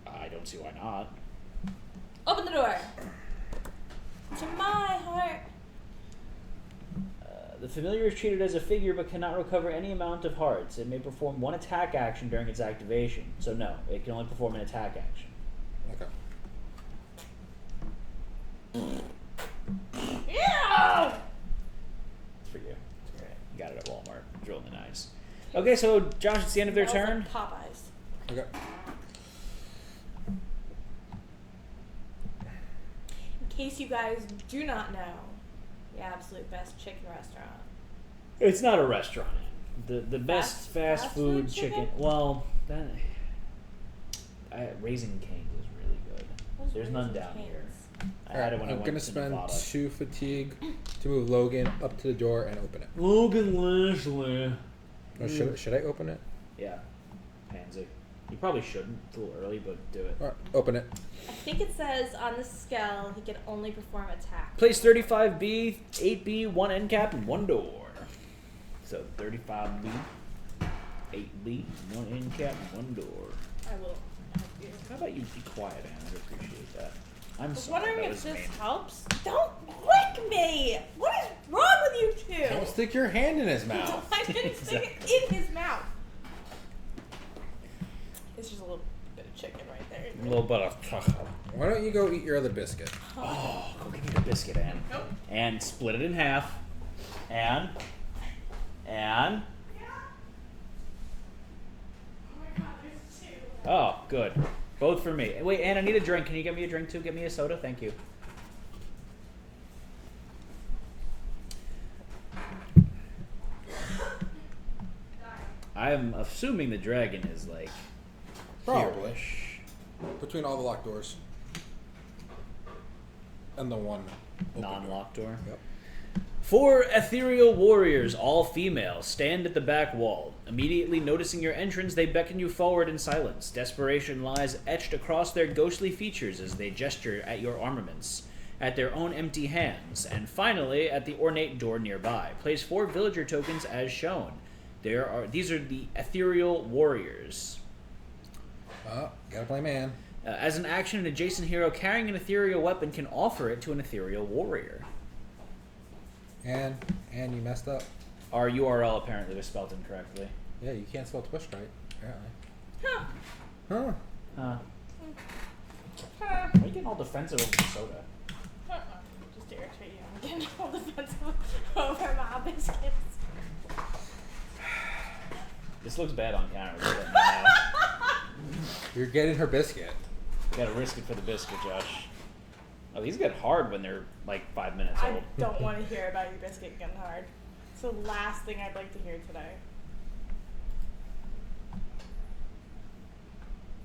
Speaker 3: I don't see why not.
Speaker 2: Open the door. To my heart.
Speaker 3: The familiar is treated as a figure but cannot recover any amount of hearts. It may perform 1 attack action during its activation. So no, it can only perform an attack action.
Speaker 1: Okay.
Speaker 3: Okay, so Josh, it's the end of their
Speaker 2: Smells
Speaker 3: turn.
Speaker 2: like Popeyes.
Speaker 1: Okay.
Speaker 2: In case you guys do not know, the absolute best chicken restaurant.
Speaker 3: It's not a restaurant. The best fast
Speaker 2: fast
Speaker 3: food
Speaker 2: food
Speaker 3: chicken.
Speaker 2: chicken?
Speaker 3: Well, that Raising Cane's is really good.
Speaker 2: What's
Speaker 3: There's none
Speaker 2: Raising
Speaker 3: down
Speaker 2: Cane's?
Speaker 3: here. I had it when I
Speaker 1: I'm
Speaker 3: went
Speaker 1: gonna
Speaker 3: to
Speaker 1: spend
Speaker 3: Nevada.
Speaker 1: 2 fatigue to move Logan up to the door and open it.
Speaker 3: Logan Lashley.
Speaker 1: Or should I open it?
Speaker 3: Yeah, pansy. You probably shouldn't. It's a little early, but do it.
Speaker 1: All right, open it.
Speaker 2: I think it says on the scale he can only perform attack.
Speaker 3: Place 35B, 8B, 1 end cap, and 1 door. So 35B, 8B, 1 end cap, and 1 door.
Speaker 2: I will help you.
Speaker 3: How about you be quiet, Anne? I'd appreciate that. I'm
Speaker 2: I was
Speaker 3: sorry.
Speaker 2: wondering
Speaker 3: that
Speaker 2: if
Speaker 3: was
Speaker 2: this
Speaker 3: mean.
Speaker 2: helps. Don't lick me! What is wrong with you two?
Speaker 1: Don't stick your hand in his mouth.
Speaker 2: I didn't stick it in his mouth. It's just a little bit of chicken right there.
Speaker 3: A little bit of.
Speaker 1: Why don't you go eat your other biscuit?
Speaker 3: Oh, go give me the biscuit, Anne.
Speaker 2: Nope.
Speaker 3: And split it in half. And.
Speaker 2: Oh my god, there's two.
Speaker 3: Oh, good. Both for me. Wait, Anne, I need a drink. Can you get me a drink too? Get me a soda? Thank you. I'm assuming the dragon is like.
Speaker 1: Probably.
Speaker 3: here-ish.
Speaker 1: Between all the locked doors. And the one open door.
Speaker 3: Non-locked door.
Speaker 1: Yep.
Speaker 3: 4 ethereal warriors, all female, stand at the back wall. Immediately noticing your entrance, they beckon you forward in silence. Desperation lies etched across their ghostly features as they gesture at your armaments, at their own empty hands, and finally at the ornate door nearby. Place 4 villager tokens as shown. These are the ethereal warriors.
Speaker 1: Gotta play man.
Speaker 3: As an action, an adjacent hero carrying an ethereal weapon can offer it to an ethereal warrior.
Speaker 1: And you messed up.
Speaker 3: Our URL apparently was spelled incorrectly.
Speaker 1: Yeah, you can't spell twist right, apparently.
Speaker 2: Huh.
Speaker 1: Huh.
Speaker 3: Huh.
Speaker 2: Huh.
Speaker 3: Why are you getting all defensive over the soda?
Speaker 2: Just to irritate you. I'm getting all defensive over my biscuits.
Speaker 3: This looks bad on camera. Just letting you know.
Speaker 1: You're getting her biscuit.
Speaker 3: Gotta risk it for the biscuit, Josh. Oh, these get hard when they're like 5 minutes
Speaker 2: I
Speaker 3: old.
Speaker 2: don't want to hear about your biscuit getting hard. It's the last thing I'd like to hear today.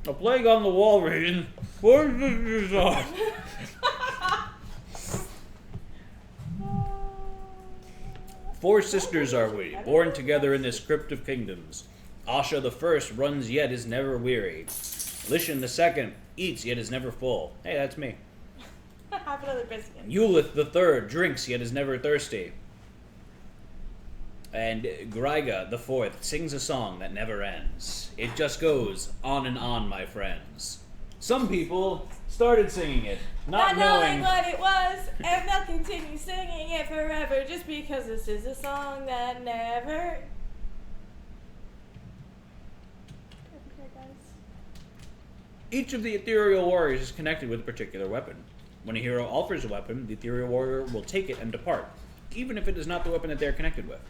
Speaker 3: A plague on the wall, Raiden. Where's this on? 4 sisters are we, born together in this crypt of kingdoms. Asha the first runs yet is never weary. Lishan the second eats yet is never full. Hey, that's me.
Speaker 2: Have another biscuit.
Speaker 3: Eulith the third drinks yet is never thirsty. And Greiga the fourth sings a song that never ends. It just goes on and on, my friends. Some people started singing it, not knowing
Speaker 2: what it was, and they'll continue singing it forever just because this is a song that never.
Speaker 3: each of the ethereal warriors is connected with a particular weapon. When a hero offers a weapon, the ethereal warrior will take it and depart, even if it is not the weapon that they're connected with.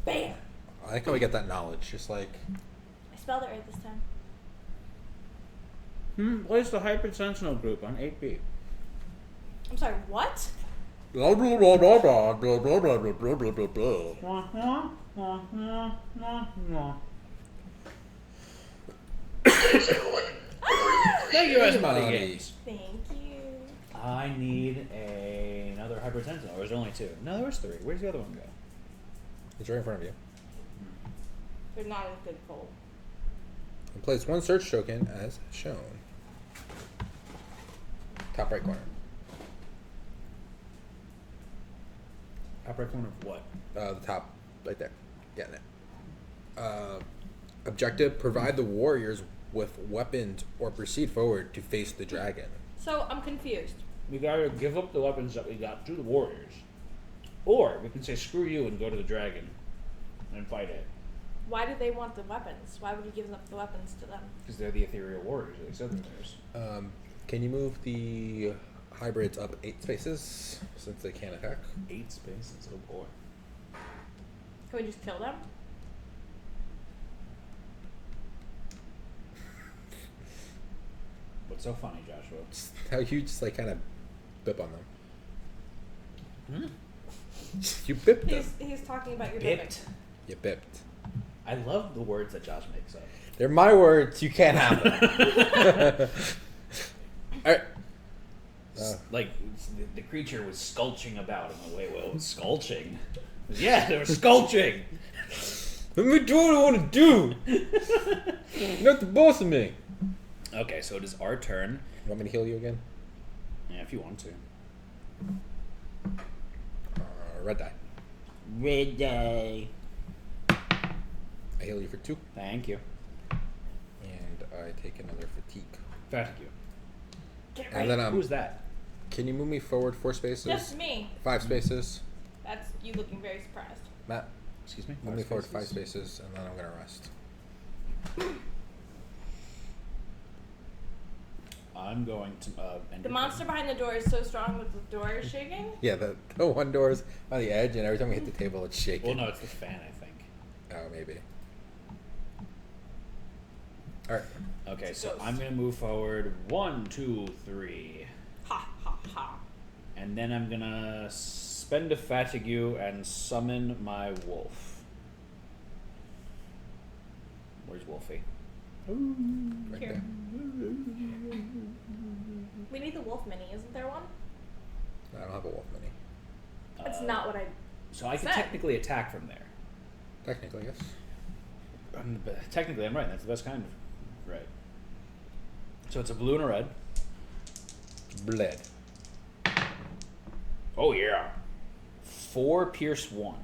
Speaker 2: Bam!
Speaker 1: I like how we get that knowledge. Just like,
Speaker 2: I spelled it right this time.
Speaker 3: Place the Hyper Sentinel group on 8B.
Speaker 2: I'm sorry, what?
Speaker 1: blah blah blah blah blah blah blah blah blah blah blah blah.
Speaker 3: Thank you, everybody.
Speaker 1: Money.
Speaker 3: Games.
Speaker 2: Thank you.
Speaker 3: I need another Hyper Sentinel. Or is there only 2? No, there was 3. Where's the other one go?
Speaker 1: It's right in front of you.
Speaker 2: They're not in good fold.
Speaker 1: And place 1 search token as shown. Top right corner.
Speaker 3: Top right corner of what?
Speaker 1: The top, right there. Getting it. Objective: provide the warriors with weapons or proceed forward to face the dragon.
Speaker 2: So I'm confused.
Speaker 3: We gotta give up the weapons that we got to the warriors. Or we can say screw you and go to the dragon and fight it.
Speaker 2: Why do they want the weapons? Why would you give up the weapons to them?
Speaker 3: Because they're the ethereal warriors. They said they're theirs.
Speaker 1: Can you move the hybrids up 8 spaces since they can't attack?
Speaker 3: 8 spaces. Oh boy.
Speaker 2: Can we just kill them?
Speaker 3: What's so funny, Joshua?
Speaker 1: Just how you just like kind of bip on them. You bipped them.
Speaker 2: He's talking about your
Speaker 3: Bipped.
Speaker 1: You bipped.
Speaker 3: I love the words that Josh makes up.
Speaker 1: They're my words. You can't have them. All right.
Speaker 3: Like the creature was skulching about. I'm like, wait, what was skulching? Yeah, they were skulching.
Speaker 1: Let me do what I want to do. You're not the boss of me.
Speaker 3: Okay, so it is our turn.
Speaker 1: You want me to heal you again?
Speaker 3: Yeah, if you want to.
Speaker 1: Red die.
Speaker 4: Red die.
Speaker 1: I heal you for 2.
Speaker 3: Thank you.
Speaker 1: And I take another fatigue.
Speaker 3: Thank you.
Speaker 2: Get
Speaker 1: And then
Speaker 3: Who's that?
Speaker 1: can you move me forward 4 spaces?
Speaker 2: Just me.
Speaker 1: 5 spaces.
Speaker 2: That's you looking very surprised.
Speaker 1: Matt,
Speaker 3: Excuse me?
Speaker 1: move me forward 5 spaces, and then I'm gonna rest.
Speaker 3: I'm going to end
Speaker 2: The
Speaker 3: your
Speaker 2: monster
Speaker 3: turn.
Speaker 2: behind the door is so strong that the door is shaking.
Speaker 1: Yeah, the one door's on the edge, and every time we hit the table, it's shaking.
Speaker 3: Well, no, it's the fan, I think.
Speaker 1: Oh, maybe. All right.
Speaker 3: Okay, so I'm going to move forward 1, 2, 3.
Speaker 2: Ha ha ha.
Speaker 3: And then I'm going to spend a fatigue and summon my wolf. Where's Wolfie?
Speaker 1: Right
Speaker 2: Here.
Speaker 1: there.
Speaker 2: We need the wolf mini, isn't there one?
Speaker 1: I don't have a wolf mini.
Speaker 2: That's not what I.
Speaker 3: So I can
Speaker 2: said.
Speaker 3: technically attack from there.
Speaker 1: Technically, yes.
Speaker 3: Technically, I'm right. That's the best kind of right. So it's a blue and a red.
Speaker 1: Bled.
Speaker 3: Oh, yeah. 4 pierce 1.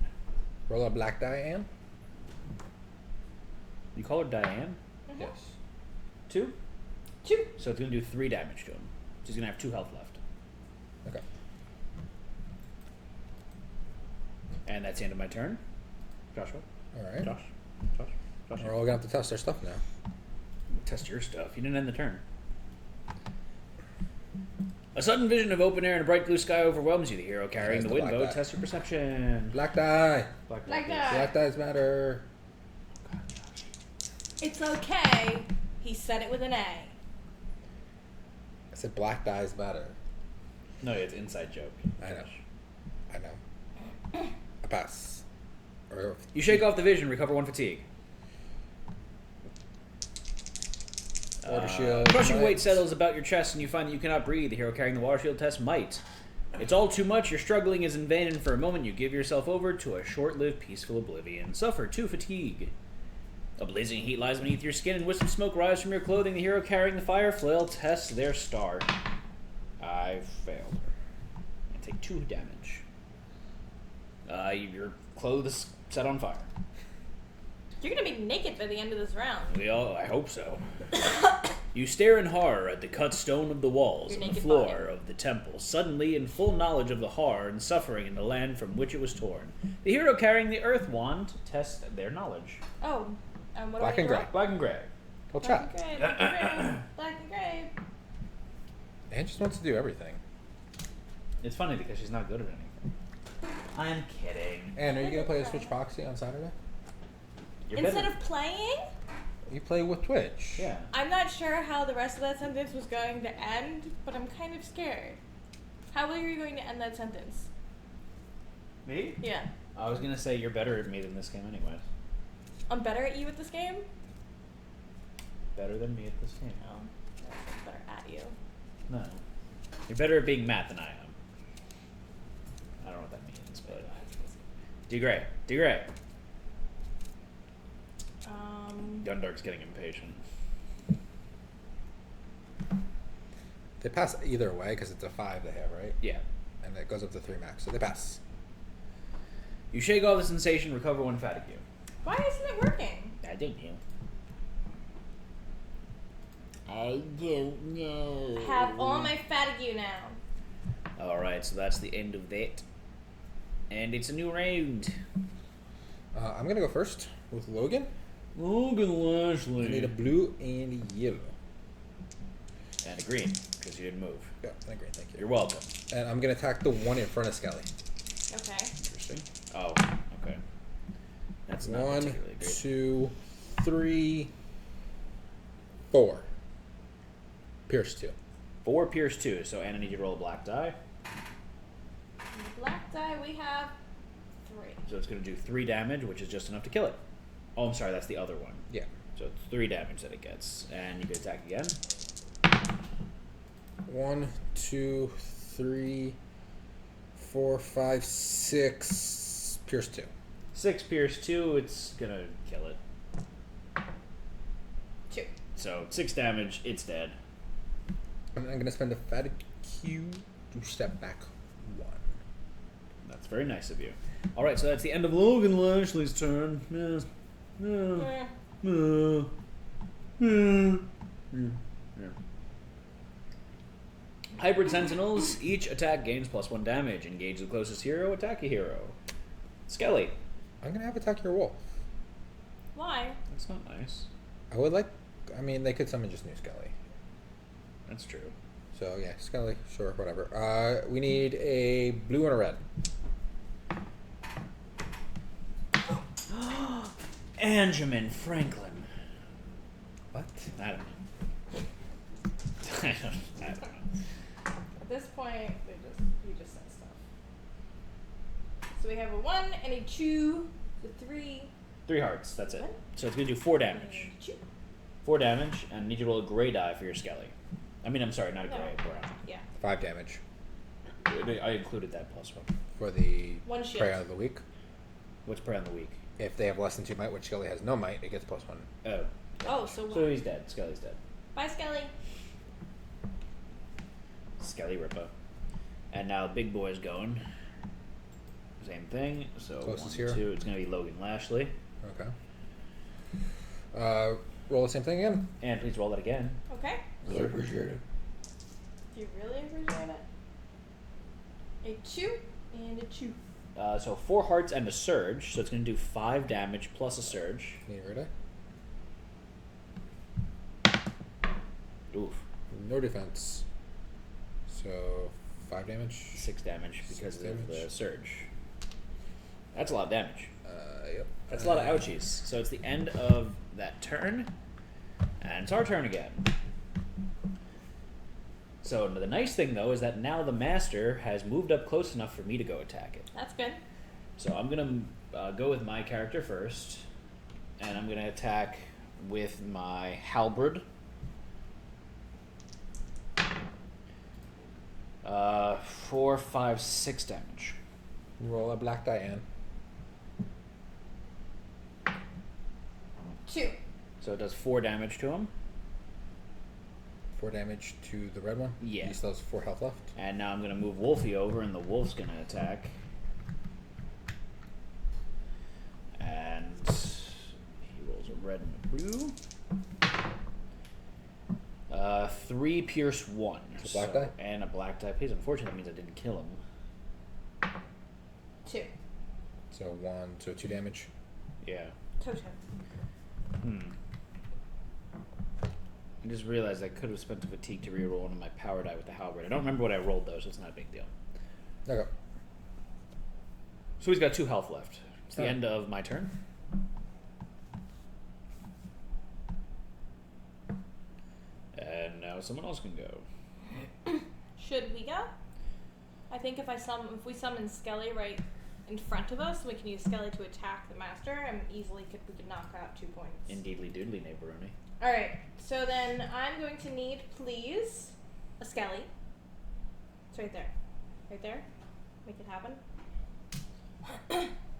Speaker 1: Roll a black die, Anne?
Speaker 3: You call her Diane?
Speaker 2: Mhm.
Speaker 1: Yes.
Speaker 3: 2?
Speaker 2: 2.
Speaker 3: So it's going to do 3 damage to him. She's going to have 2 health left.
Speaker 1: Okay.
Speaker 3: And that's the end of my turn. Joshua?
Speaker 1: All right.
Speaker 3: Josh?
Speaker 1: We're all gonna have to test our stuff now.
Speaker 3: Test your stuff. You didn't end the turn. A sudden vision of open air and a bright blue sky overwhelms you. The hero carrying
Speaker 1: There's
Speaker 3: the
Speaker 1: the
Speaker 3: wind
Speaker 1: black
Speaker 3: bow.
Speaker 1: die.
Speaker 3: Test your perception.
Speaker 1: Black die.
Speaker 3: Black
Speaker 2: Black
Speaker 3: please.
Speaker 2: die.
Speaker 1: Black dies matter.
Speaker 2: It's okay. He said it with an A.
Speaker 1: I said black dies matter.
Speaker 3: No, it's an inside joke.
Speaker 1: I know. I know. I pass. Or
Speaker 3: You shake off the vision, recover 1 fatigue.
Speaker 1: Water shield.
Speaker 3: Crushing
Speaker 1: might.
Speaker 3: weight settles about your chest and you find that you cannot breathe. The hero carrying the water shield test might. It's all too much, your struggling is in vain, and for a moment you give yourself over to a short-lived peaceful oblivion. Suffer 2 fatigue. A blazing heat lies beneath your skin and wisps of smoke rise from your clothing. The hero carrying the fire flail tests their star. I failed. I take 2 damage. Your clothes set on fire.
Speaker 2: You're gonna be naked by the end of this round.
Speaker 3: I hope so. You stare in horror at the cut stone of the walls
Speaker 2: Your
Speaker 3: and the
Speaker 2: naked
Speaker 3: floor
Speaker 2: body.
Speaker 3: of the temple, suddenly in full knowledge of the horror and suffering in the land from which it was torn. The hero carrying the earth wand tests their knowledge.
Speaker 2: Oh, what
Speaker 1: Black
Speaker 2: do I
Speaker 1: and
Speaker 2: roll?
Speaker 1: gray.
Speaker 3: Black and gray.
Speaker 1: Well,
Speaker 2: Black
Speaker 1: chat.
Speaker 2: and gray. Black and gray. Black and gray.
Speaker 1: Anne just wants to do everything.
Speaker 3: It's funny because she's not good at anything. I'm kidding.
Speaker 1: Anne, are you gonna play a Switch Proxy on Saturday?
Speaker 3: You're
Speaker 2: Instead
Speaker 3: better.
Speaker 2: of playing,
Speaker 1: You play with Twitch.
Speaker 3: Yeah.
Speaker 2: I'm not sure how the rest of that sentence was going to end, but I'm kind of scared. How are you going to end that sentence?
Speaker 3: Me?
Speaker 2: Yeah.
Speaker 3: I was gonna say you're better at me than this game anyways.
Speaker 2: I'm better at you at this game?
Speaker 3: Better than me at this game.
Speaker 2: No. I'm better at you.
Speaker 3: No. You're better at being Matt than I am. I don't know what that means, but D-Gray. D-Gray. Gundark's getting impatient.
Speaker 1: They pass either way because it's a 5 they have, right?
Speaker 3: Yeah.
Speaker 1: And it goes up to 3 max, so they pass.
Speaker 3: You shake off the sensation, recover 1 fatigue.
Speaker 2: Why isn't it working?
Speaker 3: I don't know.
Speaker 4: I don't know.
Speaker 2: I have all my fatigue now.
Speaker 3: Alright, so that's the end of that. And it's a new round.
Speaker 1: I'm gonna go first with Logan.
Speaker 3: Logan
Speaker 1: I
Speaker 3: Lashley.
Speaker 1: need a blue and a yellow.
Speaker 3: And a green, because you didn't move.
Speaker 1: Yeah, and a green, thank you.
Speaker 3: You're welcome.
Speaker 1: And I'm gonna attack the one in front of Skelly.
Speaker 2: Okay.
Speaker 3: Interesting. Oh, okay. That's not
Speaker 1: 1,
Speaker 3: particularly great.
Speaker 1: 2, 3, 4. Pierce 2.
Speaker 3: 4 Pierce 2. So Anna, need you to roll a black die.
Speaker 2: And the black die, we have 3.
Speaker 3: So it's going to do 3 damage, which is just enough to kill it. Oh, I'm sorry, that's the other one.
Speaker 1: Yeah.
Speaker 3: So it's 3 damage that it gets. And you can attack again.
Speaker 1: 1, 2, 3, 4, 5, 6. Pierce 2.
Speaker 3: 6 Pierce 2, it's going to kill it.
Speaker 2: 2.
Speaker 3: So 6 damage, it's dead.
Speaker 1: And I'm going to spend a fatigue to step back 1.
Speaker 3: That's very nice of you. Alright, so that's the end of Logan Lashley's turn. Hybrid Sentinels, each attack gains +1 damage. Engage the closest hero, attack a hero. Skelly.
Speaker 1: I'm going to have attack your wolf.
Speaker 2: Why?
Speaker 3: That's not nice.
Speaker 1: I would like... I mean, they could summon just new Skelly.
Speaker 3: That's true.
Speaker 1: So, yeah, Skelly. Sure, whatever. We need a blue and a red.
Speaker 3: Benjamin Franklin.
Speaker 1: What?
Speaker 3: I don't know. I don't know.
Speaker 2: At this point, you just said stuff. So we have a 1 and a 2, a 3.
Speaker 3: 3 hearts, that's it.
Speaker 2: What?
Speaker 3: So it's going to do 4
Speaker 2: and
Speaker 3: damage.
Speaker 2: a 2.
Speaker 3: 4 damage, and I need you to roll a gray die for your Skelly. I mean, I'm sorry, not a
Speaker 2: No.
Speaker 3: gray, brown.
Speaker 2: Yeah.
Speaker 1: 5 damage
Speaker 3: I included that +1.
Speaker 1: for the
Speaker 2: 1 shield.
Speaker 1: prey of the week.
Speaker 3: What's prey on the week?
Speaker 1: If they have less than 2 might, which Skelly has no might, it gets +1.
Speaker 3: Oh.
Speaker 2: Oh, so
Speaker 3: So he's dead. Skelly's dead.
Speaker 2: bye, Skelly.
Speaker 3: Skelly Ripper. And now Big Boy's going. Same thing. So
Speaker 1: Closest
Speaker 3: 1,
Speaker 1: hero.
Speaker 3: 2. It's going to be Logan Lashley.
Speaker 1: Okay. Roll the same thing again.
Speaker 3: And please roll that again.
Speaker 2: Okay.
Speaker 1: I appreciate it.
Speaker 2: Do you really appreciate it? A 2 and a 2.
Speaker 3: So 4 hearts and a surge. So it's going to do 5 damage plus a surge.
Speaker 1: Need a red
Speaker 3: Oof.
Speaker 1: No defense. So 5 damage.
Speaker 3: 6 damage because
Speaker 1: 6
Speaker 3: of the
Speaker 1: damage.
Speaker 3: surge. That's a lot of damage.
Speaker 1: Yep.
Speaker 3: That's a lot of ouchies. So it's the end of that turn. And it's our turn again. So the nice thing, though, is that now the master has moved up close enough for me to go attack it.
Speaker 2: That's good.
Speaker 3: So I'm going to go with my character first. And I'm going to attack with my halberd. 4, 5, 6 damage.
Speaker 1: Roll a black die, Ann.
Speaker 2: 2.
Speaker 3: So it does 4 damage to him.
Speaker 1: 4 damage to the red one.
Speaker 3: Yeah.
Speaker 1: He still has 4 health left.
Speaker 3: And now I'm going to move Wolfie over, and the wolf's going to attack. And he rolls a red and a blue. 3 pierce 1.
Speaker 1: A black die?
Speaker 3: And a black die. Please, unfortunately, that means I didn't kill him.
Speaker 2: 2.
Speaker 1: So 2 damage.
Speaker 3: Yeah.
Speaker 2: Totem.
Speaker 3: I just realized I could have spent the fatigue to reroll one of my power die with the halberd. I don't remember what I rolled, though, so it's not a big deal.
Speaker 1: Okay.
Speaker 3: So he's got 2 health left. It's the
Speaker 1: Alright.
Speaker 3: end of my turn. And now someone else can go.
Speaker 2: Should we go? I think if we summon Skelly right in front of us, we can use Skelly to attack the master, and we could knock out 2 points.
Speaker 3: Indeedly doodly, neighboroni.
Speaker 2: All right. So then I'm going to need, please, a Skelly. It's right there. Right there. Make it happen.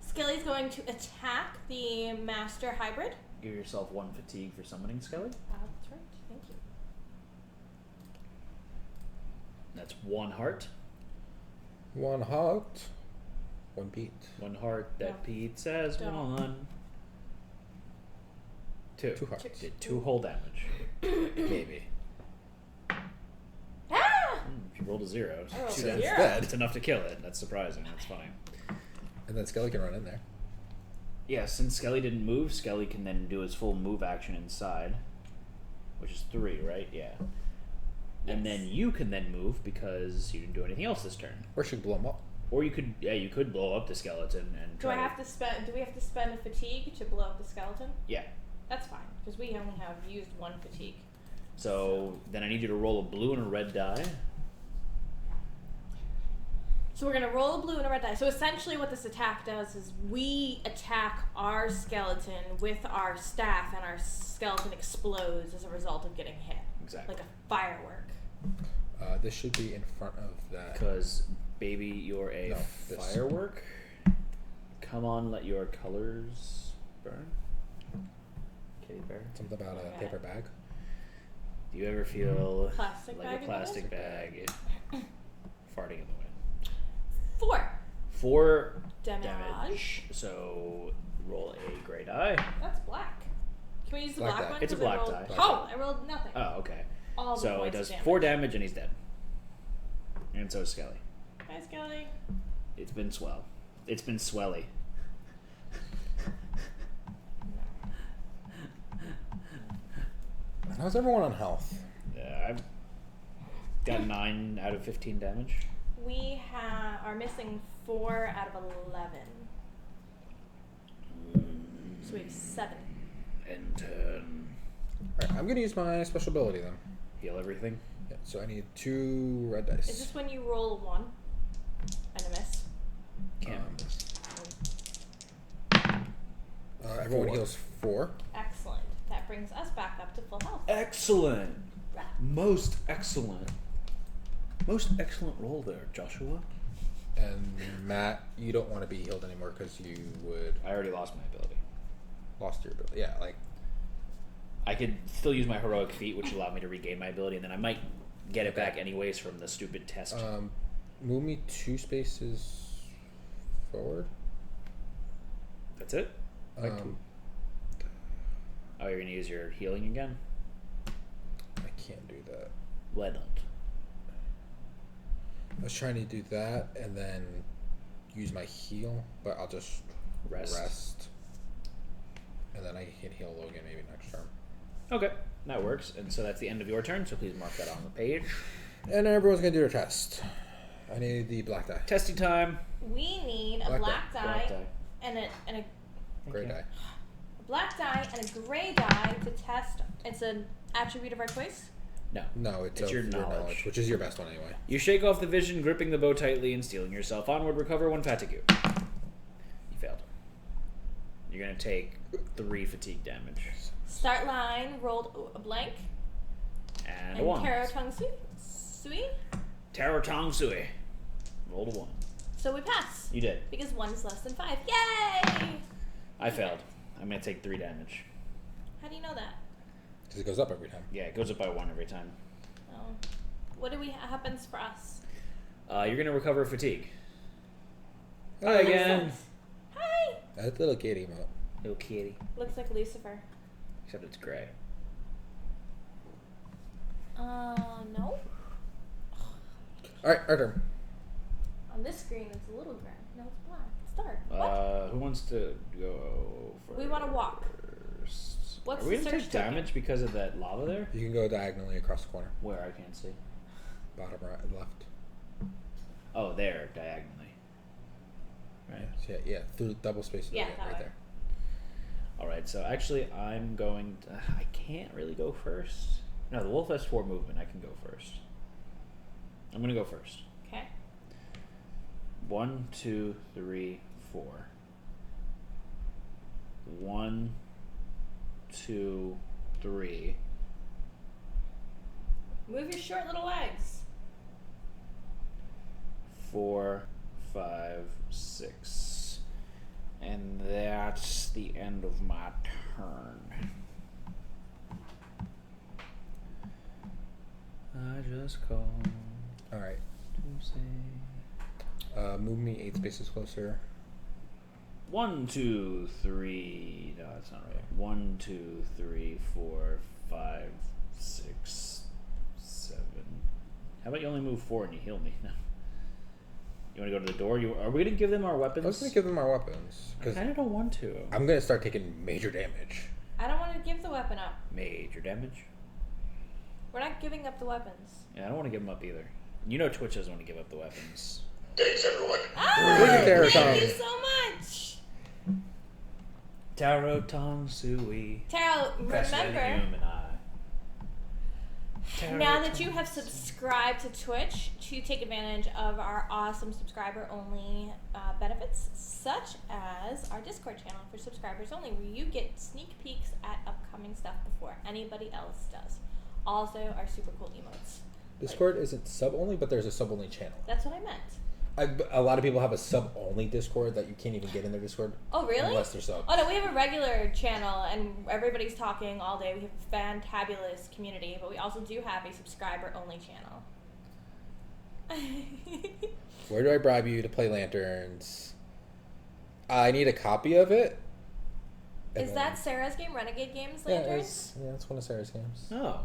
Speaker 2: Skelly's going to attack the master hybrid.
Speaker 3: Give yourself 1 fatigue for summoning Skelly.
Speaker 2: That's right. Thank you.
Speaker 3: That's 1 heart.
Speaker 1: 1 heart. 1 beat.
Speaker 3: 1 heart that
Speaker 2: No.
Speaker 3: Pete says
Speaker 2: Don't.
Speaker 3: 1. 2.
Speaker 1: 2 hearts.
Speaker 3: Did 2 whole damage.
Speaker 1: Maybe.
Speaker 2: Ah!
Speaker 3: If you rolled a 0,
Speaker 2: I rolled
Speaker 3: it's
Speaker 2: a
Speaker 3: two-
Speaker 2: 0.
Speaker 1: Dead.
Speaker 3: it's enough to kill it. That's surprising. That's funny.
Speaker 1: And then Skelly can run in there.
Speaker 3: Yeah, since Skelly didn't move, Skelly can then do his full move action inside, which is 3, right? Yeah. And
Speaker 2: Yes.
Speaker 3: then you can then move because you didn't do anything else this turn.
Speaker 1: Or should blow him up.
Speaker 3: Or you could blow up the skeleton and
Speaker 2: Do
Speaker 3: try
Speaker 2: I have to spend? Do we have to spend a fatigue to blow up the skeleton?
Speaker 3: Yeah.
Speaker 2: That's fine because we only have used 1 fatigue.
Speaker 3: So then I need you to roll a blue and a red die.
Speaker 2: So we're gonna roll a blue and a red die. So essentially what this attack does is we attack our skeleton with our staff, and our skeleton explodes as a result of getting hit.
Speaker 3: Exactly.
Speaker 2: Like a firework.
Speaker 1: This should be in front of that.
Speaker 3: Because, baby, you're a
Speaker 1: No, this.
Speaker 3: firework. Come on, let your colors burn. Kitty bear.
Speaker 1: Something about a
Speaker 2: Okay.
Speaker 1: paper bag.
Speaker 3: Do you ever feel
Speaker 2: Plastic
Speaker 3: like
Speaker 2: bag
Speaker 3: a plastic bag farting in the wind?
Speaker 2: 4
Speaker 3: 4
Speaker 2: damage.
Speaker 3: damage. So roll a gray die.
Speaker 2: That's black. Can we use the
Speaker 1: Black
Speaker 2: black
Speaker 1: die.
Speaker 2: one?
Speaker 3: It's a
Speaker 2: 'Cause I
Speaker 3: black
Speaker 2: rolled-
Speaker 3: die.
Speaker 2: Oh, I rolled nothing.
Speaker 3: Oh, okay.
Speaker 2: All the
Speaker 3: So it
Speaker 2: points
Speaker 3: does
Speaker 2: of damage.
Speaker 3: 4 damage and he's dead. And so is Skelly.
Speaker 2: Hi, Skelly.
Speaker 3: It's been swell. It's been swelly.
Speaker 1: How's everyone on health?
Speaker 3: I've got 9 out of 15 damage.
Speaker 2: We are missing 4 out of 11. So we have 7.
Speaker 3: And
Speaker 1: Alright, I'm gonna use my special ability then.
Speaker 3: heal everything.
Speaker 1: Yeah, so I need 2 red dice.
Speaker 2: Is this when you roll a 1 and a miss?
Speaker 3: Can't.
Speaker 1: Everyone
Speaker 3: 4.
Speaker 1: heals 4.
Speaker 2: Excellent. That brings us back up to full health.
Speaker 3: Excellent. Most excellent. Most excellent roll there, Joshua.
Speaker 1: And Matt, you don't want to be healed anymore because you would
Speaker 3: I already lost my ability.
Speaker 1: lost your ability. Yeah, like
Speaker 3: I could still use my heroic feat, which allowed me to regain my ability, and then I might get it back anyways from the stupid test.
Speaker 1: move me 2 spaces forward.
Speaker 3: That's it? Oh, you're gonna use your healing again?
Speaker 1: I can't do that.
Speaker 3: Why not?
Speaker 1: I was trying to do that and then use my heal, but I'll just rest. And then I can heal Logan maybe next turn.
Speaker 3: Okay, that works. And so that's the end of your turn, so please mark that on the page.
Speaker 1: And everyone's gonna do their test. I need the black die.
Speaker 3: Testing time.
Speaker 2: We need a black die,
Speaker 3: Black die.
Speaker 2: and a
Speaker 1: Gray
Speaker 3: you.
Speaker 1: die.
Speaker 2: black die and a gray die to test. It's an attribute of our choice.
Speaker 1: No, it's
Speaker 3: It's
Speaker 1: of
Speaker 3: your
Speaker 1: your
Speaker 3: knowledge.
Speaker 1: knowledge, which is your best one anyway.
Speaker 3: You shake off the vision, gripping the bow tightly and steeling yourself onward. Recover 1 fatigue. You failed. You're going to take 3 fatigue damage.
Speaker 2: Start line rolled a blank.
Speaker 3: And a 1.
Speaker 2: Tarot tongue sui.
Speaker 3: Tarot Tong Sui. Rolled a 1.
Speaker 2: So we pass.
Speaker 3: You did.
Speaker 2: Because 1 is less than 5. Yay!
Speaker 3: I failed. I'm going to take 3 damage.
Speaker 2: How do you know that?
Speaker 1: Because it goes up every time.
Speaker 3: Yeah, it goes up by 1 every time.
Speaker 2: Oh. What do we happens for us?
Speaker 3: You're going to recover fatigue.
Speaker 1: Oh,
Speaker 3: Hi again.
Speaker 2: Hi!
Speaker 1: That little kitty emote.
Speaker 3: Little kitty.
Speaker 2: Looks like Lucifer.
Speaker 3: Except it's gray.
Speaker 2: No.
Speaker 1: Alright, our turn.
Speaker 2: On this screen, it's a little gray. No, it's black. It's dark. What?
Speaker 3: Who wants to go first?
Speaker 2: We wanna walk. What's
Speaker 3: Are we
Speaker 2: the
Speaker 3: gonna
Speaker 2: search
Speaker 3: take damage
Speaker 2: token?
Speaker 3: because of that lava there?
Speaker 1: You can go diagonally across the corner.
Speaker 3: Where? I can't see.
Speaker 1: Bottom right, left.
Speaker 3: Oh, there, diagonally. Right.
Speaker 1: So yeah, through double spaces.
Speaker 2: Yeah,
Speaker 1: right
Speaker 2: that way.
Speaker 1: there.
Speaker 3: Alright, so actually I'm going to, I can't really go first. No, the wolf has 4 movement. I can go first. I'm gonna go first.
Speaker 2: Okay.
Speaker 3: 1, 2, 3, 4. 1, 2, 3.
Speaker 2: Move your short little legs.
Speaker 3: 4, 5, 6. And that's the end of my turn. I just called
Speaker 1: Alright.
Speaker 3: to say
Speaker 1: Move me 8 spaces closer.
Speaker 3: 1, 2, 3. No, that's not right. 1, 2, 3, 4, 5, 6, 7. How about you only move 4 and you heal me? No. You want to go to the door? Are we going to give them our weapons?
Speaker 1: I was going to give them our weapons.
Speaker 3: I
Speaker 1: Because
Speaker 3: kind of don't want to.
Speaker 1: I'm going to start taking major damage.
Speaker 2: I don't want to give the weapon up.
Speaker 3: Major damage?
Speaker 2: We're not giving up the weapons.
Speaker 3: Yeah, I don't want to give them up either. You know Twitch doesn't want to give up the weapons.
Speaker 5: Thanks, everyone.
Speaker 2: Ah,
Speaker 1: Look at Tarot
Speaker 2: thank you
Speaker 1: Tongue.
Speaker 2: so much.
Speaker 3: Tarot Tong Sui.
Speaker 2: Tarot,
Speaker 3: Faster than
Speaker 2: remember,
Speaker 3: human eye.
Speaker 2: Now that you have subscribed to Twitch to take advantage of our awesome subscriber-only benefits, such as our Discord channel for subscribers only, where you get sneak peeks at upcoming stuff before anybody else does. Also, our super cool emotes.
Speaker 1: Discord isn't sub-only, but there's a sub-only channel.
Speaker 2: That's what I meant.
Speaker 1: A lot of people have a sub-only Discord that you can't even get in their Discord.
Speaker 2: Oh, really?
Speaker 1: Unless they're sub.
Speaker 2: Oh, no, we have a regular channel, and everybody's talking all day. We have a fantabulous community, but we also do have a subscriber-only channel.
Speaker 1: Where do I bribe you to play Lanterns? I need a copy of it.
Speaker 2: Is that Sarah's game, Renegade Games
Speaker 1: Yeah,
Speaker 2: Lanterns?
Speaker 1: it's one of Sarah's games.
Speaker 3: Oh.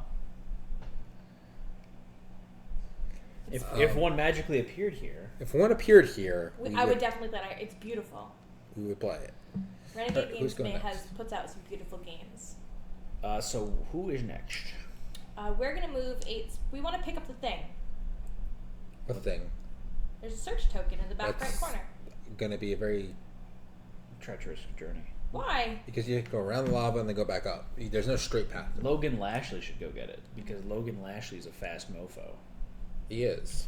Speaker 3: If one magically appeared here.
Speaker 1: If one appeared here,
Speaker 2: I would definitely play it. It's beautiful.
Speaker 1: We would play it.
Speaker 2: Renegade
Speaker 1: Alright, who's
Speaker 2: Games
Speaker 1: going
Speaker 2: puts out some beautiful games.
Speaker 3: So who is next?
Speaker 2: We're gonna move 8. We want to pick up the thing.
Speaker 1: What thing?
Speaker 2: There's a search token in the back right corner.
Speaker 1: Gonna be a very
Speaker 3: Treacherous journey.
Speaker 2: Why?
Speaker 1: because you go around the lava and then go back up. There's no straight path.
Speaker 3: Logan Lashley should go get it because Logan Lashley's a fast mofo.
Speaker 1: He is.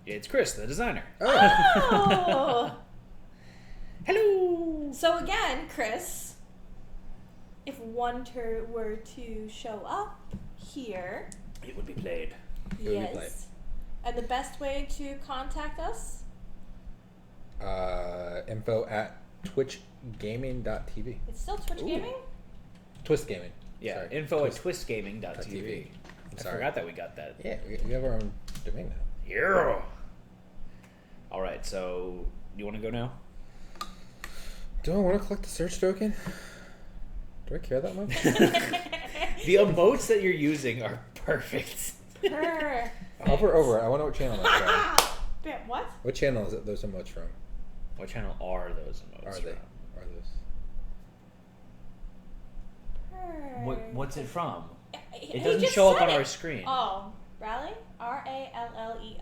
Speaker 3: It's Chris, the designer.
Speaker 2: Oh!
Speaker 3: Hello.
Speaker 2: So again, Chris, if one were to show up here,
Speaker 3: It would be played.
Speaker 1: It would be played.
Speaker 2: yes. And the best way to contact us?
Speaker 1: info@twitchgaming.tv.
Speaker 2: It's still Twitch
Speaker 3: Ooh.
Speaker 2: Gaming?
Speaker 1: Twist Gaming.
Speaker 3: Yeah,
Speaker 1: Sorry.
Speaker 3: info at
Speaker 1: Twist-
Speaker 3: twistgaming.tv.
Speaker 1: TV.
Speaker 3: I
Speaker 1: Sorry.
Speaker 3: forgot that we got that.
Speaker 1: Yeah, we have our own domain now.
Speaker 3: Yeah. All right, so you want to go now?
Speaker 1: Do I want to collect the search token? Do I care that much?
Speaker 3: The emotes that you're using are perfect.
Speaker 2: Purr.
Speaker 1: Hover over. I want to know what channel that's from.
Speaker 2: Damn, what?
Speaker 1: What channel is it? Those emotes from?
Speaker 3: What channel are those emotes
Speaker 1: Are
Speaker 3: from?
Speaker 1: they? Are those?
Speaker 2: Purr.
Speaker 3: What's it from?
Speaker 2: He
Speaker 3: It doesn't
Speaker 2: just
Speaker 3: show up
Speaker 2: said
Speaker 3: on our
Speaker 2: it.
Speaker 3: screen.
Speaker 2: Oh, Rally? Rallei.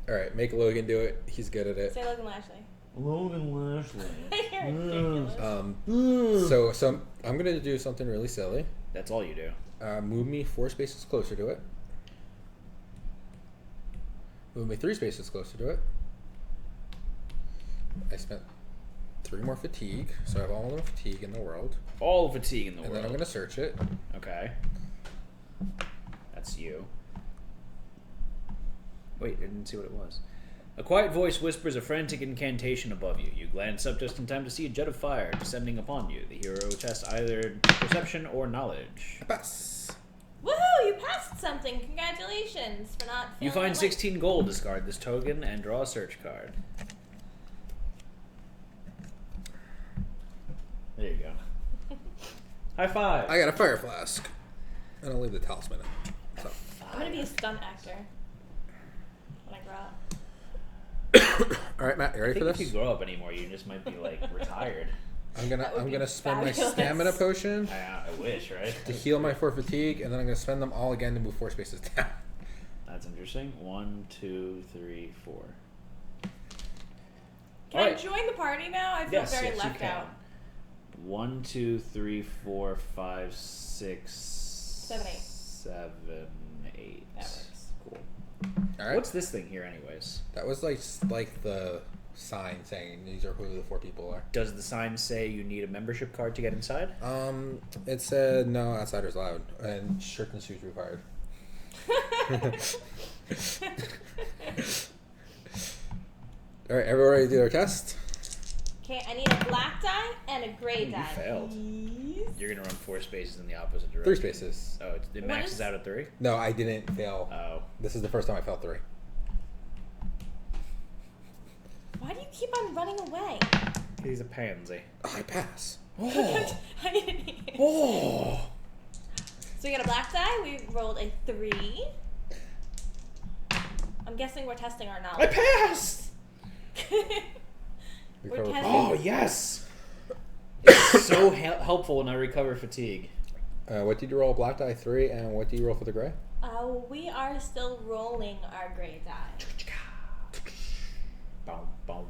Speaker 1: All right, make Logan do it. He's good at it.
Speaker 2: Say Logan Lashley.
Speaker 4: Logan Lashley.
Speaker 2: You're ridiculous.
Speaker 1: So I'm gonna do something really silly.
Speaker 3: That's all you do.
Speaker 1: Move me 4 spaces closer to it. Move me 3 spaces closer to it. I spent 3 more fatigue, so I have all the fatigue in the world.
Speaker 3: All fatigue in the
Speaker 1: And
Speaker 3: world.
Speaker 1: then I'm gonna search it.
Speaker 3: Okay. That's you. Wait, I didn't see what it was. A quiet voice whispers a frantic incantation above you. You glance up just in time to see a jet of fire descending upon you. The hero tests either perception or knowledge.
Speaker 1: Pass.
Speaker 2: Woohoo! You passed something. Congratulations for not.
Speaker 3: You
Speaker 2: failing
Speaker 3: find
Speaker 2: at
Speaker 3: 16 gold. Discard this token and draw a search card. There you go. High five.
Speaker 1: I got a fire flask. And I'll leave the talisman in. So.
Speaker 2: I'm gonna be a stunt actor when I grow up.
Speaker 1: All right, Matt, you
Speaker 3: I
Speaker 1: ready
Speaker 3: think
Speaker 1: for
Speaker 3: if you
Speaker 1: this?
Speaker 3: grow up anymore, you just might be like retired.
Speaker 1: I'm
Speaker 2: That would be
Speaker 1: gonna spend my
Speaker 2: fabulous.
Speaker 1: stamina potion
Speaker 3: I wish, right?
Speaker 1: to heal my 4 fatigue, and then I'm gonna spend them all again to move 4 spaces down.
Speaker 3: That's interesting. 1, 2, 3, 4.
Speaker 2: Can I join the party now? I feel very left out.
Speaker 3: 1, 2, 3, 4, 5, 6,
Speaker 2: 7, 8.
Speaker 3: 7, 8.
Speaker 2: That works.
Speaker 3: Cool.
Speaker 1: All right.
Speaker 3: What's this thing here, anyways?
Speaker 1: That was like the sign saying these are who the 4 people are.
Speaker 3: Does the sign say you need a membership card to get inside?
Speaker 1: It said no outsiders allowed and shirts and shoes required. All right, everyone ready to do their test?
Speaker 2: Okay, I need a black die and a gray
Speaker 3: You
Speaker 2: die.
Speaker 3: failed.
Speaker 2: Please.
Speaker 3: You're gonna run 4 spaces in the opposite
Speaker 1: 3
Speaker 3: direction.
Speaker 1: spaces.
Speaker 3: Oh, it
Speaker 2: What
Speaker 3: maxes
Speaker 2: is-
Speaker 3: out at 3?
Speaker 1: No, I didn't fail.
Speaker 3: Oh.
Speaker 1: This is the first time I failed 3.
Speaker 2: Why do you keep on running away?
Speaker 3: He's a pansy.
Speaker 1: I pass.
Speaker 2: Oh.
Speaker 1: Oh.
Speaker 2: So we got a black die. We rolled a 3. I'm guessing we're testing our
Speaker 3: I
Speaker 2: knowledge.
Speaker 3: passed!
Speaker 2: We're
Speaker 1: Recover
Speaker 2: testing.
Speaker 3: Oh, yes! It's so helpful when I recover fatigue.
Speaker 1: What did you roll? Black die 3, and what do you roll for the gray?
Speaker 2: We are still rolling our gray die.
Speaker 3: Boom, boom.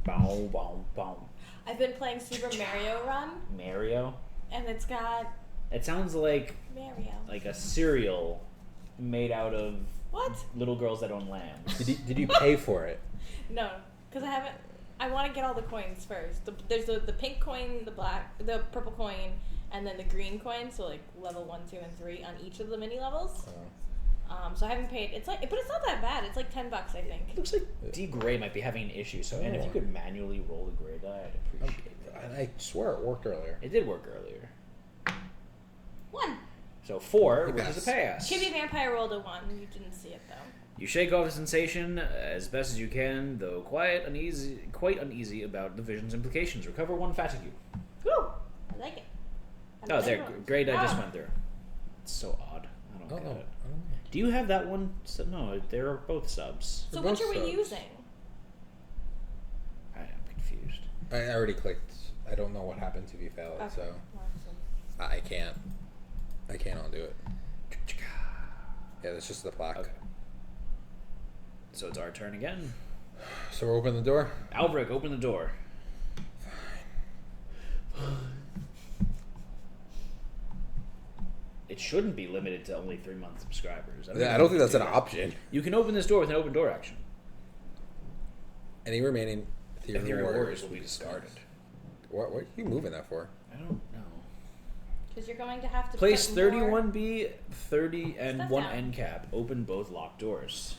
Speaker 3: Boom, boom, boom.
Speaker 2: I've been playing Super Mario Run,
Speaker 3: Mario.
Speaker 2: and it's got
Speaker 3: It sounds like
Speaker 2: Mario.
Speaker 3: a cereal made out of
Speaker 2: What?
Speaker 3: little girls that own lambs.
Speaker 1: Did you pay for it?
Speaker 2: No, because I haven't. I want to get all the coins first. There's the pink coin, the purple coin, and then the green coin. So like level 1, 2, and 3 on each of the mini levels. So I haven't paid. It's like, but it's not that bad. It's like $10, I think.
Speaker 3: It looks like D Gray might be having an issue. So, and if you could manually roll the gray die, I'd appreciate that.
Speaker 1: I swear it worked earlier.
Speaker 3: It did work earlier.
Speaker 2: 1.
Speaker 3: So 4,
Speaker 1: He
Speaker 3: which is a pass.
Speaker 2: Chibi Vampire rolled a 1. You didn't see it though.
Speaker 3: You shake off the sensation as best as you can, though quite uneasy about the vision's implications. Recover 1 fatigue.
Speaker 2: Woo! I like it.
Speaker 3: Oh, there, gray die just went there. It's so odd. I don't get it. Do you have that one? No, they're both subs.
Speaker 2: So
Speaker 1: They're
Speaker 2: which
Speaker 1: both
Speaker 2: are we
Speaker 1: subs.
Speaker 2: using?
Speaker 3: I am confused.
Speaker 1: I already clicked. I don't know what happened if you fail it, so I can't undo it. Yeah, that's just the plaque.
Speaker 3: Okay. So it's our turn again.
Speaker 1: So we're opening the door.
Speaker 3: Avric, open the door. It shouldn't be limited to only 3-month subscribers.
Speaker 1: I don't think that's an option.
Speaker 3: You can open this door with an open door action.
Speaker 1: Any remaining
Speaker 3: Ethereal Warriors will be discarded.
Speaker 1: What are you moving that for?
Speaker 3: I don't know.
Speaker 2: Because you're going to have to
Speaker 3: Place
Speaker 2: put more...
Speaker 3: 31B, 30, and
Speaker 2: Stuff
Speaker 3: 1
Speaker 2: down.
Speaker 3: end cap. Open both locked doors.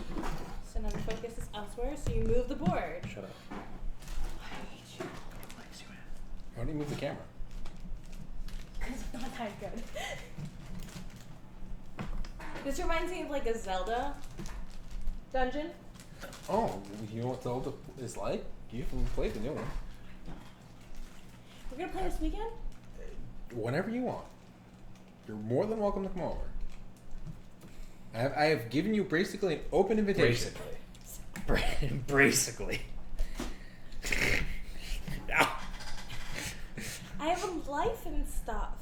Speaker 2: So now the focus is elsewhere, so you move the board.
Speaker 3: Shut up.
Speaker 2: I hate you.
Speaker 1: Why don't you move the camera?
Speaker 2: Because it's not that good. This reminds me of like a Zelda dungeon.
Speaker 1: Oh, you know what Zelda is like? You can play the new one.
Speaker 2: We're going to play this weekend?
Speaker 1: Whenever you want. You're more than welcome to come over. I have given you basically an open invitation.
Speaker 3: Basically.
Speaker 2: I have a life and stuff.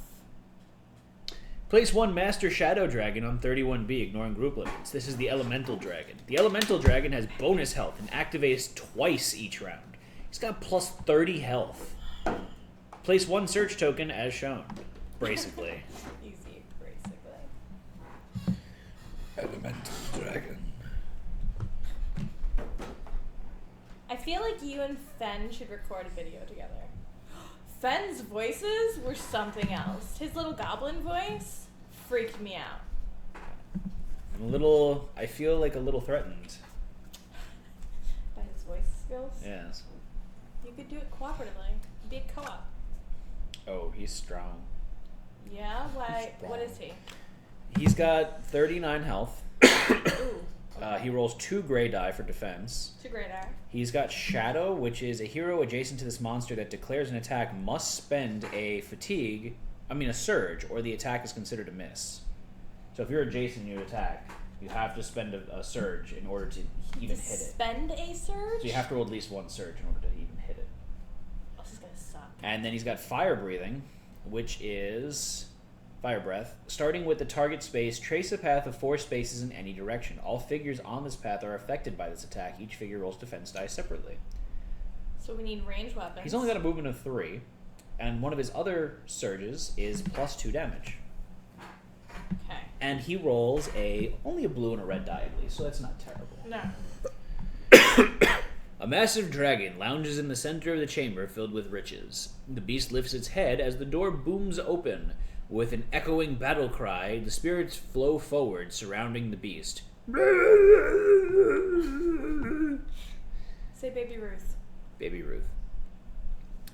Speaker 3: Place 1 Master Shadow Dragon on 31B, ignoring group limits. This is the Elemental Dragon. The Elemental Dragon has bonus health and activates twice each round. He's got plus 30 health. Place 1 search token as shown. Basically.
Speaker 2: Easy, basically.
Speaker 3: Elemental Dragon.
Speaker 2: I feel like you and Fen should record a video together. Fen's voices were something else. His little goblin voice freaked me out.
Speaker 3: I feel like a little threatened.
Speaker 2: By his voice skills?
Speaker 3: Yes.
Speaker 2: You could do it cooperatively. Be a co-op.
Speaker 3: Oh, he's strong.
Speaker 2: Yeah? Why?
Speaker 1: Strong.
Speaker 2: What is he?
Speaker 3: He's got 39 health.
Speaker 2: Ooh.
Speaker 3: He rolls 2 gray die for defense.
Speaker 2: 2 great art.
Speaker 3: He's got Shadow, which is a hero adjacent to this monster that declares an attack must spend a surge, or the attack is considered a miss. So if you're adjacent and you attack, you have to spend a surge in order to even hit it.
Speaker 2: Spend a surge?
Speaker 3: So you have to roll at least 1 surge in order to even hit it.
Speaker 2: Oh, this is gonna suck.
Speaker 3: And then he's got Fire Breathing, which is Fire Breath. Starting with the target space, trace a path of 4 spaces in any direction. All figures on this path are affected by this attack. Each figure rolls defense dice separately.
Speaker 2: So we need ranged weapons.
Speaker 3: He's only got a movement of 3, and one of his other surges is plus 2 damage.
Speaker 2: Okay.
Speaker 3: And he rolls only a blue and a red die at least, so that's not terrible.
Speaker 2: No.
Speaker 3: A massive dragon lounges in the center of the chamber filled with riches. The beast lifts its head as the door booms open. With an echoing battle cry, the spirits flow forward, surrounding the beast.
Speaker 2: Say Baby Ruth.
Speaker 3: Baby Ruth.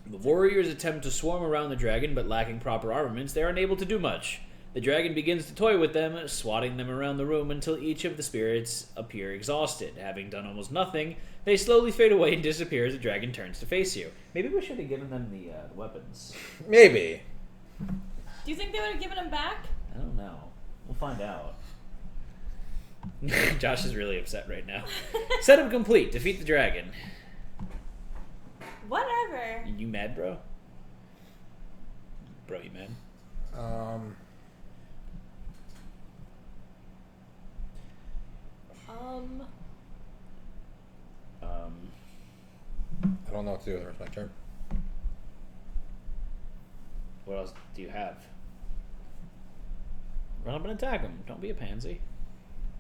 Speaker 3: The warriors attempt to swarm around the dragon, but lacking proper armaments, they are unable to do much. The dragon begins to toy with them, swatting them around the room until each of the spirits appear exhausted. Having done almost nothing, they slowly fade away and disappear as the dragon turns to face you. Maybe we should have given them the weapons.
Speaker 1: Maybe.
Speaker 2: Do you think they would have given him back?
Speaker 3: I don't know. We'll find out. Josh is really upset right now. Setup complete. Defeat the dragon.
Speaker 2: Whatever.
Speaker 3: You mad, bro? Bro, you mad?
Speaker 1: I don't know what to do with the rest of my turn.
Speaker 3: else do you have? Run up and attack him. Don't be a pansy.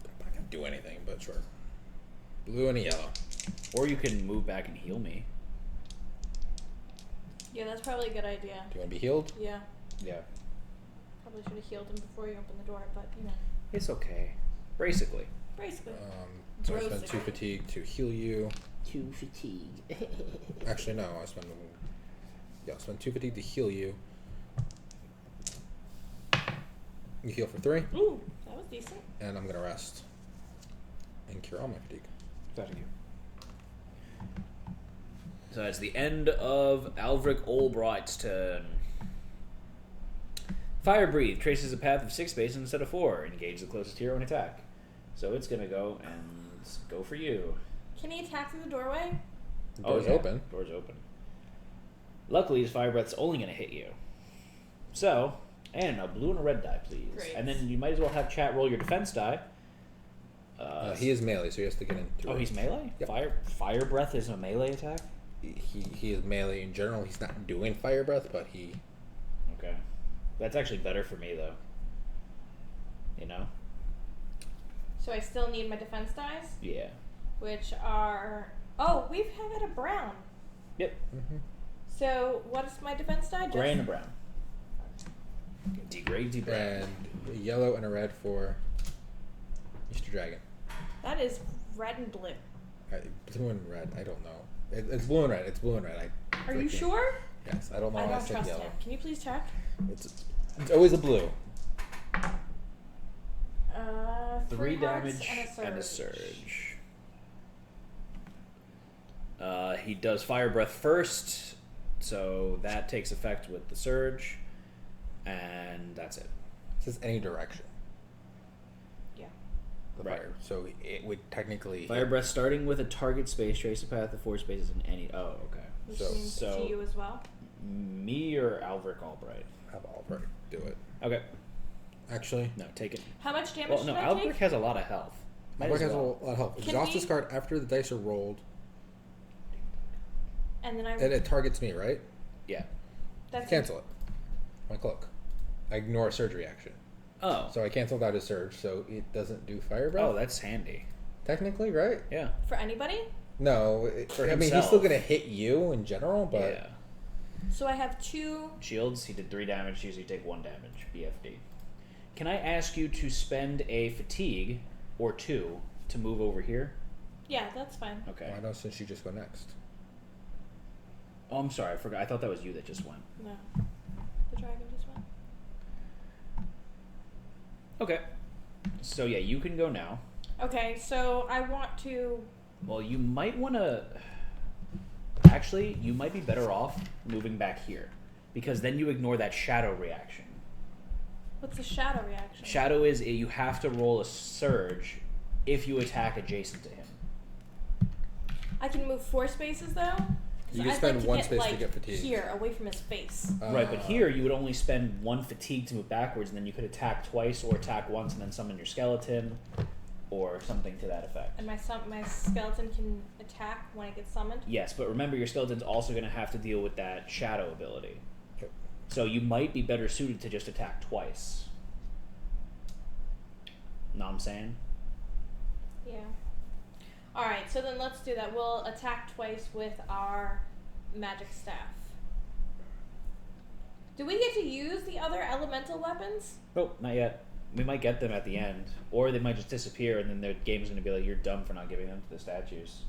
Speaker 1: I'm not gonna do anything, but sure. Blue and a yellow.
Speaker 3: Or you can move back and heal me.
Speaker 2: Yeah, that's probably a good idea.
Speaker 1: Do you want to be healed?
Speaker 2: Yeah.
Speaker 3: Yeah.
Speaker 2: Probably should have healed him before you opened the door, but you know.
Speaker 3: It's okay. Basically.
Speaker 2: Basically.
Speaker 1: So I spend 2 fatigue to heal you.
Speaker 4: 2 fatigue.
Speaker 1: Actually, no. I spend 2 fatigue to heal you. You heal for 3,
Speaker 2: Ooh, that was decent.
Speaker 1: and I'm gonna rest and cure all my fatigue.
Speaker 3: Thank you. So that's the end of Avric Albright's turn. Fire Breathe traces a path of 6 spaces instead of 4. Engage the closest hero and attack. So it's gonna go and go for you.
Speaker 2: Can he attack through the doorway?
Speaker 1: The door's open.
Speaker 3: Door's open. Luckily, his Fire Breath's only gonna hit you. So, and a blue and a red die, please.
Speaker 2: Great.
Speaker 3: And then you might as well have chat roll your defense die.
Speaker 1: He is melee, so he has to get in.
Speaker 3: Oh, he's melee?
Speaker 1: Yep.
Speaker 3: Fire Breath is a melee attack?
Speaker 1: He is melee in general. He's not doing fire breath, but he.
Speaker 3: Okay. That's actually better for me, though. You know?
Speaker 2: So I still need my defense dice,
Speaker 3: Yeah.
Speaker 2: which are... Oh, we've had a brown.
Speaker 3: Yep.
Speaker 1: Mm-hmm.
Speaker 2: So what's my defense die?
Speaker 3: Gray and a brown. Degrade, debrand.
Speaker 1: And a yellow and a red for Mr. Dragon.
Speaker 2: That is red and blue.
Speaker 1: Blue and red. I don't know. It's blue and red. It's blue and red.
Speaker 2: Are you sure?
Speaker 1: Yes. I don't know
Speaker 2: I
Speaker 1: why I
Speaker 2: don't
Speaker 1: said
Speaker 2: trust
Speaker 1: yellow.
Speaker 2: him. Can you please check?
Speaker 1: It's always a blue.
Speaker 3: 3
Speaker 2: hearts
Speaker 3: damage and a surge. He does Fire Breath first, so that takes effect with the surge, and that's it.
Speaker 1: It says any direction.
Speaker 2: Yeah.
Speaker 1: The
Speaker 3: Right.
Speaker 1: fire. So it would technically.
Speaker 3: Fire Breath starting with a target space, trace a path of 4 spaces in any. Oh, okay.
Speaker 2: Which
Speaker 1: So-
Speaker 2: means to you as well.
Speaker 3: Me or Avric Albright?
Speaker 1: Have Albright do it.
Speaker 3: Okay.
Speaker 1: Actually,
Speaker 3: No, take it.
Speaker 2: How much damage
Speaker 3: Well, no,
Speaker 2: should I
Speaker 3: Albright
Speaker 2: take?
Speaker 3: has a lot of health. Might
Speaker 1: Albright
Speaker 3: as
Speaker 1: has a
Speaker 3: well.
Speaker 1: lot of help.
Speaker 2: Can
Speaker 1: Exhaust
Speaker 2: we-
Speaker 1: this card after the dice are rolled,
Speaker 2: And then I...
Speaker 1: and it targets me, right?
Speaker 3: Yeah.
Speaker 2: That's
Speaker 1: Cancel it. My cloak. I ignore a surge reaction.
Speaker 3: Oh.
Speaker 1: So I canceled out his surge, so it doesn't do fire breath.
Speaker 3: Oh, that's handy.
Speaker 1: Technically, right?
Speaker 3: Yeah.
Speaker 2: For anybody?
Speaker 1: No.
Speaker 3: For
Speaker 1: I mean, he's
Speaker 3: himself.
Speaker 1: still gonna hit you in general, but
Speaker 3: Yeah.
Speaker 2: So I have 2...
Speaker 3: Shields, he did 3 damage, usually take 1 damage, BFD. Can I ask you to spend a fatigue, or 2, to move over here?
Speaker 2: Yeah, that's fine.
Speaker 3: Okay.
Speaker 1: why don't since you just go next?
Speaker 3: Oh, I'm sorry, I forgot. I thought that was you that just went.
Speaker 2: No. The dragon just went.
Speaker 3: Okay. So, yeah, you can go now.
Speaker 2: Okay, so I want to...
Speaker 3: Well, you might want to... Actually, you might be better off moving back here. Because then you ignore that shadow reaction.
Speaker 2: What's the shadow reaction?
Speaker 3: Shadow is you have to roll a surge if you attack adjacent to him.
Speaker 2: I can move 4 spaces, though? 'Cause
Speaker 1: You can
Speaker 2: I'd
Speaker 1: spend
Speaker 2: like to
Speaker 1: 1
Speaker 2: get,
Speaker 1: space to
Speaker 2: like,
Speaker 1: get fatigue.
Speaker 2: here, away from his face.
Speaker 3: Right, but here you would only spend 1 fatigue to move backwards, and then you could attack twice or attack once and then summon your skeleton or something to that effect.
Speaker 2: And my skeleton can attack when it gets summoned?
Speaker 3: Yes, but remember your skeleton's also going to have to deal with that shadow ability.
Speaker 1: Yep.
Speaker 3: So you might be better suited to just attack twice. Know what I'm saying?
Speaker 2: Yeah. Alright, so then let's do that. We'll attack twice with our magic staff. Do we get to use the other elemental weapons?
Speaker 3: Nope, not yet. We might get them at the end. Or they might just disappear and then their game's going to be like, you're dumb for not giving them to the statues.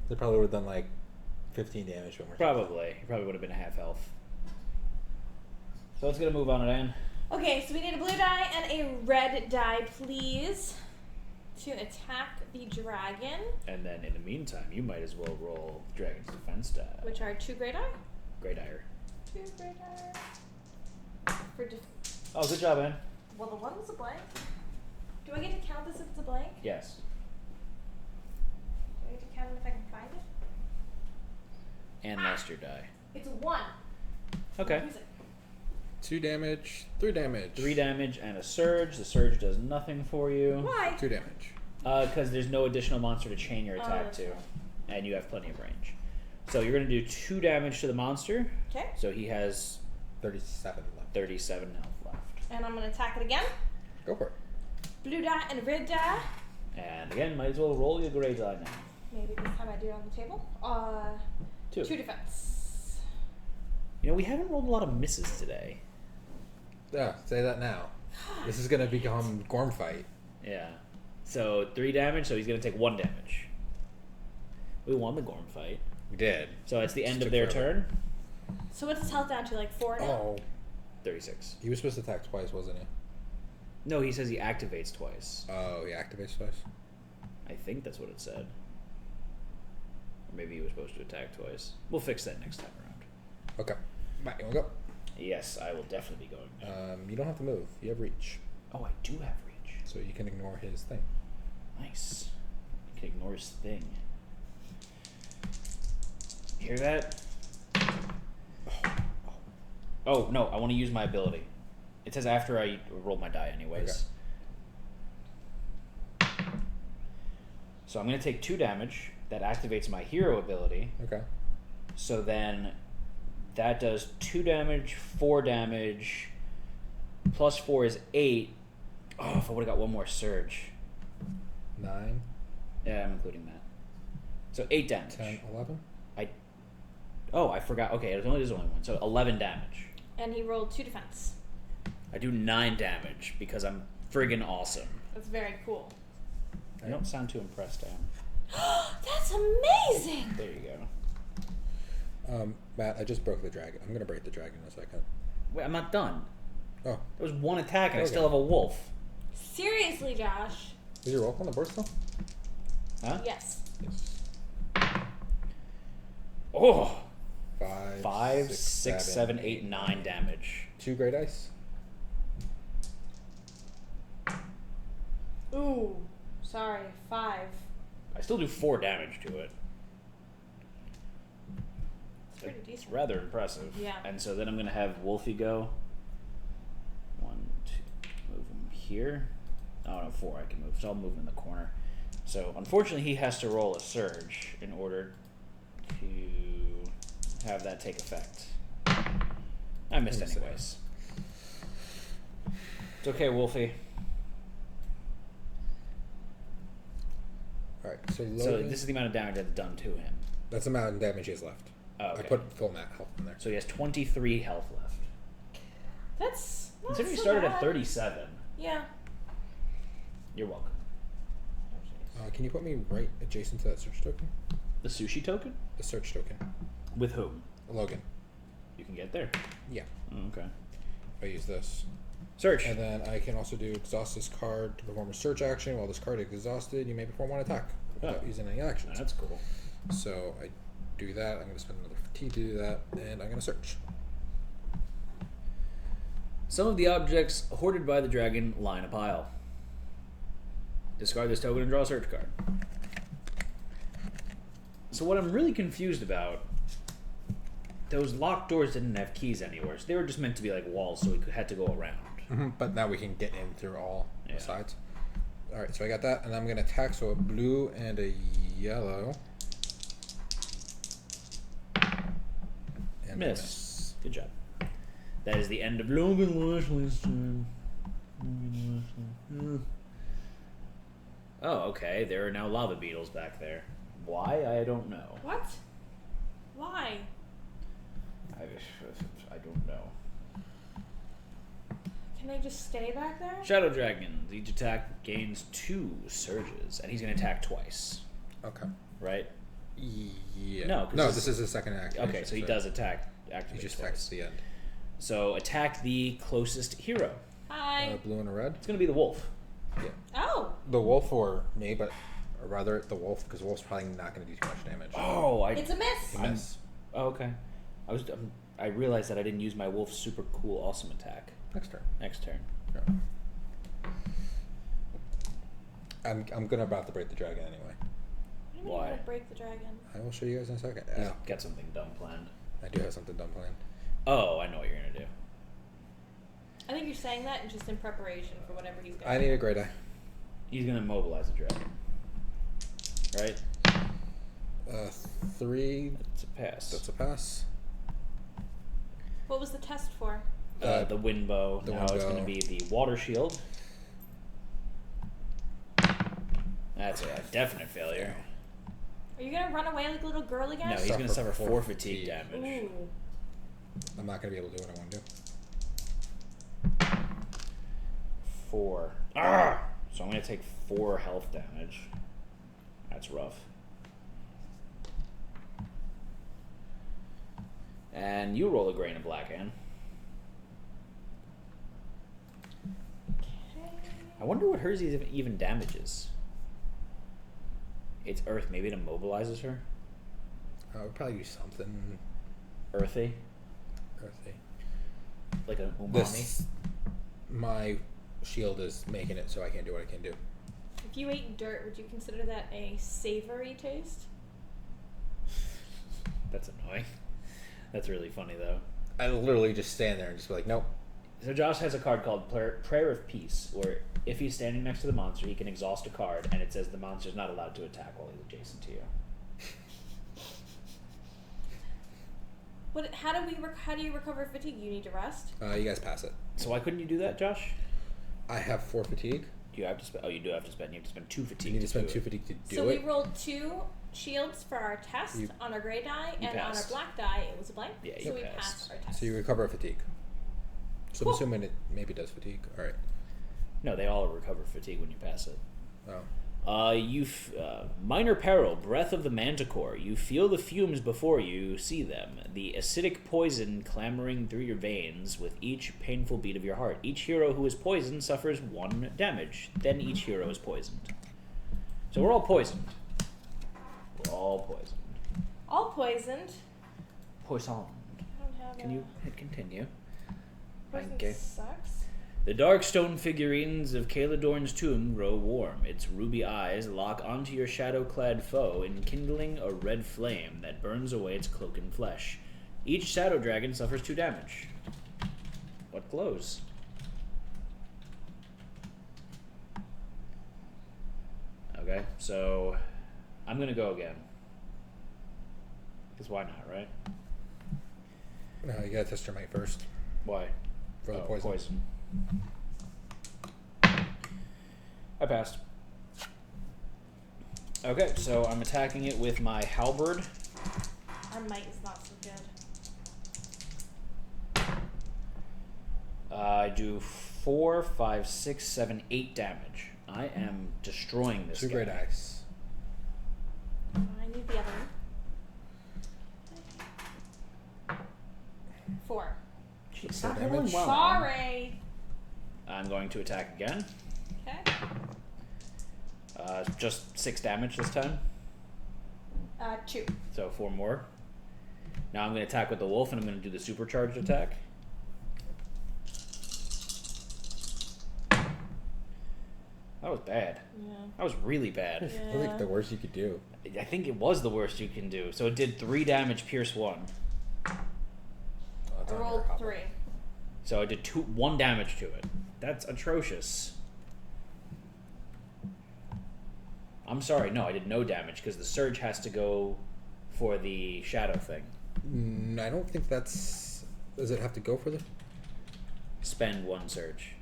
Speaker 1: They probably would have done like 15 damage when we're
Speaker 3: Probably. He probably would have been a half health. So let's get a move on it, Anne.
Speaker 2: Okay, so we need a blue die and a red die, please, to attack the dragon,
Speaker 3: And then in the meantime, you might as well roll Dragon's Defense die.
Speaker 2: which are 2 gray die.
Speaker 3: Great ire.
Speaker 2: 2 gray die. For
Speaker 3: Oh, good job, Anne.
Speaker 2: well, the one was a blank. Do I get to count this if it's a blank?
Speaker 3: Yes.
Speaker 2: Do I get to count it if I can find it?
Speaker 3: And lost your die.
Speaker 2: It's a 1.
Speaker 3: Okay.
Speaker 2: Use it.
Speaker 1: 2 damage, 3 damage.
Speaker 3: 3 damage and a surge. The surge does nothing for you.
Speaker 2: Why?
Speaker 1: 2 damage.
Speaker 3: Because there's no additional monster to chain your
Speaker 2: Oh,
Speaker 3: attack
Speaker 2: that's
Speaker 3: to.
Speaker 2: fine.
Speaker 3: And you have plenty of range. So you're going to do 2 damage to the monster.
Speaker 2: Okay.
Speaker 3: So he has
Speaker 1: 37 left.
Speaker 3: 37 health left.
Speaker 2: And I'm going to attack it again.
Speaker 1: Go for it.
Speaker 2: Blue die and red die.
Speaker 3: And again, might as well roll your gray die now.
Speaker 2: Maybe this time I do it on the table.
Speaker 3: 2.
Speaker 2: 2 defense.
Speaker 3: You know, we haven't rolled a lot of misses today.
Speaker 1: Yeah, say that now. This is gonna become Gorm fight.
Speaker 3: Yeah. So 3 damage, so he's going to take 1 damage. We won the Gorm fight.
Speaker 1: We did.
Speaker 3: So it's the end
Speaker 1: Just
Speaker 3: of
Speaker 1: took
Speaker 3: their
Speaker 1: forever.
Speaker 3: turn.
Speaker 2: So what's his health down to? Like 4 now?
Speaker 1: Oh,
Speaker 3: 36.
Speaker 1: he was supposed to attack twice, wasn't he?
Speaker 3: No, he says he activates twice.
Speaker 1: Oh, he activates twice.
Speaker 3: I think that's what it said. Or maybe he was supposed to attack twice. We'll fix that next time around.
Speaker 1: Okay. Right, you wanna go?
Speaker 3: Yes, I will definitely be going now.
Speaker 1: You don't have to move. You have reach,
Speaker 3: Oh, I do have reach.
Speaker 1: so you can ignore his thing.
Speaker 3: Nice. You can ignore his thing. Hear that? Oh, no, I want to use my ability. It says after I roll my die anyways.
Speaker 1: Okay.
Speaker 3: So I'm going to take 2 damage. That activates my hero ability.
Speaker 1: Okay.
Speaker 3: So then that does 2 damage, 4 damage, plus 4 is 8. Oh, if I would have got one more surge.
Speaker 1: 9,
Speaker 3: Yeah, I'm including that. So 8 damage.
Speaker 1: 10, 11.
Speaker 3: Oh, I forgot. Okay, there's only one. So 11 damage.
Speaker 2: And he rolled 2 defense.
Speaker 3: I do 9 damage because I'm friggin' awesome.
Speaker 2: That's very cool.
Speaker 3: You don't sound too impressed, Am.
Speaker 2: That's amazing!
Speaker 3: There you go.
Speaker 1: Matt, I just broke the dragon. I'm gonna break the dragon in a second.
Speaker 3: Wait, I'm not done.
Speaker 1: Oh,
Speaker 3: There was 1 attack and I
Speaker 1: Okay.
Speaker 3: still have a wolf.
Speaker 2: Seriously, Josh.
Speaker 1: is your roll on the board still?
Speaker 3: Huh?
Speaker 2: Yes.
Speaker 1: Yes.
Speaker 3: Oh!
Speaker 1: 5,
Speaker 3: 5, 6, 7, 8, 9 damage.
Speaker 1: 2 gray dice.
Speaker 2: Ooh. Sorry. 5.
Speaker 3: I still do 4 damage to it.
Speaker 2: It's pretty decent.
Speaker 3: Rather impressive.
Speaker 2: Yeah.
Speaker 3: And so then I'm going to have Wolfie go. 1, 2, move him here. Oh, no, 4 I can move. So I'll move him in the corner. So unfortunately he has to roll a surge in order to have that take effect. I missed
Speaker 1: Thanks,
Speaker 3: anyways. It's okay, Wolfie.
Speaker 1: Alright, so Logan.
Speaker 3: So this is the amount of damage that's done to him.
Speaker 1: That's the amount of damage he has left.
Speaker 3: Oh, okay.
Speaker 1: I put full mat health in there.
Speaker 3: So he has 23 health left.
Speaker 2: That's not
Speaker 3: Considering he
Speaker 2: so
Speaker 3: started
Speaker 2: bad.
Speaker 3: at 37.
Speaker 2: Yeah.
Speaker 3: You're welcome.
Speaker 1: Can you put me right adjacent to that search token?
Speaker 3: The sushi token?
Speaker 1: The search token.
Speaker 3: With whom?
Speaker 1: Logan.
Speaker 3: You can get there.
Speaker 1: Yeah.
Speaker 3: Oh, okay.
Speaker 1: I use this.
Speaker 3: Search.
Speaker 1: And then I can also do exhaust this card to perform a search action. While this card is exhausted, you may perform 1 attack without
Speaker 3: Oh.
Speaker 1: using any actions.
Speaker 3: That's cool.
Speaker 1: So I do that. I'm going to spend another fatigue to do that, and I'm going to search.
Speaker 3: Some of the objects hoarded by the dragon line a pile. Discard this token and draw a search card. So what I'm really confused about, those locked doors didn't have keys anywhere, so they were just meant to be like walls, so we had to go around.
Speaker 1: But now we can get in through all
Speaker 3: Yeah.
Speaker 1: the sides. Alright, so I got that, and I'm going to attack. So a blue and a yellow. And
Speaker 3: Miss. Good job. That is the end of Logan Lashley's turn. Oh, okay. There are now lava beetles back there. Why? I don't know.
Speaker 2: What? Why?
Speaker 3: I don't know.
Speaker 2: Can they just stay back there?
Speaker 3: Shadow Dragons. Each attack gains 2 surges, and he's going to attack twice,
Speaker 1: Okay.
Speaker 3: right?
Speaker 1: Yeah.
Speaker 3: No, 'cause
Speaker 1: No,
Speaker 3: this
Speaker 1: this is the second activation.
Speaker 3: Okay, so he does attack.
Speaker 1: He
Speaker 3: Activate
Speaker 1: just
Speaker 3: twice.
Speaker 1: attacks the end.
Speaker 3: So attack the closest hero.
Speaker 2: Hi.
Speaker 1: Blue and a red.
Speaker 3: It's going to be the wolf.
Speaker 1: Yeah.
Speaker 2: Oh.
Speaker 1: The wolf or me, but or rather the wolf, because the wolf's probably not going to do too much damage.
Speaker 3: Oh,
Speaker 2: It's a miss.
Speaker 1: Miss.
Speaker 3: Oh, okay. I realized that I didn't use my wolf's super cool awesome attack.
Speaker 1: Next turn.
Speaker 3: Next turn.
Speaker 1: Yeah. I'm gonna about to break the dragon anyway.
Speaker 2: What do you mean
Speaker 3: Why?
Speaker 2: you're gonna break the dragon?
Speaker 1: I will show you guys in a second.
Speaker 3: He's
Speaker 1: Yeah,
Speaker 3: got something dumb planned.
Speaker 1: I do have something dumb planned.
Speaker 3: Oh, I know what you're going to do.
Speaker 2: I think you're saying that just in preparation for whatever he's going
Speaker 1: I need a gray die.
Speaker 3: He's going to mobilize the dragon. Right?
Speaker 1: 3.
Speaker 3: It's a pass.
Speaker 1: That's a pass.
Speaker 2: What was the test for?
Speaker 3: The wind bow.
Speaker 1: the
Speaker 3: Now
Speaker 1: wind
Speaker 3: it's going to
Speaker 1: bow.
Speaker 3: be the water shield. That's a definite failure.
Speaker 2: Are you gonna run away like a little girl again?
Speaker 3: No, he's going to suffer
Speaker 1: Suffer
Speaker 3: 4
Speaker 1: 4
Speaker 3: fatigue
Speaker 1: fatigue.
Speaker 3: damage.
Speaker 2: Ooh.
Speaker 1: I'm not gonna be able to do what I want to do.
Speaker 3: 4. Ah! So I'm going to take 4 health damage. That's rough. And you roll a grain of black, Anne.
Speaker 2: Okay.
Speaker 3: I wonder what hers even damages. It's earth. Maybe it immobilizes her?
Speaker 1: I would probably do something
Speaker 3: Earthy?
Speaker 1: earthy.
Speaker 3: Like an umami?
Speaker 1: My shield is making it so I can't do what I can do.
Speaker 2: If you ate dirt, would you consider that a savory taste?
Speaker 3: That's annoying. That's really funny, though.
Speaker 1: I literally just stand there and just be like, nope.
Speaker 3: So Josh has a card called Prayer of Peace, where if he's standing next to the monster, he can exhaust a card, and it says the monster's not allowed to attack while he's adjacent to you.
Speaker 2: What? How do you recover fatigue? You need to rest.
Speaker 1: You guys pass it.
Speaker 3: So why couldn't you do that, Josh?
Speaker 1: I have 4 fatigue.
Speaker 3: You have to spend. Oh, you do have to spend. You have to spend 2 fatigue.
Speaker 1: You need to spend
Speaker 3: do
Speaker 1: 2
Speaker 3: it.
Speaker 1: fatigue to do
Speaker 2: So
Speaker 1: it.
Speaker 2: we rolled 2 shields for our test
Speaker 1: You-
Speaker 2: on our gray die,
Speaker 3: you
Speaker 2: and on our
Speaker 3: passed.
Speaker 2: black die it was a blank.
Speaker 3: Yeah,
Speaker 2: so
Speaker 3: you
Speaker 2: we
Speaker 3: passed.
Speaker 2: passed our test.
Speaker 1: So you recover fatigue. So
Speaker 2: Cool.
Speaker 1: I'm assuming it maybe does fatigue. All right.
Speaker 3: No, they all recover fatigue when you pass it.
Speaker 1: Oh.
Speaker 3: Minor peril, breath of the manticore. You feel the fumes before you see them. The acidic poison clamoring through your veins with each painful beat of your heart. Each hero who is poisoned suffers 1 damage. Then each hero is poisoned. So we're all poisoned. We're all poisoned.
Speaker 2: All poisoned.
Speaker 3: Poisoned.
Speaker 2: I don't have.
Speaker 3: Can you hit continue?
Speaker 2: Poison
Speaker 3: Okay.
Speaker 2: sucks.
Speaker 3: The dark stone figurines of Caledorn's tomb grow warm. Its ruby eyes lock onto your shadow-clad foe, enkindling a red flame that burns away its cloak and flesh. Each shadow dragon suffers 2 damage. What glows? Okay, so I'm gonna go again. Because why not, right?
Speaker 1: No, you gotta test your might first
Speaker 3: Why?
Speaker 1: for the
Speaker 3: Oh,
Speaker 1: poison.
Speaker 3: I passed. Okay, so I'm attacking it with my halberd.
Speaker 2: Our might is not so good.
Speaker 3: I do 4, 5, 6, 7, 8 damage. I am destroying this
Speaker 1: 2
Speaker 3: guy.
Speaker 1: great ice.
Speaker 2: I need the other one. 4.
Speaker 3: Jeez,
Speaker 1: Four
Speaker 3: not
Speaker 1: damage.
Speaker 3: rolling well.
Speaker 2: Sorry.
Speaker 3: I'm going to attack again.
Speaker 2: Okay.
Speaker 3: Just 6 damage this time.
Speaker 2: 2.
Speaker 3: So 4 more. Now I'm going to attack with the wolf, and I'm going to do the supercharged attack. That was bad.
Speaker 2: Yeah.
Speaker 3: That was really bad.
Speaker 2: Yeah.
Speaker 1: I think the worst you could do.
Speaker 3: I think it was the worst you can do. So it did 3 damage, pierce 1.
Speaker 1: Oh, it's
Speaker 2: I
Speaker 1: on
Speaker 2: rolled
Speaker 1: your hopper.
Speaker 2: 3.
Speaker 3: So I did 1 damage to it. That's atrocious. I'm sorry, no, I did no damage because the surge has to go for the shadow thing.
Speaker 1: I don't think that's. Does it have to go for the
Speaker 3: Spend 1 surge.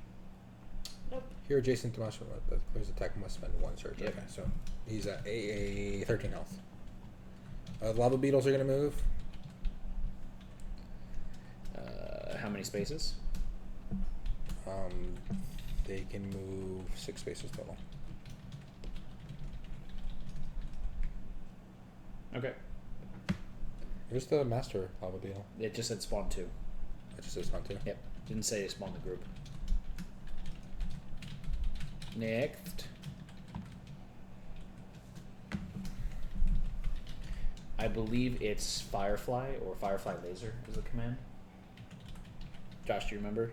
Speaker 2: Nope.
Speaker 1: here adjacent to monster? The clears attack must spend 1 surge.
Speaker 3: Yep.
Speaker 1: Okay, so he's at a 13 health. Lava beetles are gonna move.
Speaker 3: How many spaces?
Speaker 1: They can move 6 spaces total.
Speaker 3: Okay.
Speaker 1: Where's the master lava beetle?
Speaker 3: It just said spawn 2.
Speaker 1: I just says one too.
Speaker 3: Yep. Didn't say spawn the group. Next. I believe it's Firefly or Firefly Laser is the command. Josh, do you remember?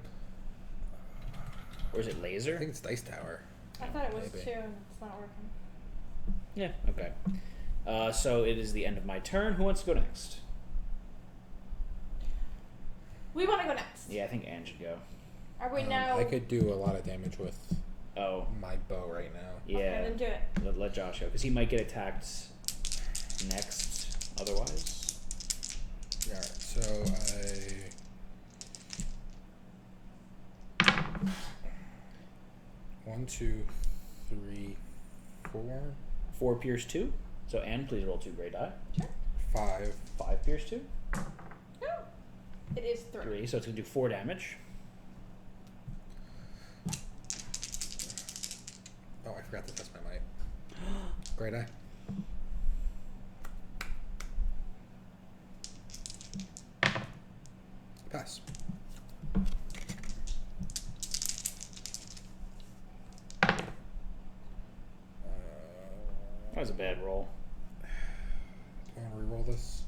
Speaker 3: Or is it
Speaker 1: I
Speaker 3: Laser?
Speaker 1: think it's Dice Tower.
Speaker 2: I thought it was
Speaker 1: Maybe.
Speaker 2: 2 and it's not working.
Speaker 3: Yeah, okay. So it is the end of my turn. Who wants to go next?
Speaker 2: We want to go next.
Speaker 3: Yeah, I think Anne should go.
Speaker 2: Are we now?
Speaker 1: I could do a lot of damage with
Speaker 3: Oh,
Speaker 1: my bow right now.
Speaker 3: yeah.
Speaker 2: Okay, then do it.
Speaker 3: Let Josh go, because he might get attacked next otherwise.
Speaker 1: Alright, so 1, 2, 3, 4,
Speaker 3: 4 pierce 2. So Anne, please roll 2 gray die.
Speaker 2: Sure.
Speaker 1: 5.
Speaker 3: 5 pierce 2.
Speaker 2: No. It is 3.
Speaker 3: 3, so it's going to do 4 damage.
Speaker 1: Oh, I forgot to test my might. Great eye. Pass.
Speaker 3: That was a bad roll.
Speaker 1: Do I want to reroll this?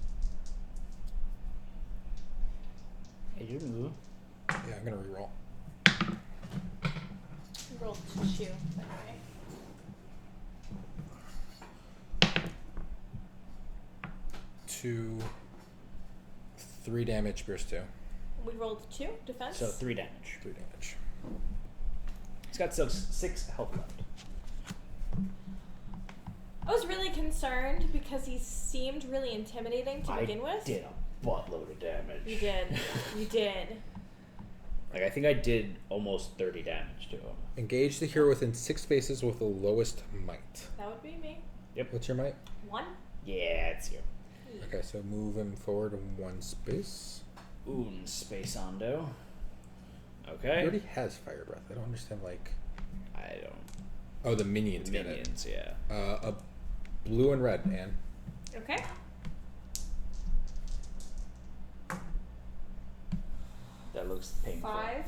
Speaker 3: Hey, you move.
Speaker 1: Yeah, I'm gonna reroll.
Speaker 2: You rolled 2, by the way.
Speaker 1: 2, 3 damage, pierce 2.
Speaker 2: We rolled 2 defense.
Speaker 3: So 3 damage.
Speaker 1: 3 damage.
Speaker 3: He's got 6 health left.
Speaker 2: I was really concerned because he seemed really intimidating to begin with.
Speaker 3: I did a buttload of damage.
Speaker 2: You did. You did.
Speaker 3: Like, I think I did almost 30 damage to him.
Speaker 1: Engage the hero within 6 spaces with the lowest might.
Speaker 2: That would be me.
Speaker 1: What's your might?
Speaker 2: 1.
Speaker 3: Yeah, it's you.
Speaker 1: Okay, so move him forward 1 space.
Speaker 3: Un spaceando.
Speaker 1: He
Speaker 3: Okay.
Speaker 1: already has fire breath. I don't understand, like...
Speaker 3: I don't...
Speaker 1: Oh, the minions
Speaker 3: The
Speaker 1: get
Speaker 3: minions, yeah.
Speaker 1: it. A blue and red, Anne.
Speaker 2: Okay.
Speaker 3: That looks painful.
Speaker 2: 5.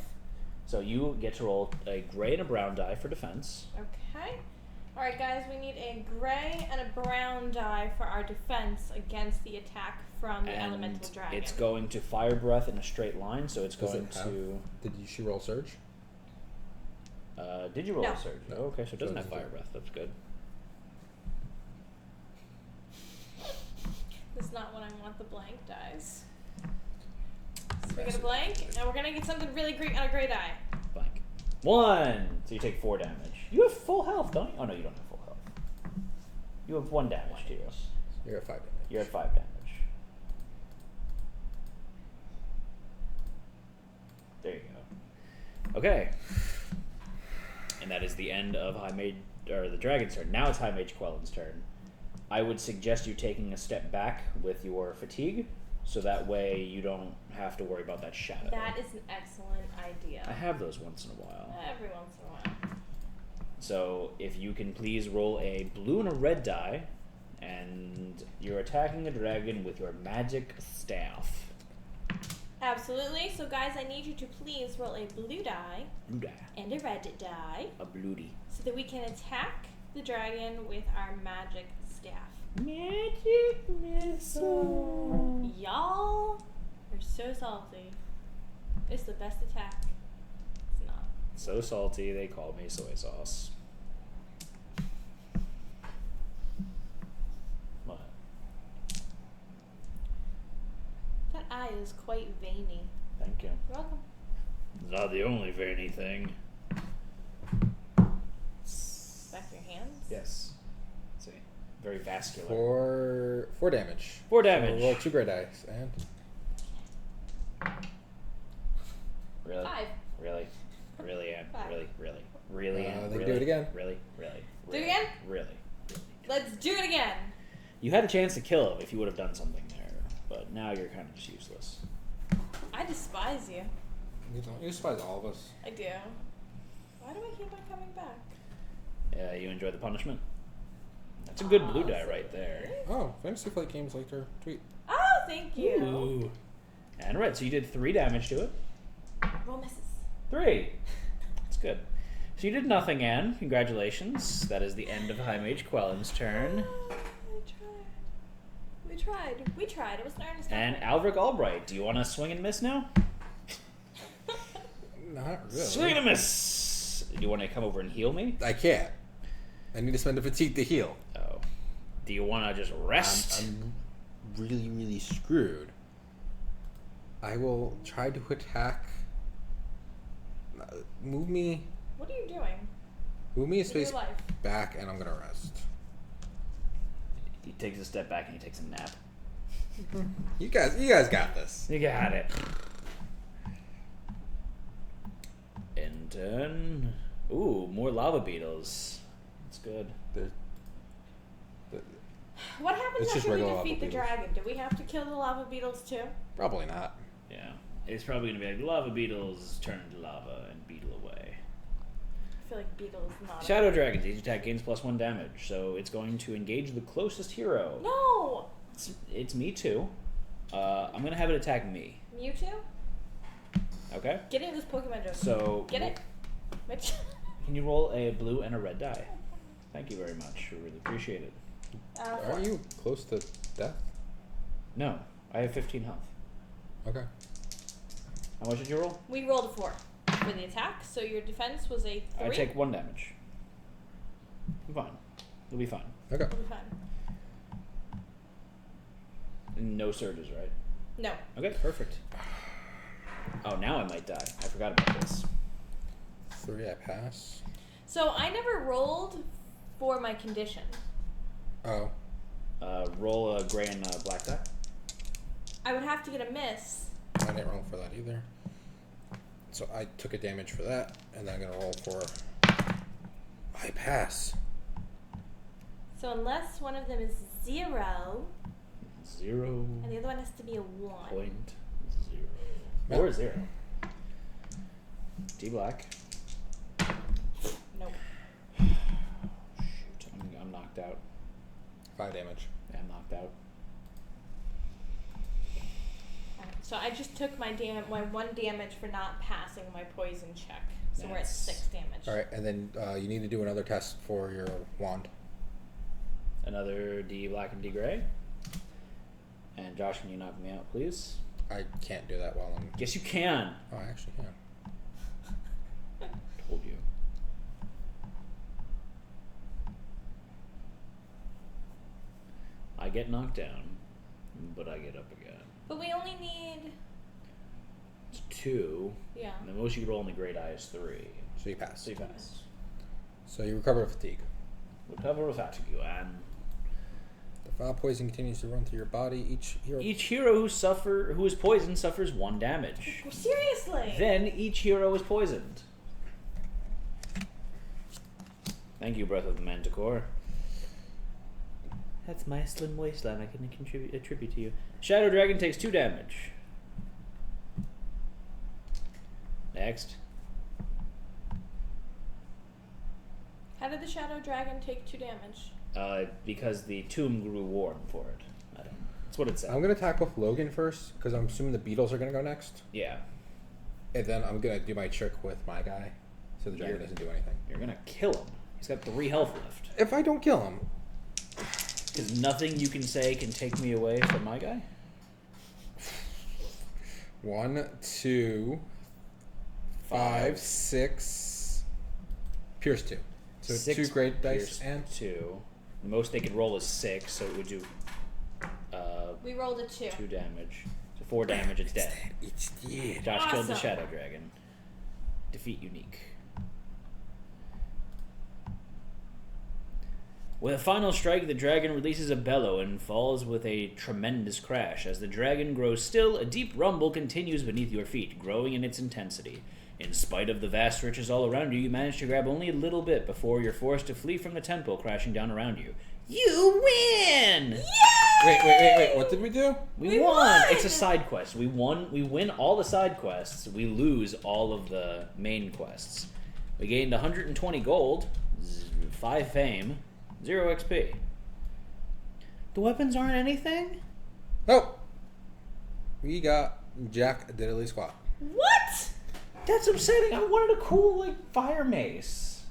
Speaker 3: So you get to roll a gray and a brown die for defense.
Speaker 2: Okay. Alright, guys, we need a gray and a brown die for our defense against the attack from the elemental dragon.
Speaker 3: It's going to fire breath in a straight line, so it's
Speaker 1: Does
Speaker 3: going
Speaker 1: it have-
Speaker 3: to...
Speaker 1: She roll surge?
Speaker 3: Did you roll
Speaker 2: No.
Speaker 3: a surge?
Speaker 1: No.
Speaker 3: Oh, okay, so it doesn't
Speaker 1: So
Speaker 3: have
Speaker 1: it's
Speaker 3: fire
Speaker 1: good.
Speaker 3: breath. That's good.
Speaker 2: That's not what I want, the blank dies. So we get a blank, and we're gonna get something really great on a gray die.
Speaker 3: Blank. 1! So you take 4 damage. You have full health, don't you? Oh, no, you don't have full health. You have 1 damage to you.
Speaker 1: You're at 5 damage.
Speaker 3: You're at 5 damage. There you go. Okay. And that is the end of the Dragon's turn. Now it's High Mage Quellen's turn. I would suggest you taking a step back with your fatigue, so that way you don't have to worry about that shadow.
Speaker 2: That is an excellent idea.
Speaker 3: I have those once in a while.
Speaker 2: Every once in a while.
Speaker 3: So if you can please roll a blue and a red die, and you're attacking the dragon with your magic staff.
Speaker 2: Absolutely. So, guys, I need you to please roll a blue die
Speaker 3: Blue die.
Speaker 2: and a red die
Speaker 3: A bloody.
Speaker 2: so that we can attack the dragon with our magic staff.
Speaker 3: Magic missile.
Speaker 2: Y'all are so salty. It's the best attack. It's not.
Speaker 3: So salty, they call me soy sauce. What?
Speaker 2: That eye is quite veiny.
Speaker 3: Thank you.
Speaker 2: You're welcome.
Speaker 3: It's not the only veiny thing.
Speaker 2: Back to your hands.
Speaker 3: Yes. See, very vascular.
Speaker 1: 4 damage.
Speaker 3: 4 damage.
Speaker 1: So roll 2 gray dice. And
Speaker 3: Really?
Speaker 2: 5.
Speaker 3: Really? Really, Anne?
Speaker 2: 5.
Speaker 3: Really, Anne?
Speaker 1: they
Speaker 3: Really?
Speaker 1: do it again.
Speaker 3: Really?
Speaker 2: Do it again?
Speaker 3: Really?
Speaker 2: Let's do it again.
Speaker 3: You had a chance to kill him if you would have done something there, but now you're kind of just useless.
Speaker 2: I despise you.
Speaker 1: you despise all of us.
Speaker 2: I do. Why do I keep on coming back?
Speaker 3: You enjoy the punishment? That's a good blue die right there.
Speaker 1: Oh, Fantasy Flight Games liked her tweet.
Speaker 2: Oh, thank you.
Speaker 3: Ooh. And red, so you did 3 damage to it.
Speaker 2: Roll misses.
Speaker 3: 3. That's good. So you did nothing, Anne. Congratulations. That is the end of High Mage Quellen's turn.
Speaker 2: We tried. It was an earnest
Speaker 3: And
Speaker 2: effort.
Speaker 3: Avric Albright, do you want to swing and miss now?
Speaker 1: Not really.
Speaker 3: Swing and miss! Do you want to come over and heal me?
Speaker 1: I can't. I need to spend a fatigue to heal.
Speaker 3: Oh. Do you want to just rest?
Speaker 1: I'm really, really screwed. I will try to attack. Move me
Speaker 2: What are you doing?
Speaker 1: a
Speaker 2: With your
Speaker 1: space
Speaker 2: life?
Speaker 1: back, and I'm gonna rest.
Speaker 3: He takes a step back and he takes a nap.
Speaker 1: You guys got this.
Speaker 3: You got it. In turn. Ooh, more lava beetles. That's good.
Speaker 2: What happens
Speaker 1: It's just
Speaker 2: after we
Speaker 1: regular
Speaker 2: defeat
Speaker 1: lava
Speaker 2: the
Speaker 1: beetles.
Speaker 2: dragon? Do we have to kill the lava beetles too?
Speaker 1: Probably not.
Speaker 3: Yeah. It's probably going to be like lava beetles turn to lava and beetle away.
Speaker 2: I feel like beetle is not.
Speaker 3: Shadow Dragons. Each attack gains +1 damage, so it's going to engage the closest hero.
Speaker 2: No!
Speaker 3: It's me too. I'm going to have it attack me.
Speaker 2: Mewtwo?
Speaker 3: Okay?
Speaker 2: Get into this Pokemon joke.
Speaker 3: So...
Speaker 2: Get it? Mitch?
Speaker 3: Can you roll a blue and a red die? Thank you very much. We really appreciate it.
Speaker 1: Are you close to death?
Speaker 3: No. I have 15 health.
Speaker 1: Okay.
Speaker 3: How much did you roll?
Speaker 2: We rolled a 4 for the attack, so your defense was a 3.
Speaker 3: I take 1 damage. I'm fine. You'll be fine.
Speaker 1: Okay.
Speaker 2: We'll be fine.
Speaker 3: No surges, right?
Speaker 2: No.
Speaker 3: Okay, perfect. Oh, now I might die. I forgot about this.
Speaker 1: 3, I pass.
Speaker 2: So I never rolled for my condition.
Speaker 1: Oh.
Speaker 3: Roll a gray and black die.
Speaker 2: I would have to get a miss.
Speaker 1: I didn't roll for that either. So I took a damage for that, and then I'm gonna roll for... I pass.
Speaker 2: So unless one of them is 0,
Speaker 3: 0.
Speaker 2: and the other one has to be a 1.
Speaker 3: 0.0.
Speaker 1: Yep.
Speaker 3: Or 0. D black.
Speaker 2: Nope.
Speaker 3: Shoot, I'm knocked out.
Speaker 1: 5 damage.
Speaker 3: Yeah, I'm knocked out.
Speaker 2: So I just took my 1 damage for not passing my poison check. So we're at
Speaker 3: That's-
Speaker 2: 6 damage.
Speaker 1: Alright, and then you need to do another test for your wand.
Speaker 3: Another D black and D gray. And Josh, can you knock me out, please?
Speaker 1: I can't do that while I'm...
Speaker 3: Yes, you can.
Speaker 1: Oh, I actually can.
Speaker 3: Told you. I get knocked down, but I get up again.
Speaker 2: But we only need...
Speaker 3: It's 2.
Speaker 2: Yeah.
Speaker 3: And the most you can roll on the gray die is 3.
Speaker 1: So you pass.
Speaker 3: So you pass.
Speaker 1: So you recover fatigue.
Speaker 3: Recover a fatigue, and
Speaker 1: The foul poison continues to run through your body.
Speaker 3: each hero who is poisoned suffers 1 damage.
Speaker 2: Seriously?
Speaker 3: Then each hero is poisoned. Thank you, Breath of the Manticore. That's my slim waistline. I can attribute to you. Shadow Dragon takes 2 damage. Next.
Speaker 2: How did the Shadow Dragon take 2 damage?
Speaker 3: Because the tomb grew warm for it. That's what it said.
Speaker 1: I'm gonna attack with Logan first, because I'm assuming the beetles are gonna go next.
Speaker 3: Yeah.
Speaker 1: And then I'm gonna do my trick with my guy, so the dragon doesn't do anything.
Speaker 3: You're gonna kill him. He's got 3 health left.
Speaker 1: If I don't kill him,
Speaker 3: Because nothing you can say can take me away from my guy.
Speaker 1: 1, 2, 5, 6. Pierce 2. So
Speaker 3: 6
Speaker 1: 2 great dice
Speaker 3: pierce
Speaker 1: and
Speaker 3: 2. The most they could roll is 6, so it would do
Speaker 2: We rolled a 2.
Speaker 3: 2 damage. So 4 damage, it's dead.
Speaker 1: it's dead.
Speaker 3: Josh killed the
Speaker 2: Awesome.
Speaker 3: Shadow Dragon. Defeat unique. With a final strike, the dragon releases a bellow and falls with a tremendous crash. As the dragon grows still, a deep rumble continues beneath your feet, growing in its intensity. In spite of the vast riches all around you, you manage to grab only a little bit before you're forced to flee from the temple crashing down around you. You win!
Speaker 1: Wait. What did we do?
Speaker 3: We won! It's a side quest. We win all the side quests. We lose all of the main quests. We gained 120 gold, 5 fame, 0 XP. The weapons aren't anything?
Speaker 1: Oh! We got Jack Diddley Squat.
Speaker 2: What?
Speaker 3: That's upsetting. I wanted a cool, fire mace.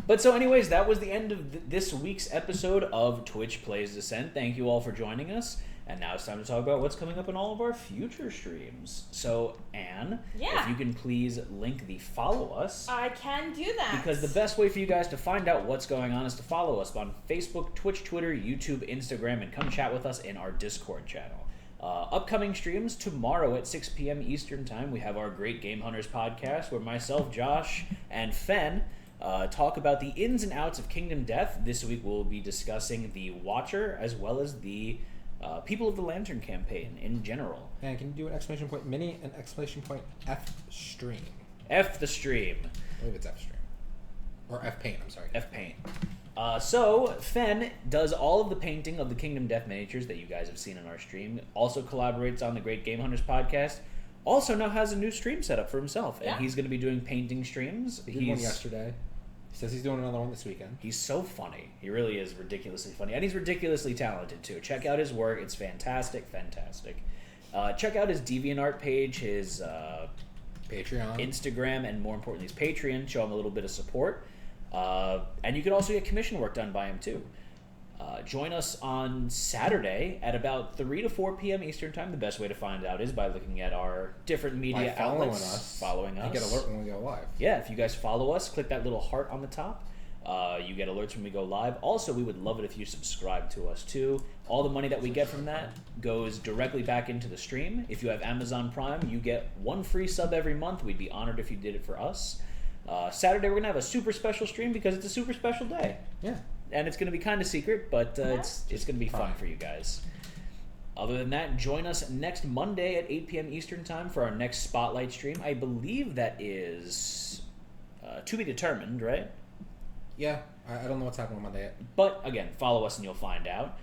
Speaker 3: But so anyways, that was the end of this week's episode of Twitch Plays Descent. Thank you all for joining us. And now it's time to talk about what's coming up in all of our future streams. So, Anne,
Speaker 2: Yeah.
Speaker 3: if you can please link the follow us.
Speaker 2: I can do that.
Speaker 3: Because the best way for you guys to find out what's going on is to follow us on Facebook, Twitch, Twitter, YouTube, Instagram, and come chat with us in our Discord channel. Upcoming streams tomorrow at 6 p.m. Eastern Time, we have our Great Game Hunters podcast where myself, Josh, and Fen talk about the ins and outs of Kingdom Death. This week we'll be discussing the Watcher as well as the People of the Lantern campaign in general.
Speaker 1: And can you do an exclamation point mini and exclamation point F stream?
Speaker 3: F the stream.
Speaker 1: I believe it's F stream. Or F paint, I'm sorry.
Speaker 3: F paint. So, Fen does all of the painting of the Kingdom Death miniatures that you guys have seen in our stream. Also collaborates on the Great Game Hunters podcast. Also now has a new stream set up for himself. And he's going to be doing painting streams.
Speaker 1: He did one yesterday. He says he's doing another one this weekend.
Speaker 3: He's so funny. He really is ridiculously funny. And he's ridiculously talented, too. Check out his work. It's fantastic. Check out his DeviantArt page, his
Speaker 1: Patreon,
Speaker 3: Instagram, and more importantly, his Patreon. Show him a little bit of support. And you can also get commission work done by him, too. Join us on Saturday at about 3 to 4 p.m. Eastern Time. The best way to find out is by looking at our different media outlets. Following us.
Speaker 1: You get alert when we go live.
Speaker 3: Yeah, if you guys follow us, click that little heart on the top. You get alerts when we go live. Also, we would love it if you subscribe to us, too. All the money that we get from that goes directly back into the stream. If you have Amazon Prime, you get 1 free sub every month. We'd be honored if you did it for us. Saturday, we're going to have a super special stream because it's a super special day.
Speaker 1: Yeah.
Speaker 3: And it's going to be kind of secret, but it's going to be fun for you guys. Other than that, join us next Monday at 8 p.m. Eastern Time for our next Spotlight stream. I believe that is to be determined, right?
Speaker 1: Yeah, I don't know what's happening on Monday yet.
Speaker 3: But, again, follow us and you'll find out.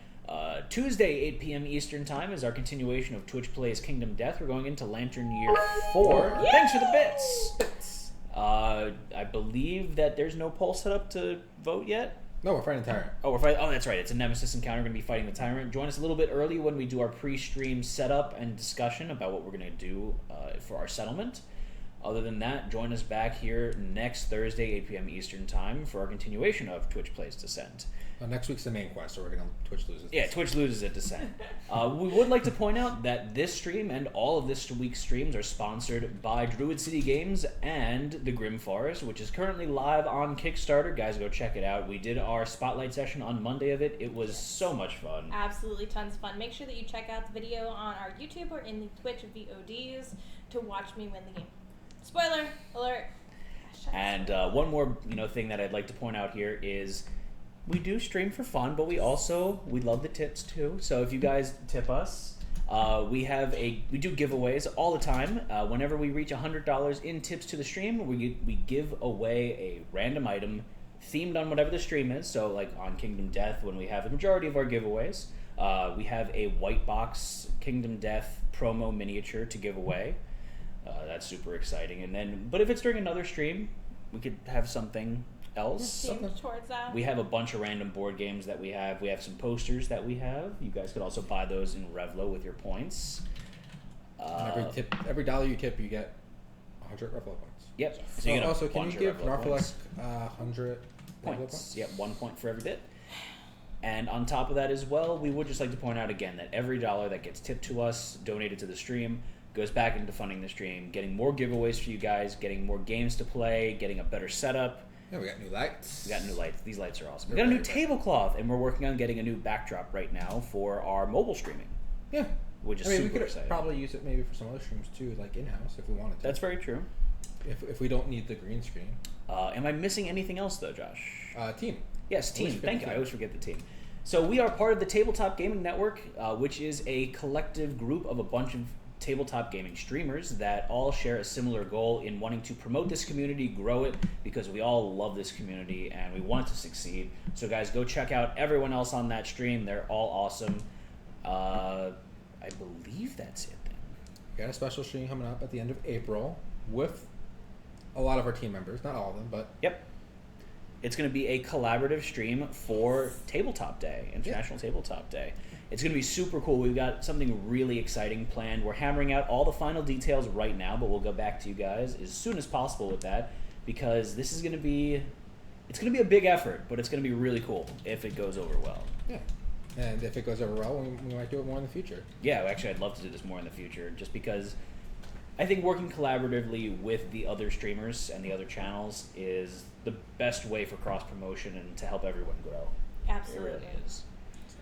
Speaker 3: Tuesday, 8 p.m. Eastern Time is our continuation of Twitch Plays Kingdom Death. We're going into Lantern Year 4.
Speaker 2: Yeah!
Speaker 3: Thanks for the bits! I believe that there's no poll set up to vote yet.
Speaker 1: No, we're fighting Tyrant.
Speaker 3: Oh, we're fighting. Oh, that's right. It's a Nemesis encounter. We're going to be fighting the Tyrant. Join us a little bit early when we do our pre-stream setup and discussion about what we're going to do for our settlement. Other than that, join us back here next Thursday, 8 p.m. Eastern Time for our continuation of Twitch Plays Descent.
Speaker 1: Next week's the main quest, so we're going to Twitch loses.
Speaker 3: Yeah, Twitch loses at Descent. We would like to point out that this stream and all of this week's streams are sponsored by Druid City Games and the Grim Forest, which is currently live on Kickstarter. Guys, go check it out. We did our spotlight session on Monday of it. It was so much fun.
Speaker 2: Absolutely tons of fun. Make sure that you check out the video on our YouTube or in the Twitch VODs to watch me win the game. Spoiler alert.
Speaker 3: And one more thing that I'd like to point out here is we do stream for fun, but we love the tips too. So if you guys tip us, we do giveaways all the time. Whenever we reach $100 in tips to the stream, we give away a random item themed on whatever the stream is. So like on Kingdom Death, when we have the majority of our giveaways, we have a white box Kingdom Death promo miniature to give away. That's super exciting. But if it's during another stream, we could have something else.
Speaker 2: Towards that.
Speaker 3: We have a bunch of random board games that we have. We have some posters that we have. You guys could also buy those in Revlo with your points.
Speaker 1: Every dollar you tip, you get 100 Revlo points.
Speaker 3: Yep. So you get
Speaker 1: also, can you give Narfolek 100
Speaker 3: points? Yep, 1 point for every bit. And on top of that as well, we would just like to point out again that every dollar that gets tipped to us, donated to the stream, goes back into funding the stream, getting more giveaways for you guys, getting more games to play, getting a better setup.
Speaker 1: Yeah, we got new lights.
Speaker 3: These lights are awesome. We got a new tablecloth, and we're working on getting a new backdrop right now for our mobile streaming.
Speaker 1: Yeah.
Speaker 3: Which is
Speaker 1: we could
Speaker 3: exciting.
Speaker 1: Probably use it maybe for some other streams too, like in-house if we wanted to.
Speaker 3: That's very true.
Speaker 1: If we don't need the green screen.
Speaker 3: Am I missing anything else though, Josh?
Speaker 1: Team.
Speaker 3: Yes, team. Thank you. I always forget the team. So we are part of the Tabletop Gaming Network, which is a collective group of a bunch of tabletop gaming streamers that all share a similar goal in wanting to promote this community, grow it, because we all love this community and we want it to succeed. So guys, go check out everyone else on that stream. They're all awesome. I believe that's it then.
Speaker 1: We got a special stream coming up at the end of April with a lot of our team members. Not all of them, but...
Speaker 3: Yep. It's going to be a collaborative stream for Tabletop Day, International Tabletop Day. It's going to be super cool. We've got something really exciting planned. We're hammering out all the final details right now, but we'll go back to you guys as soon as possible with that, because this is going to be... It's going to be a big effort, but it's going to be really cool if it goes over well.
Speaker 1: Yeah. And if it goes over well, we might do it more in the future.
Speaker 3: Yeah, actually, I'd love to do this more in the future, just because I think working collaboratively with the other streamers and the other channels is the best way for cross-promotion and to help everyone grow.
Speaker 2: Absolutely.
Speaker 3: It really is.
Speaker 1: So.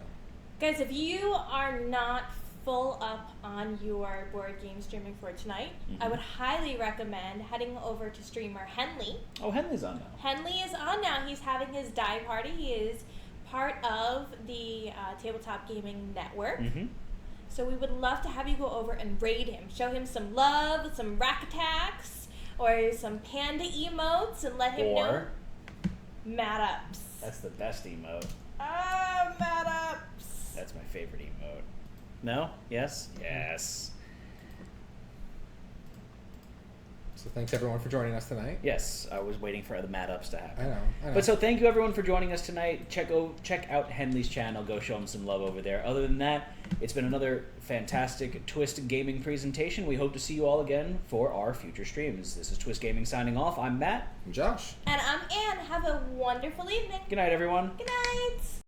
Speaker 2: Guys, if you are not full up on your board game streaming for tonight, I would highly recommend heading over to streamer Henley.
Speaker 3: Oh, Henley's on now.
Speaker 2: Henley is on now. He's having his die party. He is part of the Tabletop Gaming Network.
Speaker 3: Mm-hmm.
Speaker 2: So we would love to have you go over and raid him. Show him some love, some rack attacks. or some panda emotes and let him know.
Speaker 3: Or
Speaker 2: Mad ups.
Speaker 3: that's the best emote.
Speaker 2: Ah, mad ups.
Speaker 3: That's my favorite emote. No? Yes? Yes.
Speaker 1: So thanks everyone for joining us tonight.
Speaker 3: Yes, I was waiting for the mad ups to happen.
Speaker 1: I know.
Speaker 3: But so thank you everyone for joining us tonight. Check out Henley's channel. Go show him some love over there. Other than that, it's been another fantastic Twist Gaming presentation. We hope to see you all again for our future streams. This is Twist Gaming signing off. I'm Matt.
Speaker 1: I'm Josh.
Speaker 2: And I'm Ann. Have a wonderful evening.
Speaker 3: Good night, everyone.
Speaker 2: Good night.